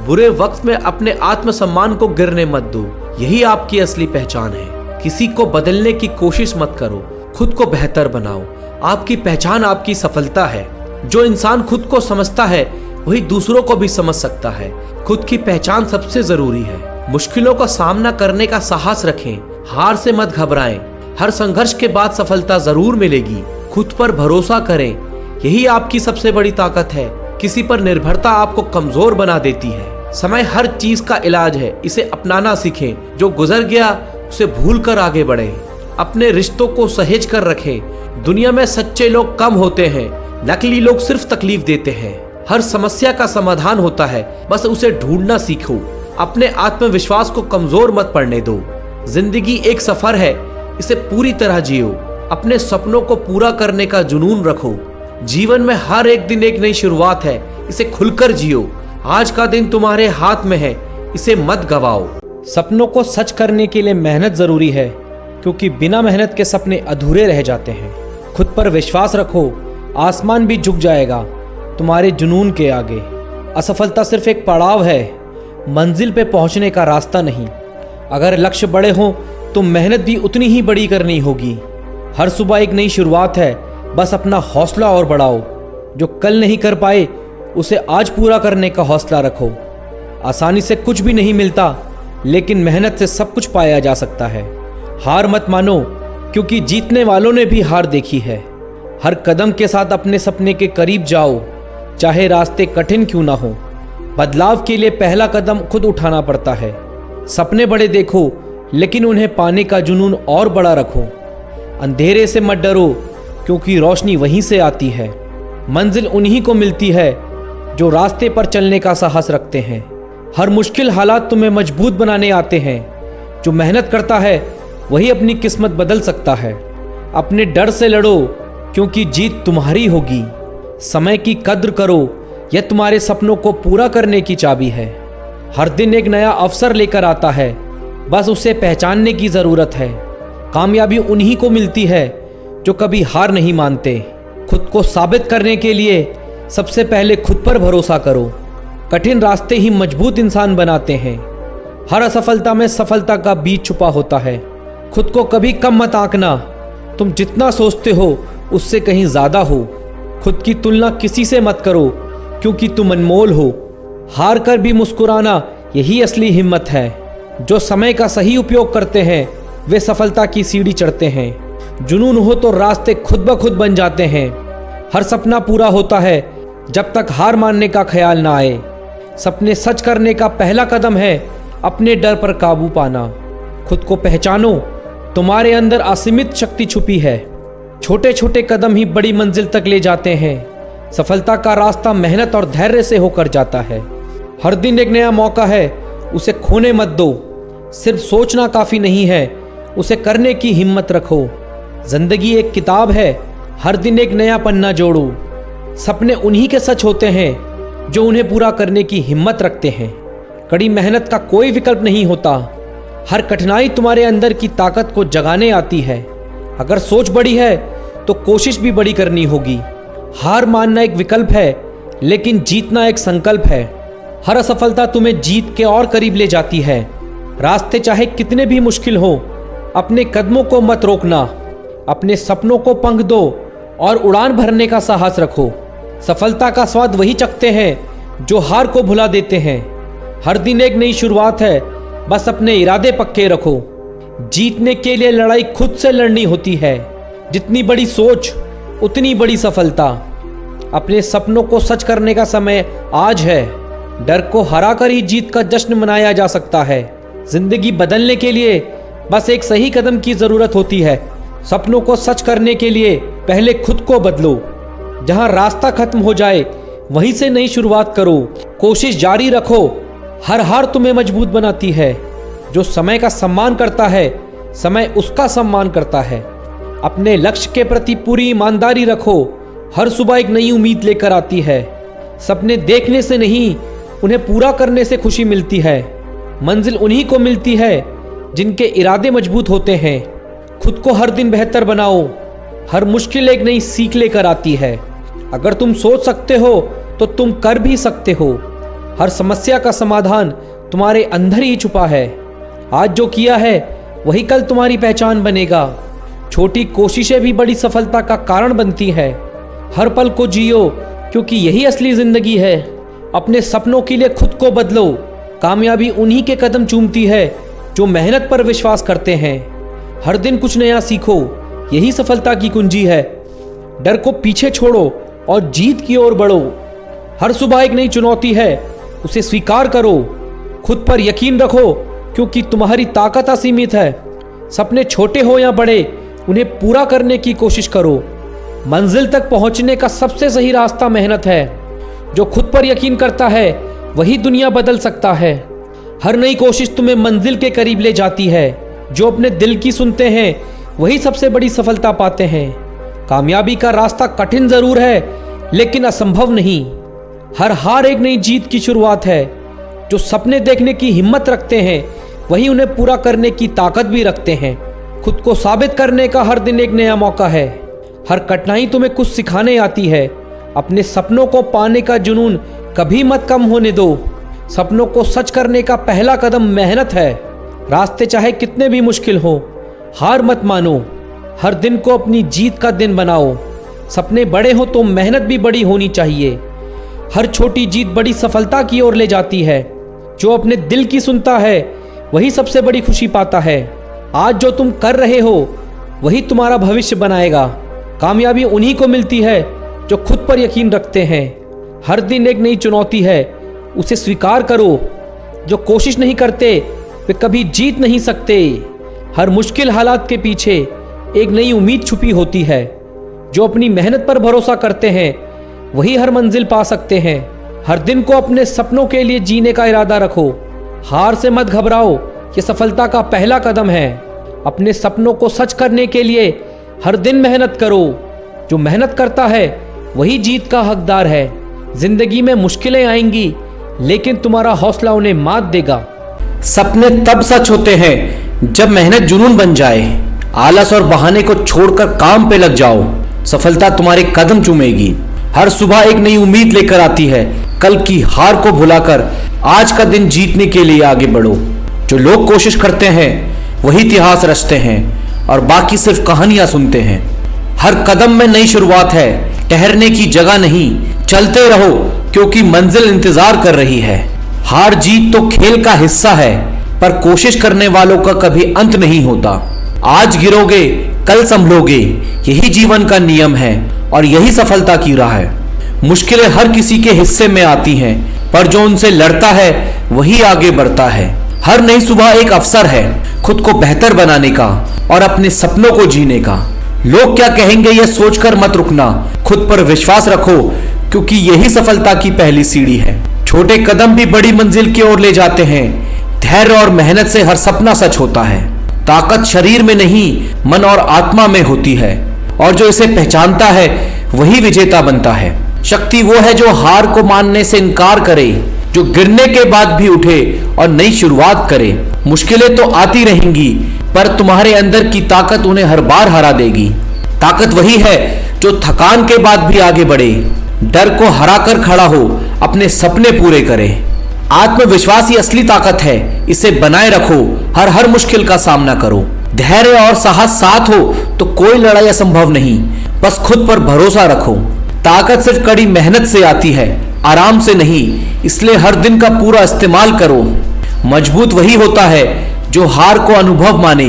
बुरे वक्त में अपने आत्मसम्मान को गिरने मत दो, यही आपकी असली पहचान है। किसी को बदलने की कोशिश मत करो, खुद को बेहतर बनाओ। आपकी पहचान आपकी सफलता है। जो इंसान खुद को समझता है वही दूसरों को भी समझ सकता है। खुद की पहचान सबसे जरूरी है। मुश्किलों का सामना करने का साहस रखें, हार से मत घबराएं। हर संघर्ष के बाद सफलता जरूर मिलेगी। खुद पर भरोसा करें, यही आपकी सबसे बड़ी ताकत है। किसी पर निर्भरता आपको कमजोर बना देती है। समय हर चीज का इलाज है, इसे अपनाना सीखें। जो गुजर गया उसे भूल कर आगे बढ़ें। अपने रिश्तों को सहेज कर रखें। दुनिया में सच्चे लोग कम होते हैं, नकली लोग सिर्फ तकलीफ देते हैं। हर समस्या का समाधान होता है, बस उसे ढूंढना सीखो। अपने आत्मविश्वास को कमजोर मत पड़ने दो। जिंदगी एक सफर है, इसे पूरी तरह जियो। अपने सपनों को पूरा करने का जुनून रखो। जीवन में हर एक दिन एक नई शुरुआत है, इसे खुलकर जियो। आज का दिन तुम्हारे हाथ में है, इसे मत गवाओ। सपनों को सच करने के लिए मेहनत जरूरी है, क्योंकि बिना मेहनत के सपने अधूरे रह जाते हैं। खुद पर विश्वास रखो, आसमान भी झुक जाएगा तुम्हारे जुनून के आगे। असफलता सिर्फ एक पड़ाव है, मंजिल पे पहुंचने का रास्ता नहीं। अगर लक्ष्य बड़े हों तो मेहनत भी उतनी ही बड़ी करनी होगी। हर सुबह एक नई शुरुआत है, बस अपना हौसला और बढ़ाओ। जो कल नहीं कर पाए उसे आज पूरा करने का हौसला रखो। आसानी से कुछ भी नहीं मिलता, लेकिन मेहनत से सब कुछ पाया जा सकता है। हार मत मानो, क्योंकि जीतने वालों ने भी हार देखी है। हर कदम के साथ अपने सपने के करीब जाओ, चाहे रास्ते कठिन क्यों ना हो। बदलाव के लिए पहला कदम खुद उठाना पड़ता है। सपने बड़े देखो, लेकिन उन्हें पाने का जुनून और बड़ा रखो। अंधेरे से मत डरो, क्योंकि रोशनी वहीं से आती है। मंजिल उन्हीं को मिलती है जो रास्ते पर चलने का साहस रखते हैं। हर मुश्किल हालात तुम्हें मजबूत बनाने आते हैं। जो मेहनत करता है वही अपनी किस्मत बदल सकता है। अपने डर से लड़ो, क्योंकि जीत तुम्हारी होगी। समय की कद्र करो, यह तुम्हारे सपनों को पूरा करने की चाबी है। हर दिन एक नया अवसर लेकर आता है, बस उसे पहचानने की जरूरत है। कामयाबी उन्हीं को मिलती है जो कभी हार नहीं मानते। खुद को साबित करने के लिए सबसे पहले खुद पर भरोसा करो। कठिन रास्ते ही मजबूत इंसान बनाते हैं। हर असफलता में सफलता का बीज छुपा होता है। खुद को कभी कम मत आंकना, तुम जितना सोचते हो उससे कहीं ज्यादा हो। खुद की तुलना किसी से मत करो, क्योंकि तुम अनमोल हो। हार कर भी मुस्कुराना यही असली हिम्मत है। जो समय का सही उपयोग करते हैं वे सफलता की सीढ़ी चढ़ते हैं। जुनून हो तो रास्ते खुद ब खुद बन जाते हैं। हर सपना पूरा होता है जब तक हार मानने का ख्याल ना आए। सपने सच करने का पहला कदम है अपने डर पर काबू पाना। खुद को पहचानो, तुम्हारे अंदर असीमित शक्ति छुपी है। छोटे छोटे कदम ही बड़ी मंजिल तक ले जाते हैं। सफलता का रास्ता मेहनत और धैर्य से होकर जाता है। हर दिन एक नया मौका है, उसे खोने मत दो। सिर्फ सोचना काफी नहीं है, उसे करने की हिम्मत रखो। जिंदगी एक किताब है, हर दिन एक नया पन्ना जोड़ो। सपने उन्हीं के सच होते हैं जो उन्हें पूरा करने की हिम्मत रखते हैं। कड़ी मेहनत का कोई विकल्प नहीं होता। हर कठिनाई तुम्हारे अंदर की ताकत को जगाने आती है। अगर सोच बड़ी है तो कोशिश भी बड़ी करनी होगी। हार मानना एक विकल्प है, लेकिन जीतना एक संकल्प है। हर असफलता तुम्हें जीत के और करीब ले जाती है। रास्ते चाहे कितने भी मुश्किल हो, अपने कदमों को मत रोकना। अपने सपनों को पंख दो और उड़ान भरने का साहस रखो। सफलता का स्वाद वही चखते हैं जो हार को भुला देते हैं। हर दिन एक नई शुरुआत है, बस अपने इरादे पक्के रखो। जीतने के लिए लड़ाई खुद से लड़नी होती है। जितनी बड़ी सोच उतनी बड़ी सफलता। अपने सपनों को सच करने का समय आज है। डर को हराकर ही जीत का जश्न मनाया जा सकता है। जिंदगी बदलने के लिए बस एक सही कदम की जरूरत होती है। सपनों को सच करने के लिए पहले खुद को बदलो। जहां रास्ता खत्म हो जाए वहीं से नई शुरुआत करो। कोशिश जारी रखो। हर हार तुम्हें मजबूत बनाती है। जो समय का सम्मान करता है, समय उसका सम्मान करता है। अपने लक्ष्य के प्रति पूरी ईमानदारी रखो। हर सुबह एक नई उम्मीद लेकर आती है। सपने देखने से नहीं, उन्हें पूरा करने से खुशी मिलती है। मंजिल उन्हीं को मिलती है जिनके इरादे मजबूत होते हैं। खुद को हर दिन बेहतर बनाओ। हर मुश्किल एक नई सीख लेकर आती है। अगर तुम सोच सकते हो तो तुम कर भी सकते हो। हर समस्या का समाधान तुम्हारे अंदर ही छुपा है। आज जो किया है वही कल तुम्हारी पहचान बनेगा। छोटी कोशिशें भी बड़ी सफलता का कारण बनती है। हर पल को जियो, क्योंकि यही असली जिंदगी है। अपने सपनों के लिए खुद को बदलो। कामयाबी उन्हीं के कदम चूमती है जो मेहनत पर विश्वास करते हैं। हर दिन कुछ नया सीखो, यही सफलता की कुंजी है। डर को पीछे छोड़ो और जीत की ओर बढ़ो। हर सुबह एक नई चुनौती है, उसे स्वीकार करो। खुद पर यकीन रखो, क्योंकि तुम्हारी ताकत असीमित है। सपने छोटे हो या बड़े, उन्हें पूरा करने की कोशिश करो। मंजिल तक पहुंचने का सबसे सही रास्ता मेहनत है। जो खुद पर यकीन करता है वही दुनिया बदल सकता है। हर नई कोशिश तुम्हें मंजिल के करीब ले जाती है। जो अपने दिल की सुनते हैं वही सबसे बड़ी सफलता पाते हैं। कामयाबी का रास्ता कठिन जरूर है, लेकिन असंभव नहीं। हर हार एक नई जीत की शुरुआत है। जो सपने देखने की हिम्मत रखते हैं वही उन्हें पूरा करने की ताकत भी रखते हैं। खुद को साबित करने का हर दिन एक नया मौका है। हर कठिनाई तुम्हें कुछ सिखाने आती है। अपने सपनों को पाने का जुनून कभी मत कम होने दो। सपनों को सच करने का पहला कदम मेहनत है। रास्ते चाहे कितने भी मुश्किल हो, हार मत मानो। हर दिन को अपनी जीत का दिन बनाओ। सपने बड़े हो तो मेहनत भी बड़ी होनी चाहिए। हर छोटी जीत बड़ी सफलता की ओर ले जाती है। जो अपने दिल की सुनता है वही सबसे बड़ी खुशी पाता है। आज जो तुम कर रहे हो वही तुम्हारा भविष्य बनाएगा। कामयाबी उन्हीं को मिलती है जो खुद पर यकीन रखते हैं। हर दिन एक नई चुनौती है, उसे स्वीकार करो। जो कोशिश नहीं करते वे कभी जीत नहीं सकते। हर मुश्किल हालात के पीछे एक नई उम्मीद छुपी होती है। जो अपनी मेहनत पर भरोसा करते हैं वही हर मंजिल पा सकते हैं। हर दिन को अपने सपनों के लिए जीने का इरादा रखो। हार से मत घबराओ, ये सफलता का पहला कदम है। अपने सपनों को सच करने के लिए हर दिन मेहनत करो। जो मेहनत करता है वही जीत का हकदार है। जिंदगी में मुश्किलें आएंगी, लेकिन तुम्हारा हौसला उन्हें मात देगा। सपने तब सच होते हैं जब मेहनत जुनून बन जाए। आलस और बहाने को छोड़कर काम पे लग जाओ। सफलता तुम्हारे कदम चूमेगी। हर सुबह एक नई उम्मीद लेकर आती है। कल की हार को भुलाकर आज का दिन जीतने के लिए आगे बढ़ो। जो लोग कोशिश करते हैं वही इतिहास रचते हैं और बाकी सिर्फ कहानियां सुनते हैं। हर कदम में नई शुरुआत है। ठहरने की जगह नहीं, चलते रहो, क्योंकि मंजिल इंतजार कर रही है। हार जीत तो खेल का हिस्सा है, पर कोशिश करने वालों का कभी अंत नहीं होता। आज गिरोगे कल संभलोगे, यही जीवन का नियम है और यही सफलता की राह है। मुश्किलें हर किसी के हिस्से में आती हैं, पर जो उनसे लड़ता है वही आगे बढ़ता है। हर नई सुबह एक अवसर है खुद को बेहतर बनाने का और अपने सपनों को जीने का। लोग क्या कहेंगे यह सोचकर मत रुकना। खुद पर विश्वास रखो, क्योंकि यही सफलता की पहली सीढ़ी है। छोटे कदम भी बड़ी मंजिल की ओर ले जाते हैं। धैर्य और मेहनत से हर सपना सच होता है। ताकत शरीर में नहीं, मन और आत्मा में होती है, और जो इसे पहचानता है वही विजेता बनता है। शक्ति वो है जो हार को मानने से इनकार करे, जो गिरने के बाद भी उठे और नई शुरुआत करे। मुश्किलें तो आती रहेंगी, पर तुम्हारे अंदर की ताकत उन्हें हर बार हरा देगी। ताकत वही है जो थकान के बाद भी आगे बढ़े, डर को हराकर खड़ा हो, अपने सपने पूरे करे। आत्मविश्वास ही असली ताकत है, इसे बनाए रखो। हर मुश्किल का सामना करो। धैर्य और साहस साथ हो तो कोई लड़ाई असंभव नहीं। बस खुद पर भरोसा रखो। ताकत सिर्फ कड़ी मेहनत से आती है, आराम से नहीं। इसलिए हर दिन का पूरा इस्तेमाल करो। मजबूत वही होता है जो हार को अनुभव माने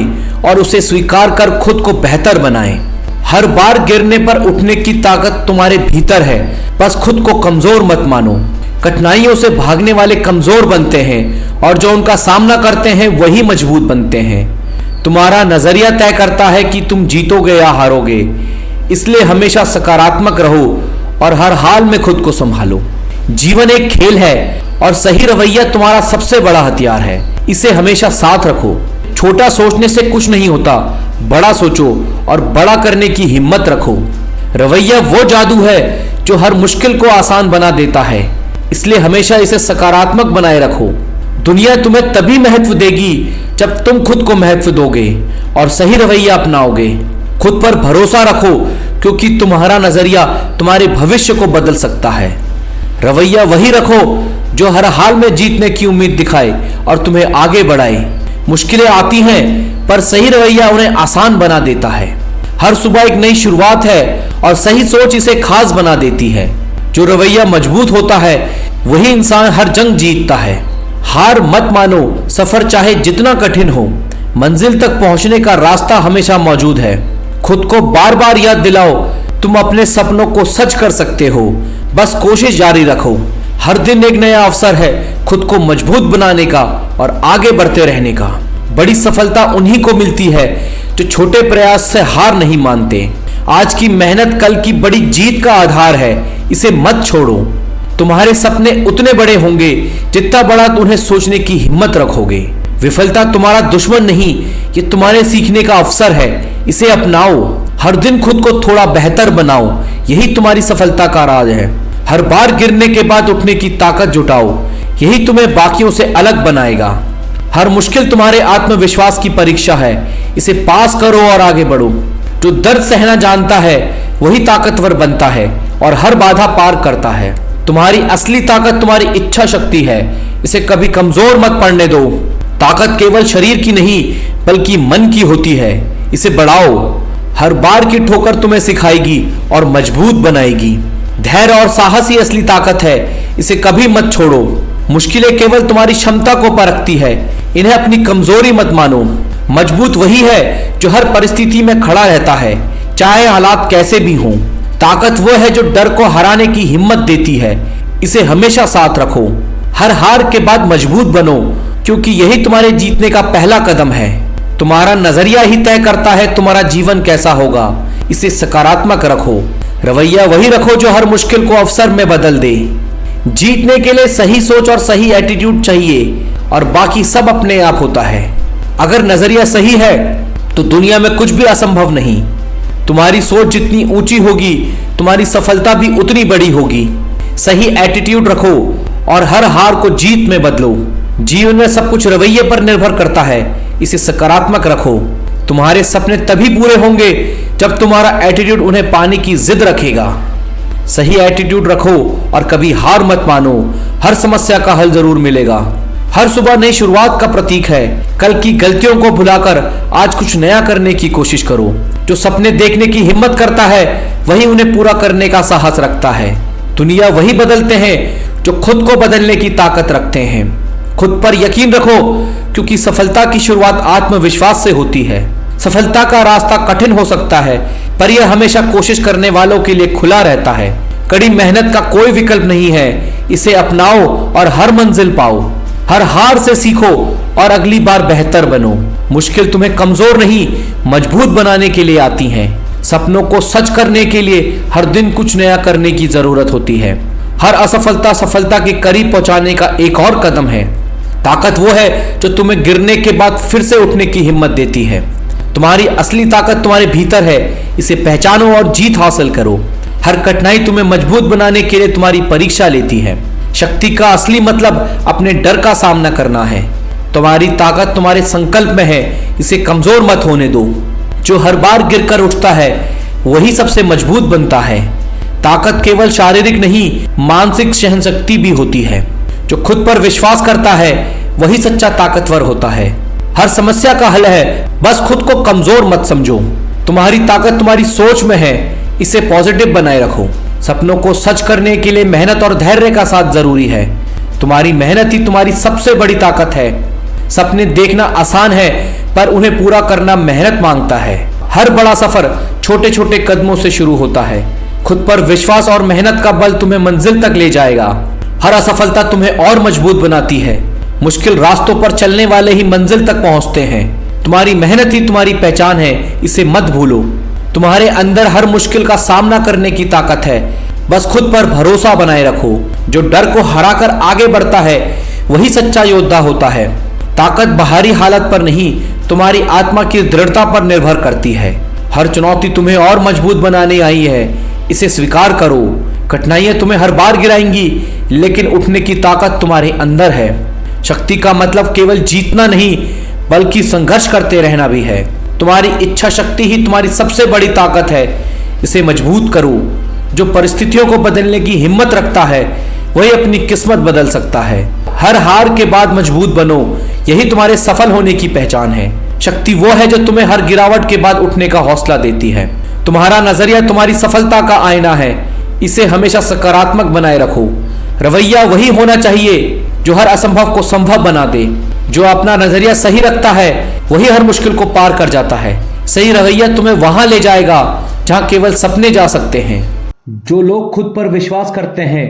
और उसे स्वीकार कर खुद को बेहतर बनाए। हर बार गिरने पर उठने की ताकत तुम्हारे भीतर है, बस खुद को कमजोर मत मानो। कठिनाइयों से भागने वाले कमजोर बनते हैं और जो उनका सामना करते हैं वही मजबूत बनते हैं। तुम्हारा नजरिया तय करता है कि तुम जीतोगे या हारोगे। इसलिए हमेशा सकारात्मक रहो और हर हाल में खुद को संभालो। जीवन एक खेल है और सही रवैया तुम्हारा सबसे बड़ा हथियार है। इसे हमेशा साथ रखो। छोटा सोचने से कुछ नहीं होता, बड़ा सोचो और बड़ा करने की हिम्मत रखो। रवैया वो जादू है जो हर मुश्किल को आसान बना देता है, इसलिए हमेशा इसे सकारात्मक बनाए रखो। दुनिया तुम्हें तभी महत्व देगी जब तुम खुद को महत्व दोगे और सही रवैया अपनाओगे। खुद पर भरोसा रखो, क्योंकि तुम्हारा नजरिया तुम्हारे भविष्य को बदल सकता है। रवैया वही रखो जो हर हाल में जीतने की उम्मीद दिखाए और तुम्हें आगे बढ़ाए। मुश्किलें आती हैं, पर सही रवैया उन्हें आसान बना देता है। हर सुबह एक नई शुरुआत है और सही सोच इसे खास बना देती है। जो रवैया मजबूत होता है वही इंसान हर जंग जीतता है। हार मत मानो, सफर चाहे जितना कठिन हो, मंजिल तक पहुंचने का रास्ता हमेशा मौजूद है। खुद को बार बार याद दिलाओ, तुम अपने सपनों को सच कर सकते हो, बस कोशिश जारी रखो। हर दिन एक नया अवसर है खुद को मजबूत बनाने का और आगे बढ़ते रहने का। बड़ी सफलता उन्हीं को मिलती है जो छोटे प्रयास से हार नहीं मानते। आज की मेहनत कल की बड़ी जीत का आधार है, इसे मत छोड़ो। तुम्हारे सपने उतने बड़े होंगे जितना बड़ा उन्हें सोचने की हिम्मत रखोगे। विफलता तुम्हारा दुश्मन नहीं, ये तुम्हारे सीखने का अवसर है, इसे अपनाओ। हर दिन खुद को थोड़ा बेहतर बनाओ, यही तुम्हारी सफलता का राज है। हर बार गिरने के बाद उठने की ताकत जुटाओ, यही तुम्हें बाकियों से अलग बनाएगा। हर मुश्किल तुम्हारे आत्मविश्वास की परीक्षा है, इसे पास करो और आगे बढ़ो। जो दर्द सहना जानता है वही ताकतवर बनता है और हर बाधा पार करता है। तुम्हारी असली ताकत तुम्हारी इच्छा शक्ति है, इसे कभी कमजोर मत पड़ने दो। ताकत केवल शरीर की नहीं बल्कि मन की होती है, इसे बढ़ाओ। हर बार की ठोकर तुम्हें सिखाएगी और मजबूत बनाएगी। धैर्य और साहस ही असली ताकत है, इसे कभी मत छोड़ो। मुश्किलें केवल तुम्हारी क्षमता को परखती है, इन्हें अपनी कमजोरी मत मानो। मजबूत वही है जो हर परिस्थिति में खड़ा रहता है, चाहे हालात कैसे भी हों। ताकत वो है जो डर को हराने की हिम्मत देती है, इसे हमेशा साथ रखो। हर हार के बाद मजबूत बनो, क्योंकि यही तुम्हारे जीतने का पहला कदम है। तुम्हारा नजरिया ही तय करता है तुम्हारा जीवन कैसा होगा, इसे सकारात्मक रखो। रवैया वही रखो जो हर मुश्किल को अवसर में बदल दे। जीतने के लिए सही सोच और सही एटीट्यूड चाहिए और बाकी सब अपने आप होता है। अगर नजरिया सही है तो दुनिया में कुछ भी असंभव नहीं। तुम्हारी सोच जितनी ऊंची होगी तुम्हारी सफलता भी उतनी बड़ी होगी। सही एटीट्यूड रखो और हर हार को जीत में बदलो। जीवन में सब कुछ रवैये पर निर्भर करता है, इसे सकारात्मक रखो। तुम्हारे सपने तभी पूरे होंगे जब तुम्हारा एटीट्यूड उन्हें पाने की जिद रखेगा। सही एटीट्यूड रखो और कभी हार मत मानो, हर समस्या का हल जरूर मिलेगा। हर सुबह नई शुरुआत का प्रतीक है। कल की गलतियों को भुलाकर आज कुछ नया करने की कोशिश करो। जो सपने देखने की हिम्मत करता है वही उन्हें पूरा करने का साहस रखता है। दुनिया वही बदलते हैं जो खुद को बदलने की ताकत रखते हैं। खुद पर यकीन रखो, क्योंकि सफलता की शुरुआत आत्मविश्वास से होती है। सफलता का रास्ता कठिन हो सकता है, पर यह हमेशा कोशिश करने वालों के लिए खुला रहता है। कड़ी मेहनत का कोई विकल्प नहीं है, इसे अपनाओ और हर मंजिल पाओ। हर हार से सीखो और अगली बार बेहतर बनो। मुश्किल तुम्हें कमजोर नहीं मजबूत बनाने के लिए आती हैं। सपनों को सच करने के लिए हर दिन कुछ नया करने की जरूरत होती है। हर असफलता सफलता के करीब पहुंचाने का एक और कदम है। ताकत वो है जो तुम्हें गिरने के बाद फिर से उठने की हिम्मत देती है। तुम्हारी असली ताकत तुम्हारे भीतर है, इसे पहचानो और जीत हासिल करो। हर कठिनाई तुम्हें मजबूत बनाने के लिए तुम्हारी परीक्षा लेती है। शक्ति का असली मतलब अपने डर का सामना करना है। तुम्हारी ताकत तुम्हारे संकल्प में है, इसे कमजोर मत होने दो। जो हर बार गिरकर उठता है वही सबसे मजबूत बनता है। ताकत केवल शारीरिक नहीं मानसिक सहनशक्ति भी होती है। जो खुद पर विश्वास करता है वही सच्चा ताकतवर होता है। हर समस्या का हल है, बस खुद को कमजोर मत समझो। तुम्हारी ताकत तुम्हारी सोच में है, इसे पॉजिटिव बनाए रखो। सपनों को सच करने के लिए मेहनत और धैर्य का साथ जरूरी है। तुम्हारी मेहनत ही तुम्हारी सबसे बड़ी ताकत है। सपने देखना आसान है, पर उन्हें पूरा करना मेहनत मांगता है। हर बड़ा सफर छोटे छोटे कदमों से शुरू होता है। खुद पर विश्वास और मेहनत का बल तुम्हें मंजिल तक ले जाएगा। हर असफलता तुम्हें और मजबूत बनाती है। मुश्किल रास्तों पर चलने वाले ही मंजिल तक पहुंचते हैं। तुम्हारी मेहनत ही तुम्हारी पहचान है, इसे मत भूलो। तुम्हारे अंदर हर मुश्किल का सामना करने की ताकत है, बस खुद पर भरोसा बनाए रखो। जो डर को हराकर आगे बढ़ता है वही सच्चा योद्धा होता है। ताकत बाहरी हालत पर नहीं, तुम्हारी आत्मा की दृढ़ता पर निर्भर करती है। हर चुनौती तुम्हें और मजबूत बनाने आई है, इसे स्वीकार करो। कठिनाइयां तुम्हें हर बार गिराएंगी, लेकिन उठने की ताकत तुम्हारे अंदर है। शक्ति का मतलब केवल जीतना नहीं, बल्कि संघर्ष करते रहना भी है। तुम्हारी इच्छा शक्ति ही तुम्हारी सबसे बड़ी ताकत है, इसे मजबूत करो। जो परिस्थितियों को बदलने की हिम्मत रखता है वही अपनी किस्मत बदल सकता है। हर हार के बाद मजबूत बनो, यही तुम्हारे सफल होने की पहचान है। शक्ति वो है जो तुम्हें हर गिरावट के बाद उठने का हौसला देती है। तुम्हारा नजरिया तुम्हारी सफलता का आईना है, इसे हमेशा सकारात्मक बनाए रखो। रवैया वही होना चाहिए जो हर असंभव को संभव बना दे। जो अपना नजरिया सही रखता है वही हर मुश्किल को पार कर जाता है। सही रवैया तुम्हें वहां ले जाएगा जहां केवल सपने जा सकते हैं। जो लोग खुद पर विश्वास करते हैं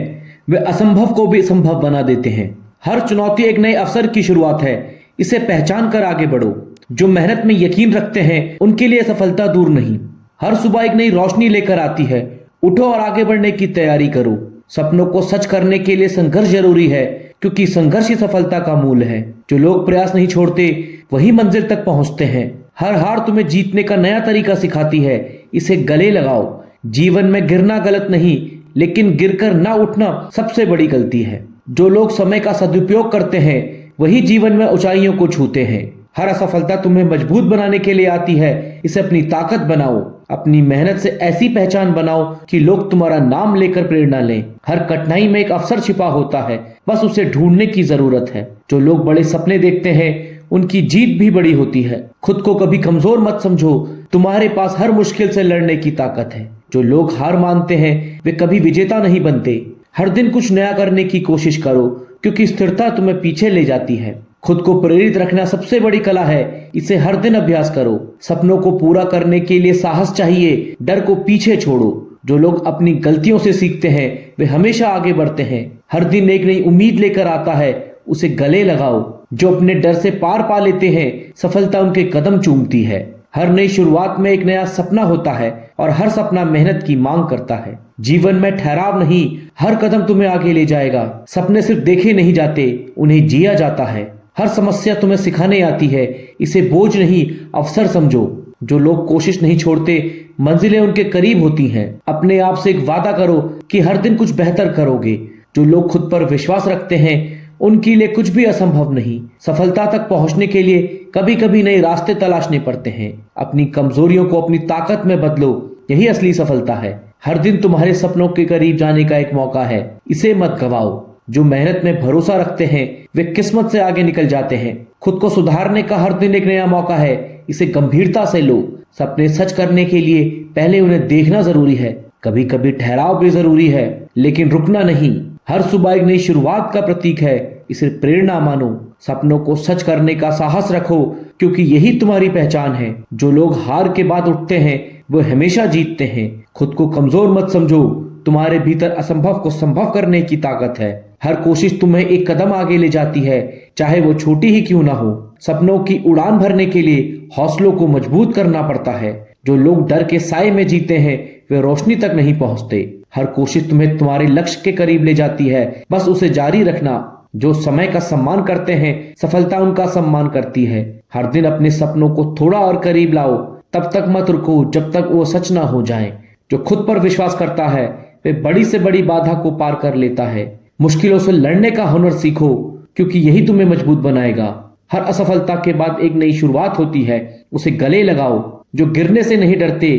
वे असंभव को भी संभव बना देते हैं। हर चुनौती एक नए अवसर की शुरुआत है, इसे पहचान कर आगे बढ़ो। जो मेहनत में यकीन रखते हैं उनके लिए सफलता दूर नहीं, हर सुबह एक नई रोशनी लेकर आती है। उठो और आगे बढ़ने की तैयारी करो। सपनों को सच करने के लिए संघर्ष जरूरी है, क्योंकि संघर्ष ही सफलता का मूल है। जो लोग प्रयास नहीं छोड़ते वही मंजिल तक पहुंचते हैं। हर हार तुम्हें जीतने का नया तरीका सिखाती है, इसे गले लगाओ। जीवन में गिरना गलत नहीं, लेकिन गिरकर ना उठना सबसे बड़ी गलती है। जो लोग समय का सदुपयोग करते हैं वही जीवन में ऊंचाइयों को छूते हैं। हर असफलता तुम्हें मजबूत बनाने के लिए आती है, इसे अपनी ताकत बनाओ। अपनी मेहनत से ऐसी पहचान बनाओ कि लोग तुम्हारा नाम लेकर प्रेरणा लें। हर कठिनाई में एक अवसर छिपा होता है, बस उसे ढूंढने की जरूरत है। जो लोग बड़े सपने देखते हैं उनकी जीत भी बड़ी होती है। खुद को कभी कमजोर मत समझो, तुम्हारे पास हर मुश्किल से लड़ने की ताकत है। जो लोग हार मानते हैं वे कभी विजेता नहीं बनते। हर दिन कुछ नया करने की कोशिश करो, क्योंकि स्थिरता तुम्हें पीछे ले जाती है। खुद को प्रेरित रखना सबसे बड़ी कला है, इसे हर दिन अभ्यास करो। सपनों को पूरा करने के लिए साहस चाहिए, डर को पीछे छोड़ो। जो लोग अपनी गलतियों से सीखते हैं वे हमेशा आगे बढ़ते हैं। हर दिन एक नई उम्मीद लेकर आता है, उसे गले लगाओ। जो अपने डर से पार पा लेते हैं सफलता उनके कदम चूमती है। हर नई शुरुआत में एक नया सपना होता है और हर सपना मेहनत की मांग करता है। जीवन में ठहराव नहीं, हर कदम तुम्हें आगे ले जाएगा। सपने सिर्फ देखे नहीं जाते, उन्हें जिया जाता है। हर समस्या तुम्हें सिखाने आती है, इसे बोझ नहीं अवसर समझो। जो लोग कोशिश नहीं छोड़ते मंजिलें उनके करीब होती हैं। अपने आप से एक वादा करो कि हर दिन कुछ बेहतर करोगे। जो लोग खुद पर विश्वास रखते हैं उनके लिए कुछ भी असंभव नहीं। सफलता तक पहुंचने के लिए कभी कभी नए रास्ते तलाशने पड़ते हैं। अपनी कमजोरियों को अपनी ताकत में बदलो, यही असली सफलता है। हर दिन तुम्हारे सपनों के करीब जाने का एक मौका है, इसे मत गवाओ। जो मेहनत में भरोसा रखते हैं वे किस्मत से आगे निकल जाते हैं। खुद को सुधारने का हर दिन एक नया मौका है, इसे गंभीरता से लो। सपने सच करने के लिए पहले उन्हें देखना जरूरी है। कभी कभी ठहराव भी जरूरी है, लेकिन रुकना नहीं। हर सुबह एक नई शुरुआत का प्रतीक है, इसे प्रेरणा मानो। सपनों को सच करने का साहस रखो, क्योंकि यही तुम्हारी पहचान है। जो लोग हार के बाद उठते हैं वो हमेशा जीतते हैं। खुद को कमजोर मत समझो, तुम्हारे भीतर असंभव को संभव करने की ताकत है। हर कोशिश तुम्हें एक कदम आगे ले जाती है, चाहे वो छोटी ही क्यों ना हो। सपनों की उड़ान भरने के लिए हौसलों को मजबूत करना पड़ता है। जो लोग डर के साए में जीते हैं वे रोशनी तक नहीं पहुंचते। हर कोशिश तुम्हें तुम्हारे लक्ष्य के करीब ले जाती है, बस उसे जारी रखना। जो समय का सम्मान करते हैं सफलता उनका सम्मान करती है। हर दिन अपने सपनों को थोड़ा और करीब लाओ, तब तक मत रुको जब तक वो सच ना हो जाएं। जो खुद पर विश्वास करता है वे बड़ी से बड़ी बाधा को पार कर लेता है। मुश्किलों से लड़ने का हुनर सीखो, क्योंकि यही तुम्हें मजबूत बनाएगा। हर असफलता के बाद एक नई शुरुआत होती है, उसे गले लगाओ। जो गिरने से नहीं डरते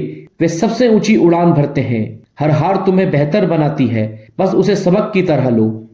वे सबसे ऊंची उड़ान भरते हैं। हर हार तुम्हें बेहतर बनाती है, बस उसे सबक की तरह लो।